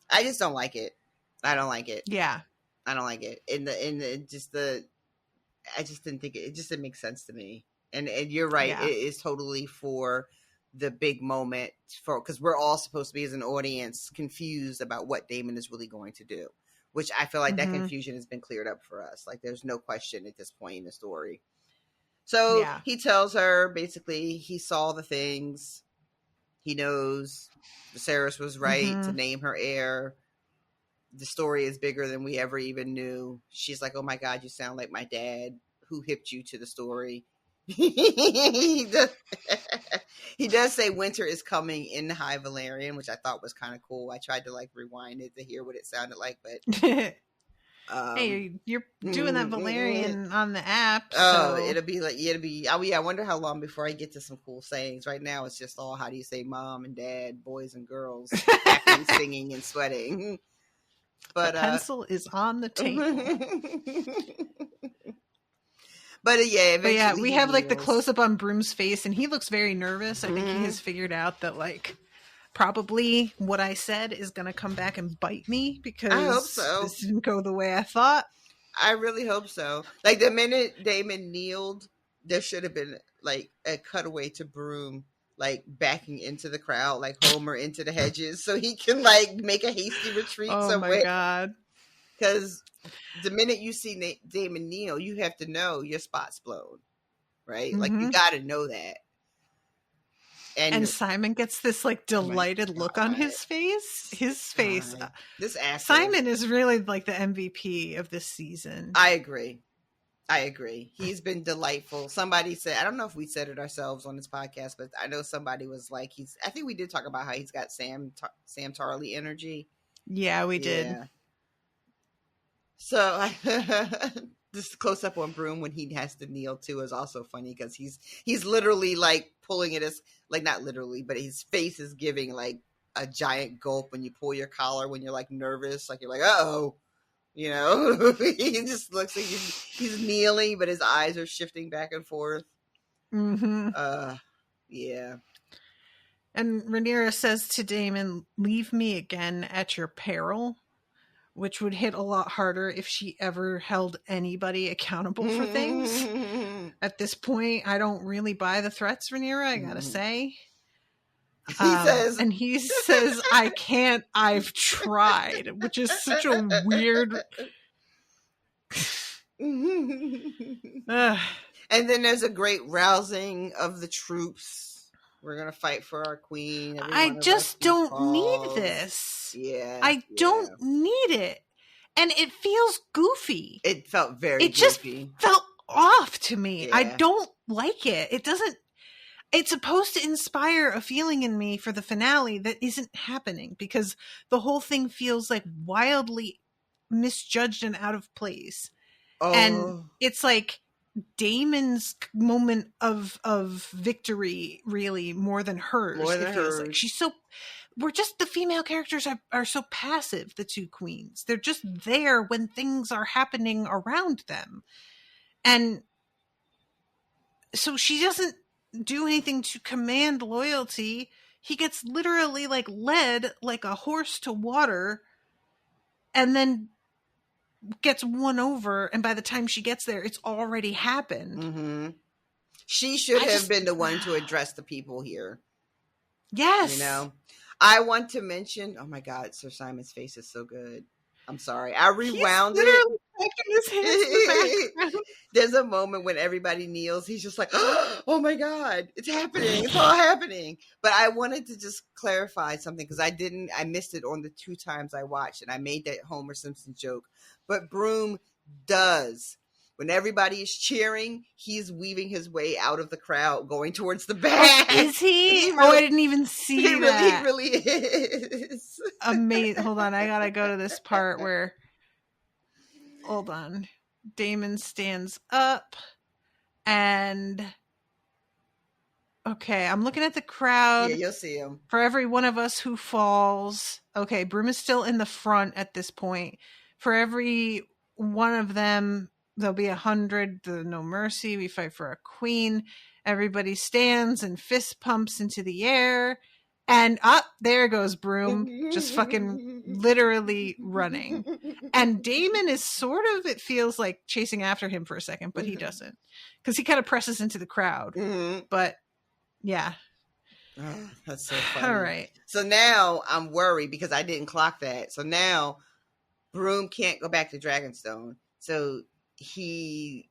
I just don't like it. I don't like it. Yeah. I don't like it. In the just the I just didn't think it just didn't make sense to me. And you're right, Yeah. it is totally for the big moment, for because we're all supposed to be, as an audience, confused about what Damon is really going to do, which I feel like that confusion has been cleared up for us. Like, there's no question at this point in the story. So Yeah. he tells her basically he saw the things. He knows Viserys was right to name her heir. The story is bigger than we ever even knew. She's like, oh my God, you sound like my dad. Who hipped you to the story? He does say winter is coming in High Valerian, which I thought was kind of cool. I tried to like rewind it to hear what it sounded like, but hey, you're doing that Valerian on the app, so it'll be. Oh yeah, I wonder how long before I get to some cool sayings. Right now, it's just all, how do you say mom and dad, boys and girls, acting, singing, and sweating. But the pencil is on the table. But yeah, we have like the close up on Broom's face, and he looks very nervous. I think he has figured out that like probably what I said is going to come back and bite me, because I hope so. This didn't go the way I thought. I really hope so. Like, the minute Damon kneeled, there should have been like a cutaway to Broom like backing into the crowd, like Homer into the hedges, so he can like make a hasty retreat somewhere. Oh my God. Because the minute you see Damon kneel, you have to know your spot's blown, right? Like, you got to know that. And Simon gets this like delighted look on his face. His face. This actor, Simon is really like the MVP of this season. I agree. He's been delightful. Somebody said, I don't know if we said it ourselves on this podcast, but I know somebody was like, I think we did talk about how he's got Sam Tarly energy. Yeah, we did. Yeah. So this close up on Broom when he has to kneel too is also funny, because he's literally like pulling it, as like, not literally, but his face is giving like a giant gulp when you pull your collar when you're like nervous, like you're like, uh-oh, you know. He just looks like he's kneeling, but his eyes are shifting back and forth. Yeah. And Rhaenyra says to Daemon, leave me again at your peril, which would hit a lot harder if she ever held anybody accountable for things. At this point, I don't really buy the threats, Rhaenyra, I gotta say. He says, I can't, I've tried, which is such a weird... And then there's a great rousing of the troops. We're gonna fight for our queen. I just don't need this. Yeah, I don't need it. And it feels goofy. It felt very goofy. Just felt off to me. Yeah. I don't like it. It's supposed to inspire a feeling in me for the finale that isn't happening, because the whole thing feels like wildly misjudged and out of place. And it's like Damon's moment of victory, really, more than hers. Like the female characters are so passive, the two queens. They're just there when things are happening around them. And so she doesn't do anything to command loyalty. He gets literally like led like a horse to water, and then gets won over, and by the time she gets there, it's already happened. She should have been the one to address the people here. Yes. You know? I want to mention, oh my God, Sir Simon's face is so good. I'm sorry. I rewound it. His hands in the background. There's a moment when everybody kneels. He's just like, oh my God, it's happening. It's all happening. But I wanted to just clarify something, because I missed it on the 2 times I watched, and I made that Homer Simpson joke. But Broom does. When everybody is cheering, he's weaving his way out of the crowd, going towards the back. Oh, is he? I didn't even see that. He really is. Amazing. Hold on, I gotta go to this part where... Hold on. Daemon stands up, and... Okay, I'm looking at the crowd. Yeah, you'll see him. For every one of us who falls... Okay, Broom is still in the front at this point. For every one of them... There'll be 100, the No Mercy, we fight for a queen. Everybody stands and fist pumps into the air. And up there goes Broom, just fucking literally running. And Damon is sort of, it feels like, chasing after him for a second, but he doesn't. Because he kind of presses into the crowd. But, yeah. Oh, that's so funny. All right. So now I'm worried because I didn't clock that. So now Broom can't go back to Dragonstone. So he's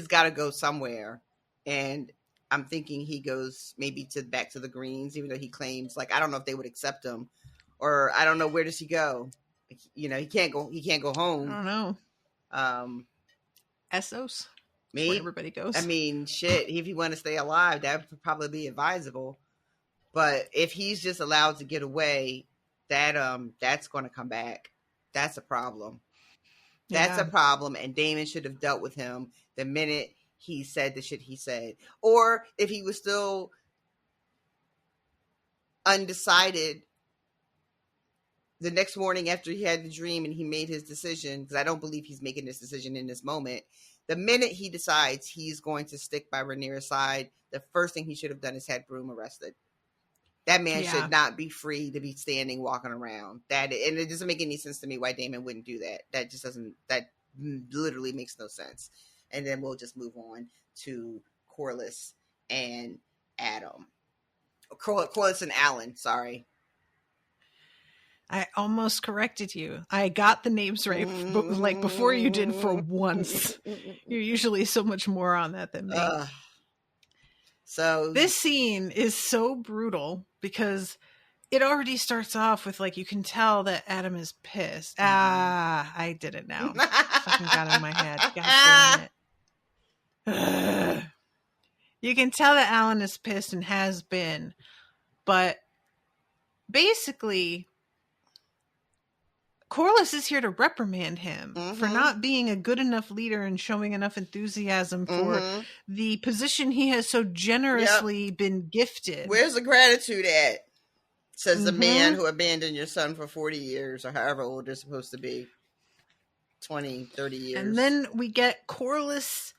got to go somewhere. And I'm thinking he goes maybe back to the Greens, even though he claims, like, I don't know if they would accept him, or I don't know, where does he go? You know, he can't go home. I don't know. Essos. Me? Where everybody goes. I mean, shit, if you want to stay alive, that would probably be advisable. But if he's just allowed to get away, that's going to come back. That's a problem. That's a problem, and Damon should have dealt with him the minute he said the shit he said. Or if he was still undecided the next morning after he had the dream and he made his decision, because I don't believe he's making this decision in this moment. The minute he decides he's going to stick by Rhaenyra's side, the first thing he should have done is had Broom arrested. That man should not be free to be standing, walking around. And it doesn't make any sense to me why Damon wouldn't do that. That literally makes no sense. And then we'll just move on to Corlys and Adam. Corlys and Alan, sorry. I almost corrected you. I got the names right, but like before you did for once. You're usually so much more on that than me. So this scene is so brutal because it already starts off with, like, you can tell that Adam is pissed. I did it now. Fucking got it in my head. God damn it. You can tell that Alan is pissed and has been, but basically Corlys is here to reprimand him for not being a good enough leader and showing enough enthusiasm for the position he has so generously been gifted. Where's the gratitude at? Says the man who abandoned your son for 40 years or however old they're supposed to be. 20, 30 years. And then we get Corlys,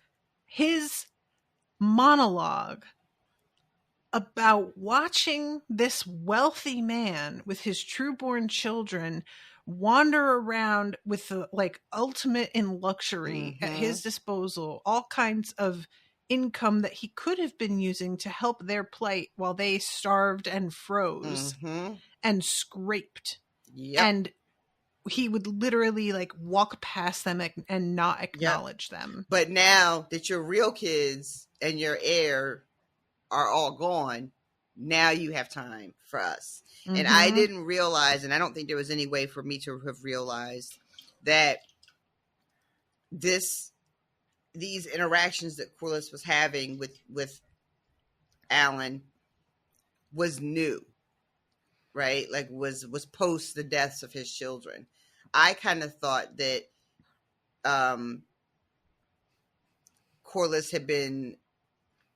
his monologue about watching this wealthy man with his trueborn children wander around with the, like, ultimate in luxury at his disposal, all kinds of income that he could have been using to help their plight while they starved and froze and scraped. And he would literally, like, walk past them and not acknowledge them. But now that your real kids and your heir are all gone, now you have time for us. And I didn't realize, and I don't think there was any way for me to have realized that these interactions that Corlys was having with Alan was new, right? Like was post the deaths of his children. I kind of thought that Corlys had been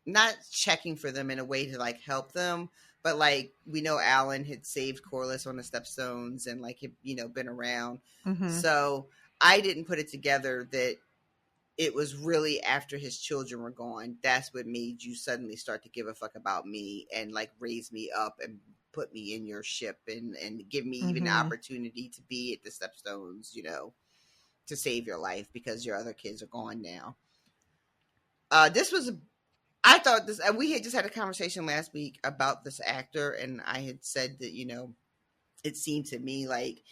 not checking for them in a way to, like, help them, but, like, we know Alan had saved Corlys on the Stepstones and, like, had, you know, been around. So I didn't put it together that it was really after his children were gone. That's what made you suddenly start to give a fuck about me and, like, raise me up and put me in your ship and give me even the opportunity to be at the Stepstones, you know, to save your life because your other kids are gone now. I thought this, we had just had a conversation last week about this actor, and I had said that, you know, it seemed to me like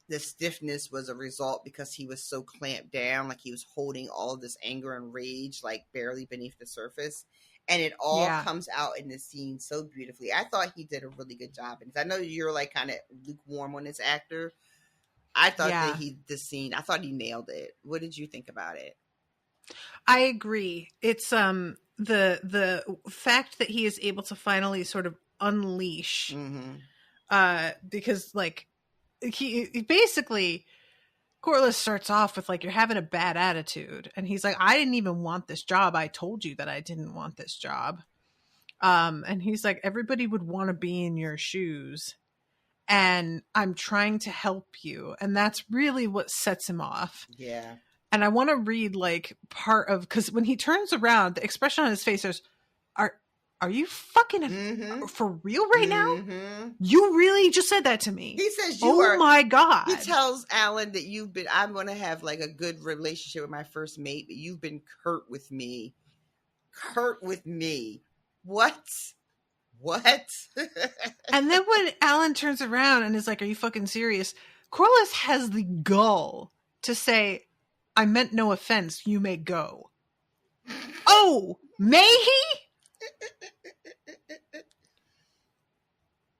the stiffness was a result because he was so clamped down, like he was holding all of this anger and rage, like, barely beneath the surface. And it all comes out in this scene so beautifully. I thought he did a really good job. And I know you're, like, kind of lukewarm on this actor. I thought that I thought he nailed it. What did you think about it? I agree. It's the fact that he is able to finally sort of unleash because, like, he basically, Corlys starts off with, like, you're having a bad attitude, and he's like, I didn't even want this job. I told you that I didn't want this job. And he's like, everybody would want to be in your shoes, and I'm trying to help you. And that's really what sets him off. Yeah. And I want to read, like, part of, because when he turns around, the expression on his face is, are you fucking Mm-hmm. for real right now? Mm-hmm. You really just said that to me. He says my God. He tells Alan that I'm going to have like a good relationship with my first mate, but you've been curt with me. Curt with me. What? And then when Alan turns around and is like, are you fucking serious? Corliss has the gall to say, I meant no offense. You may go. Oh, may he?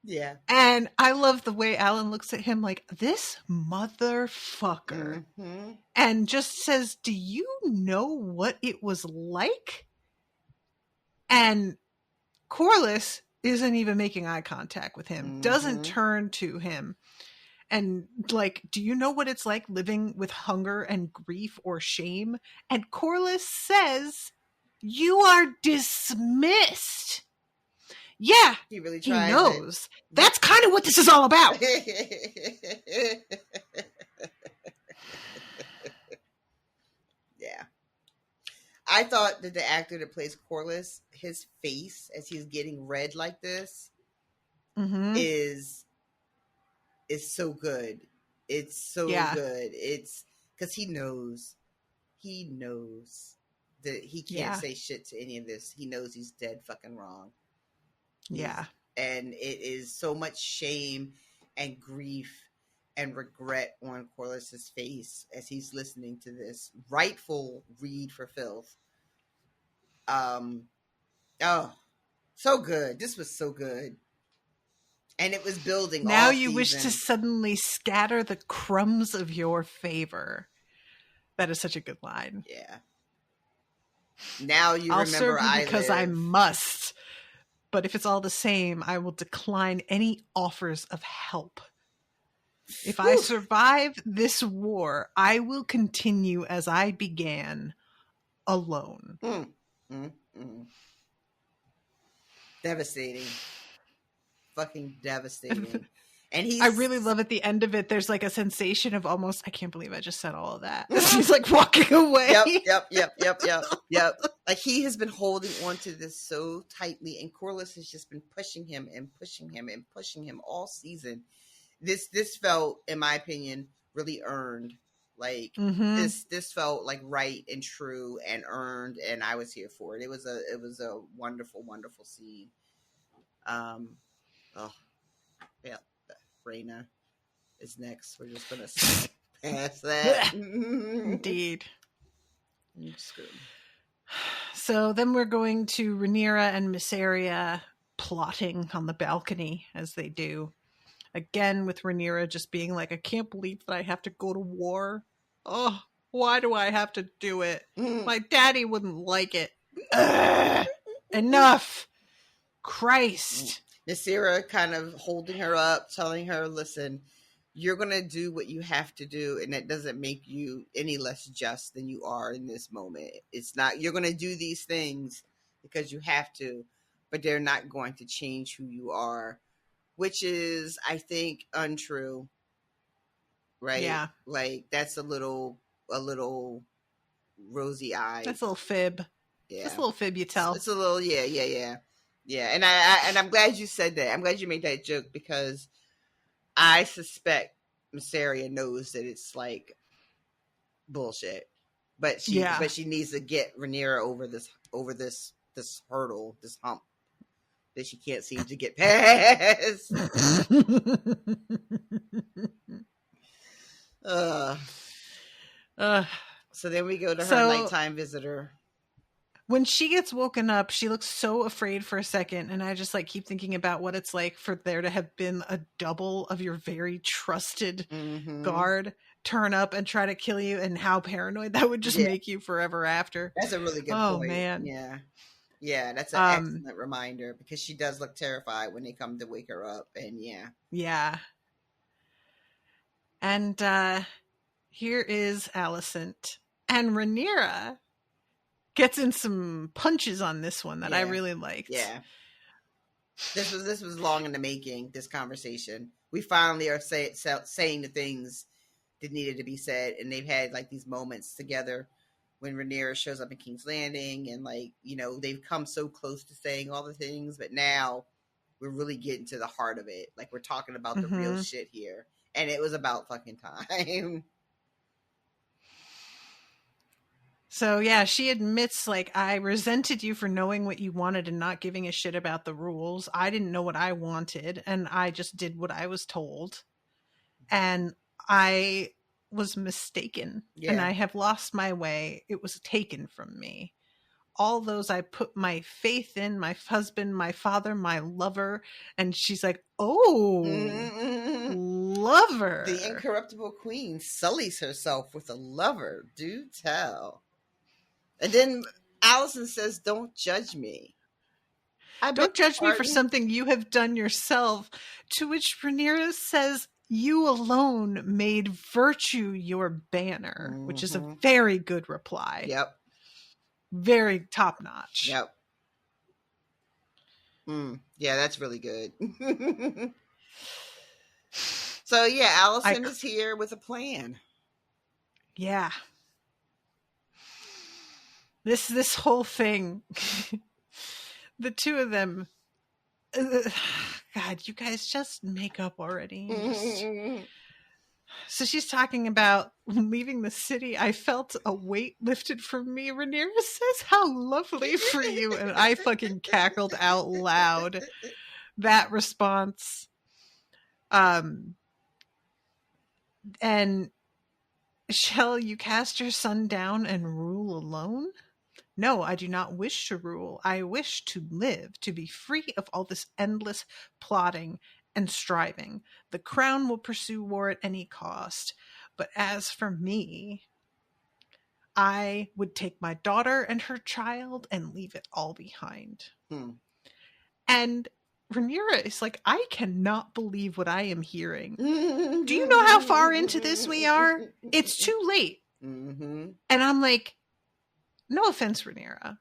Yeah. And I love the way Alan looks at him like, this motherfucker. Mm-hmm. And just says, do you know what it was like? And Corliss isn't even making eye contact with him, Mm-hmm. doesn't turn to him. And like, do you know what it's like living with hunger and grief or shame? And Corliss says, you are dismissed. Yeah, He really he tries knows. it. That's kind of what this is all about. Yeah. I thought that the actor that plays Corliss, his face as he's getting red like this is so good. It's so good. It's because he knows that he can't say shit to any of this. He knows he's dead fucking wrong. And it is so much shame and grief and regret on Corliss's face as he's listening to this rightful read for filth. Oh, so good. This was so good. And it was building now all you season. wish to suddenly scatter the crumbs of your favor. That is such a good line. Yeah. Now you I'll remember serve you because I live. must. But if it's all the same, I will decline any offers of help. If I survive this war, I will continue as I began, alone. Devastating. Fucking devastating. And I really love at the end of it, there's like a sensation of almost, I can't believe I just said all of that. She's like walking away. Yep. Like he has been holding on to this so tightly, and Corliss has just been pushing him and pushing him and pushing him all season. This felt, in my opinion, really earned. Like this felt like right and true and earned, and I was here for it. It was a wonderful, wonderful scene. Raina is next. We're just gonna pass that. Indeed. So then we're going to Rhaenyra and Mysaria plotting on the balcony as they do. Again, with Rhaenyra just being like, I can't believe that I have to go to war. Oh, why do I have to do it? My daddy wouldn't like it. Ugh, enough. Christ. Nasira kind of holding her up, telling her, listen, you're going to do what you have to do, and that doesn't make you any less just than you are in this moment. It's not, you're going to do these things because you have to, but they're not going to change who you are, which is, I think, untrue. Right? Yeah. Like, that's a little rosy-eyed. That's a little fib. Yeah. That's a little fib you tell. It's a little, yeah. Yeah, and I'm glad you said that. I'm glad you made that joke because I suspect Mysaria knows that it's like bullshit, but she needs to get Rhaenyra over this hurdle, this hump that she can't seem to get past. So then we go to her nighttime visitor. When she gets woken up, she looks so afraid for a second, and I just like keep thinking about what it's like for there to have been a double of your very trusted guard turn up and try to kill you, and how paranoid that would just make you forever after. That's a really good point. Oh man. Yeah, that's an excellent reminder because she does look terrified when they come to wake her up, and yeah. And here is Alicent and Rhaenyra gets in some punches on this one that I really liked. Yeah. This was long in the making, this conversation. We finally are saying the things that needed to be said, and they've had like these moments together when Rhaenyra shows up in King's Landing, and like, you know, they've come so close to saying all the things, but now we're really getting to the heart of it. Like, we're talking about the real shit here, and it was about fucking time. So yeah, she admits, like, I resented you for knowing what you wanted and not giving a shit about the rules. I didn't know what I wanted, and I just did what I was told. And I was mistaken, and I have lost my way. It was taken from me. All those I put my faith in, my husband, my father, my lover. And she's like, oh, lover. The incorruptible queen sullies herself with a lover. Do tell. And then Allison says, don't judge me. Don't judge me for something you have done yourself. To which Rhaenyra says, you alone made virtue your banner, which is a very good reply. Yep. Very top notch. Yep. Yeah, that's really good. So yeah, Allison is here with a plan. Yeah. This whole thing, the two of them, God, you guys just make up already. So she's talking about leaving the city. I felt a weight lifted from me. Rhaenyra says, how lovely for you. And I fucking cackled out loud. That response. And shall you cast your son down and rule alone? No, I do not wish to rule. I wish to live, to be free of all this endless plotting and striving. The crown will pursue war at any cost. But as for me, I would take my daughter and her child and leave it all behind. And Rhaenyra is like, I cannot believe what I am hearing. Do you know how far into this we are? It's too late. And I'm like, no offense, Rhaenyra.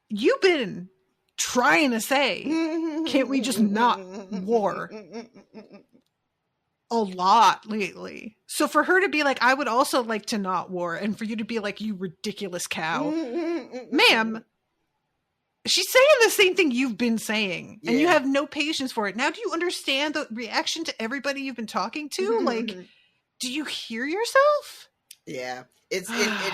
You've been trying to say, can't we just not war? A lot lately. So for her to be like, I would also like to not war, and for you to be like, you ridiculous cow. Ma'am, she's saying the same thing you've been saying, and you have no patience for it. Now do you understand the reaction to everybody you've been talking to? Like, do you hear yourself? Yeah, it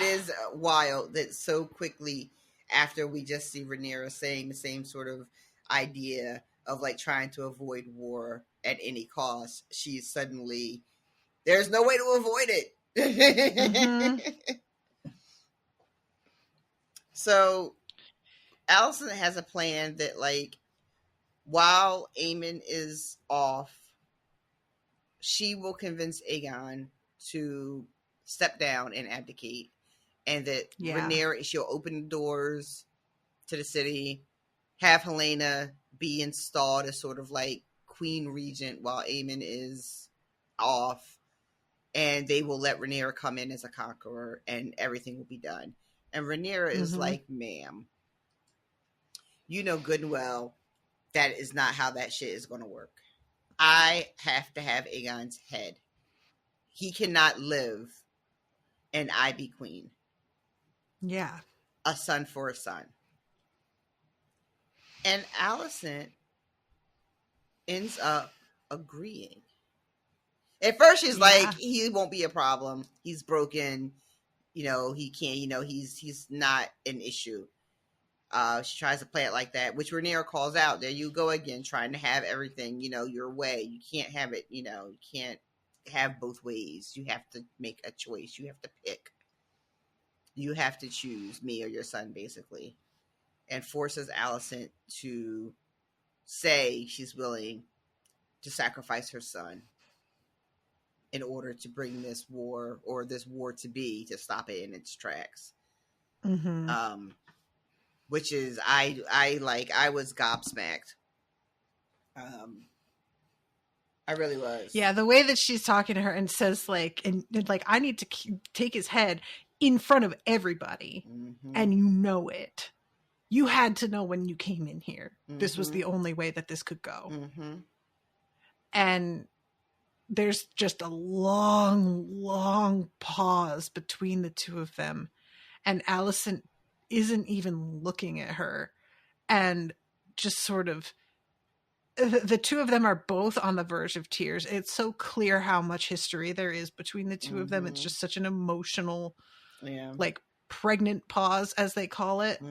is wild that so quickly after we just see Rhaenyra saying the same sort of idea of like trying to avoid war at any cost, she's suddenly, there's no way to avoid it. So Allison has a plan that, like, while Aemon is off, she will convince Aegon to step down and abdicate, and that Rhaenyra, she'll open the doors to the city, have Helena be installed as sort of like queen regent while Aemon is off, and they will let Rhaenyra come in as a conqueror, and everything will be done. And Rhaenyra is like, ma'am, you know good and well that is not how that shit is going to work. I have to have Aegon's head. He cannot live and I be queen. Yeah. A son for a son. And Allison ends up agreeing. At first she's like, he won't be a problem. He's broken. You know, he can't, you know, he's not an issue. She tries to play it like that, which Rhaenyra calls out. There you go again, trying to have everything, you know, your way. You can't have it, you know, you can't have both ways. You have to make a choice. You have to pick. You have to choose me or your son, basically. And forces Allison to say she's willing to sacrifice her son in order to bring this war, or this war to stop it in its tracks. Which is, I was gobsmacked. I really was. Yeah, the way that she's talking to her and says like, and like, I need to take his head in front of everybody, and you know it. You had to know when you came in here. This was the only way that this could go. And there's just a long pause between the two of them, and Allison isn't even looking at her, and just sort of the two of them are both on the verge of tears. It's so clear how much history there is between the two of them. It's just such an emotional, like pregnant pause, as they call it.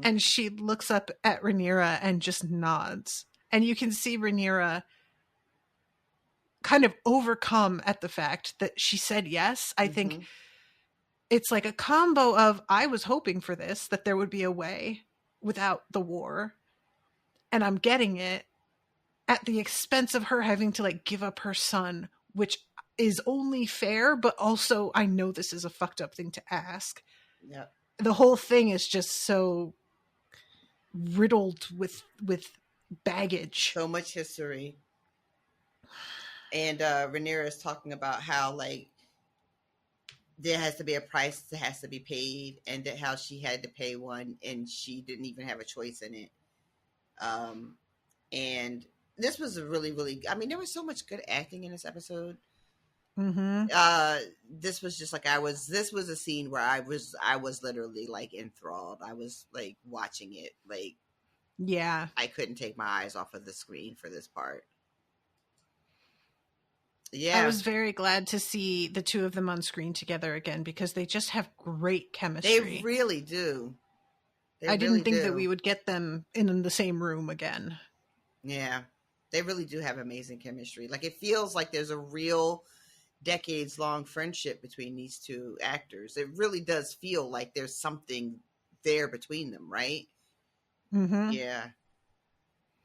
And she looks up at Rhaenyra and just nods, and you can see Rhaenyra kind of overcome at the fact that she said yes. I think it's like a combo of, I was hoping for this, that there would be a way without the war, and I'm getting it at the expense of her having to like give up her son, which is only fair, but also I know this is a fucked up thing to ask. Yeah. The whole thing is just so riddled with baggage. So much history. And Rhaenyra is talking about how like there has to be a price that has to be paid, and that how she had to pay one and she didn't even have a choice in it. And this was a really, I mean, there was so much good acting in this episode. This was just like, this was a scene where I was literally like enthralled. I was like watching it. Like, yeah, I couldn't take my eyes off of the screen for this part. Yeah. I was very glad to see the two of them on screen together again, because they just have great chemistry. They really do. I didn't think that we would get them in the same room again. Yeah. They really do have amazing chemistry. Like, it feels like there's a real decades-long friendship between these two actors. It really does feel like there's something there between them, right? Yeah.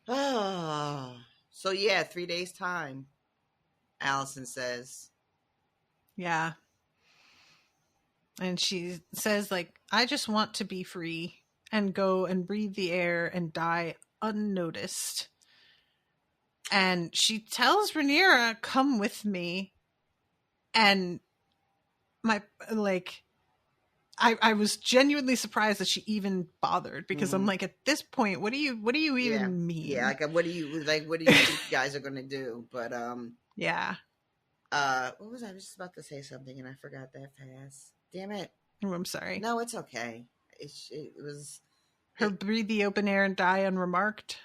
Oh. So, yeah, 3 days' time, Allison says. Yeah. And she says, like, I just want to be free and go and breathe the air and die unnoticed. And she tells Rhaenyra, come with me. And I was genuinely surprised that she even bothered, because I'm like, at this point, what do you even mean? Yeah, like, what do you think you guys are gonna do? But yeah. What was I just about to say something and I forgot that fast? Damn it. Oh, I'm sorry. No, it's okay. It was her breathe the open air and die unremarked.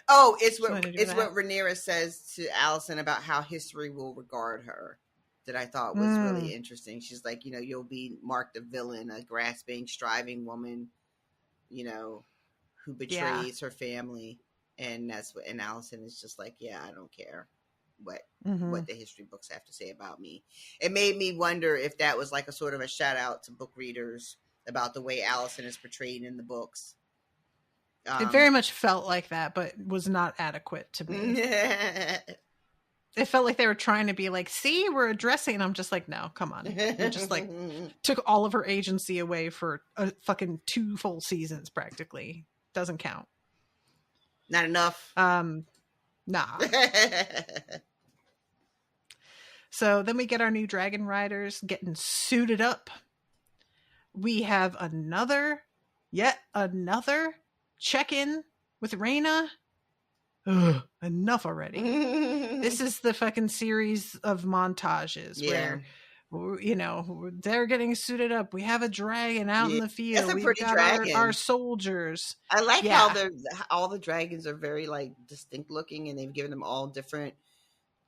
Oh, it's what Rhaenyra says to Allison about how history will regard her, that I thought was really interesting. She's like, you'll be marked a villain, a grasping, striving woman, who betrays her family. And that's what, and Allison is just like, yeah, I don't care what the history books have to say about me. It made me wonder if that was like a sort of a shout out to book readers about the way Allison is portrayed in the books. It very much felt like that, but was not adequate to me. It felt like they were trying to be like, see, we're addressing, and I'm just like, no, come on. It just like took all of her agency away for a fucking 2 full seasons practically. Doesn't count. Not enough. Nah. So then we get our new dragon riders getting suited up. We have yet another check-in with Rhaena. Ugh, enough already. This is the fucking series of montages where, they're getting suited up. We have a dragon out in the field. We've got our soldiers. I like how all the dragons are very like distinct looking, and they've given them all different,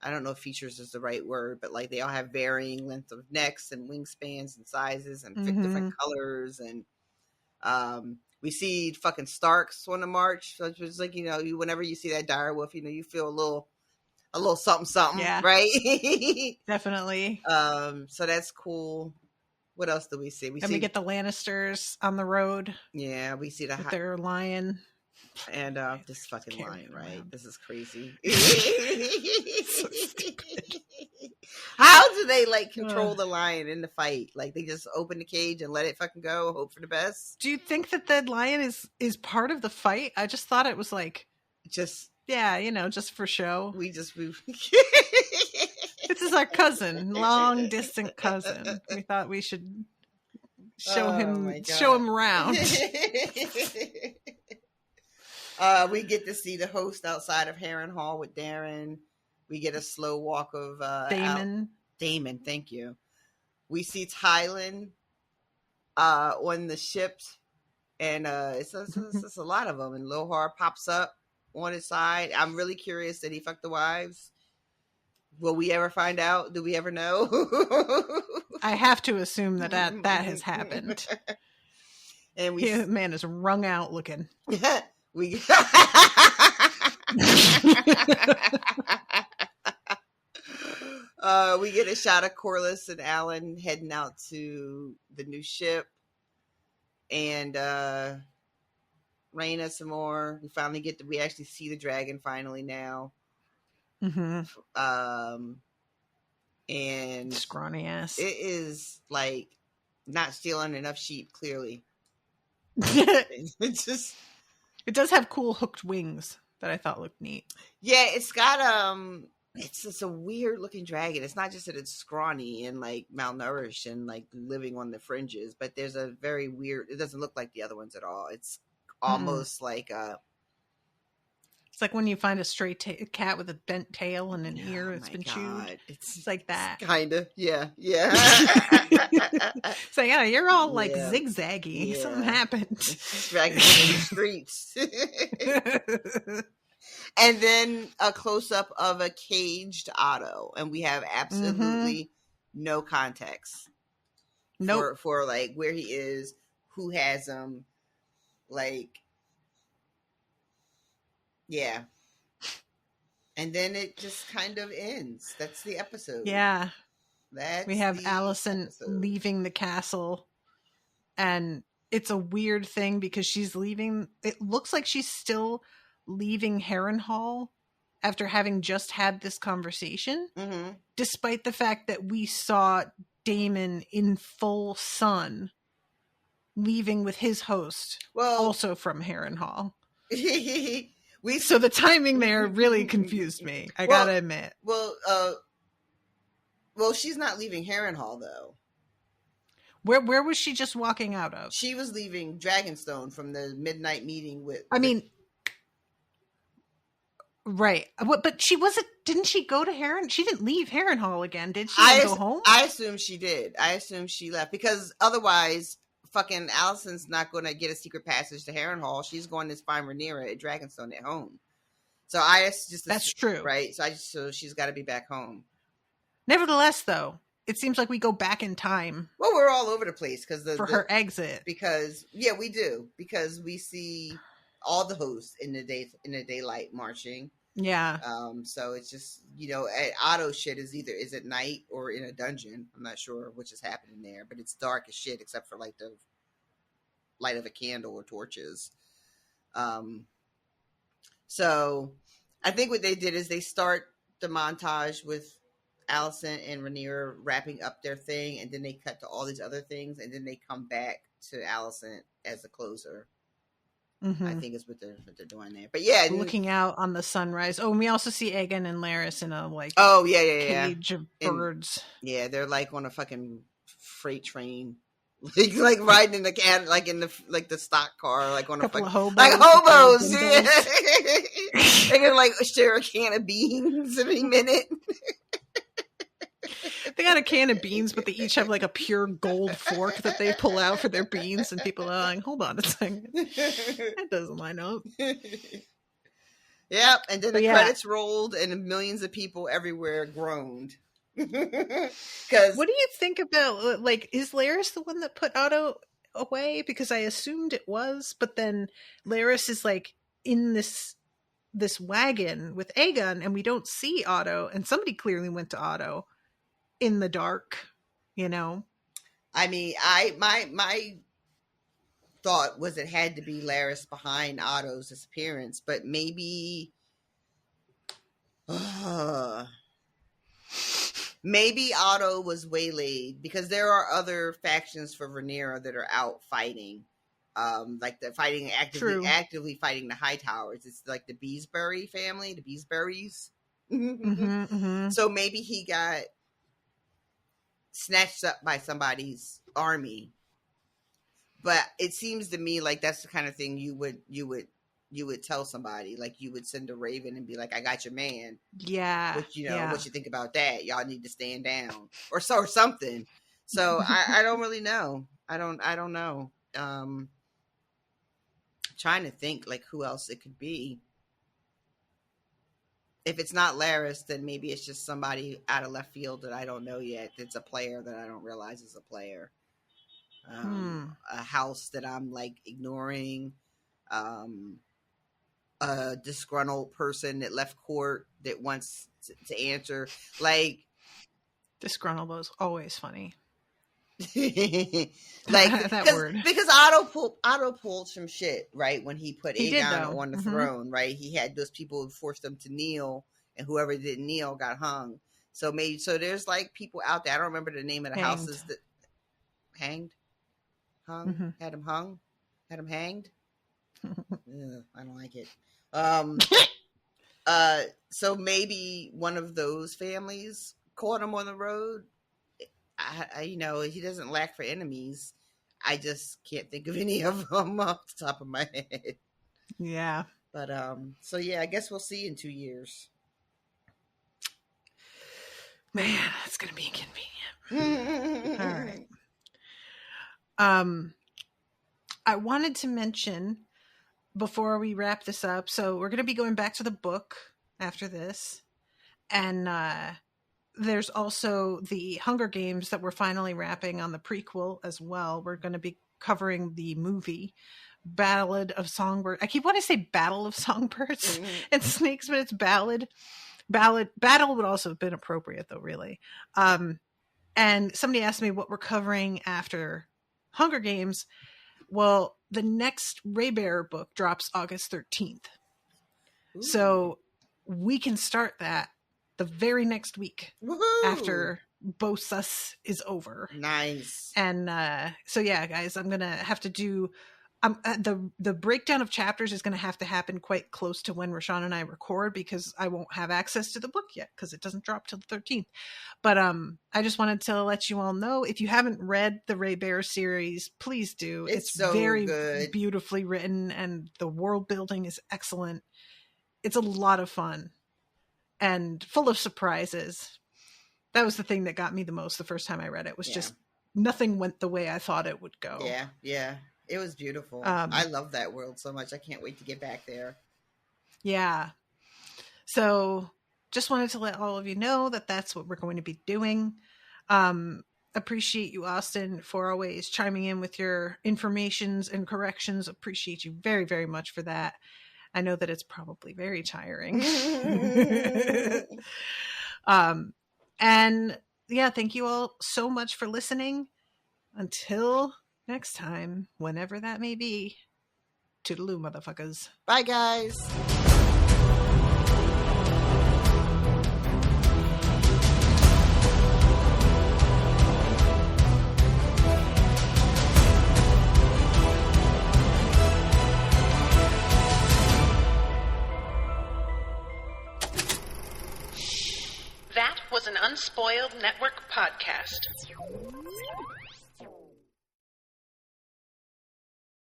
I don't know if features is the right word, but like they all have varying length of necks and wingspans and sizes and different colors. And we see fucking Starks on the march. So it's like, whenever you see that direwolf, you feel a little something, right? Definitely. So that's cool. What else do we see? We get the Lannisters on the road. Yeah, we see their lion. And this fucking lion, right? This is crazy. So stupid. How do they control the lion in the fight? Like, they just open the cage and let it fucking go, hope for the best? Do you think that the lion is part of the fight? I just thought it was just for show. This is our cousin, long distant cousin. We thought we should show him around. We get to see the host outside of Harrenhal with Darren. We get a slow walk of Damon. Damon, thank you. We see Tylan on the ship, and it's a lot of them. And Lohar pops up on his side. I'm really curious, did he fuck the wives? Will we ever find out? Do we ever know? I have to assume that has happened. And we man is wrung out looking. we we get a shot of Corliss and Alan heading out to the new ship, and Raina some more. We actually see the dragon finally now. Mm-hmm. And scrawny ass. It is like not stealing enough sheep, clearly. It does have cool hooked wings that I thought looked neat. Yeah, it's got it's a weird looking dragon. It's not just that it's scrawny and like malnourished and like living on the fringes, but there's a very weird, it doesn't look like the other ones at all. It's almost like it's like when you find a stray cat with a bent tail and an ear that's been chewed. It's like that. Kind of. Yeah. Yeah. So yeah, you're all like zigzaggy. Yeah. Something happened. It's dragging in the streets. And then a close-up of a caged Otto. And we have absolutely no context. Nope. For like where he is, who has him, like, yeah. And then it just kind of ends. That's the episode. Yeah. We have Allison leaving the castle, and it's a weird thing because she's leaving. It looks like she's still leaving Harrenhal after having just had this conversation, despite the fact that we saw Damon in full sun leaving with his host, also from Harrenhal. So the timing there really confused me. I gotta admit. Well, she's not leaving Harrenhal though. Where was she just walking out of? She was leaving Dragonstone from the midnight meeting with. Right. But she wasn't. Didn't she go to Harren? She didn't leave Harrenhal again, did she? Go home? I assume she did. I assume she left because otherwise, fucking Allison's not going to get a secret passage to Harrenhal. She's going to find Rhaenyra at Dragonstone at home. So that's true, right? So she's got to be back home. Nevertheless, though, it seems like we go back in time. Well, we're all over the place because her exit. Because we do, because we see all the hosts in the daylight marching. Yeah. So it's just Otto shit is at night or in a dungeon. I'm not sure which is happening there, but it's dark as shit except for like the light of a candle or torches. So I think what they did is they start the montage with Allison and Rhaenyra wrapping up their thing, and then they cut to all these other things, and then they come back to Allison as a closer. I think is what they're doing there. But yeah, looking out on the sunrise. Oh, and we also see Aegon and Larys in a cage of birds. Yeah, they're like on a fucking freight train. like riding in the can, like in the stock car, like on a couple of hobos, like hobos. Yeah, they can like share a can of beans every minute. They got a can of beans, but they each have like a pure gold fork that they pull out for their beans, and people are like, "Hold on a second, that doesn't line up." Yep, and then the credits rolled, and millions of people everywhere groaned. Because what do you think about, like, is Larys the one that put Otto away? Because I assumed it was, but then Larys is like in this wagon with Aegon, and we don't see Otto, and somebody clearly went to Otto in the dark. I mean, my thought was it had to be Larys behind Otto's disappearance, but maybe maybe Otto was waylaid, because there are other factions for Rhaenyra that are out fighting, like they're fighting actively fighting the High Towers. It's like the Beesbury family, the Beesburys. So maybe he got snatched up by somebody's army. But it seems to me like that's the kind of thing you would you would tell somebody, like you would send a raven and be like, I got your man. Yeah. What yeah. what you think about that? Y'all need to stand down or something. So I don't really know. I don't know. Trying to think like who else it could be. If it's not Laris, then maybe it's just somebody out of left field that I don't know yet. That's a player that I don't realize is a player. A house that I'm like ignoring. A disgruntled person that left court that wants to answer. Like, disgruntled was always funny. Like that word, because Otto pulled some shit, right, when he put Aegon on the throne, right? He had those people who forced them to kneel, and whoever didn't kneel got hung. So there's like people out there. I don't remember the name of the houses that hung, had him hanged. Ugh, I don't like it. So maybe one of those families caught him on the road. I he doesn't lack for enemies. I just can't think of any of them off the top of my head. Yeah. But so yeah, I guess we'll see in 2 years. Man, that's gonna be inconvenient. All right. I wanted to mention before we wrap this up, so we're gonna be going back to the book after this, and there's also the Hunger Games that we're finally wrapping on the prequel as well. We're going to be covering the movie Ballad of Songbird. I keep wanting to say Battle of Songbirds and Snakes, but it's Ballad. Battle would also have been appropriate though, really. And somebody asked me what we're covering after Hunger Games. Well, the next Raybearer book drops August 13th. Ooh. So we can start that the very next week. Woo-hoo! After Bosas is over. Nice. And so yeah, guys, I'm gonna have to do the breakdown of chapters is gonna have to happen quite close to when Rashawn and I record, because I won't have access to the book yet because it doesn't drop till the 13th. But I just wanted to let you all know, if you haven't read the Raybearer series, please do. It's so very good. Beautifully written, and the world building is excellent. It's a lot of fun and full of surprises. That was the thing that got me the most the first time I read it, was just nothing went the way I thought it would go. Yeah. It was beautiful. I love that world so much. I can't wait to get back there. Yeah. So just wanted to let all of you know that that's what we're going to be doing. Appreciate you, Austin, for always chiming in with your informations and corrections. Appreciate you very, very much for that. I know that it's probably very tiring. And yeah, thank you all so much for listening. Until next time, whenever that may be. Toodaloo, motherfuckers. Bye, guys. That was an Unspoiled Network podcast.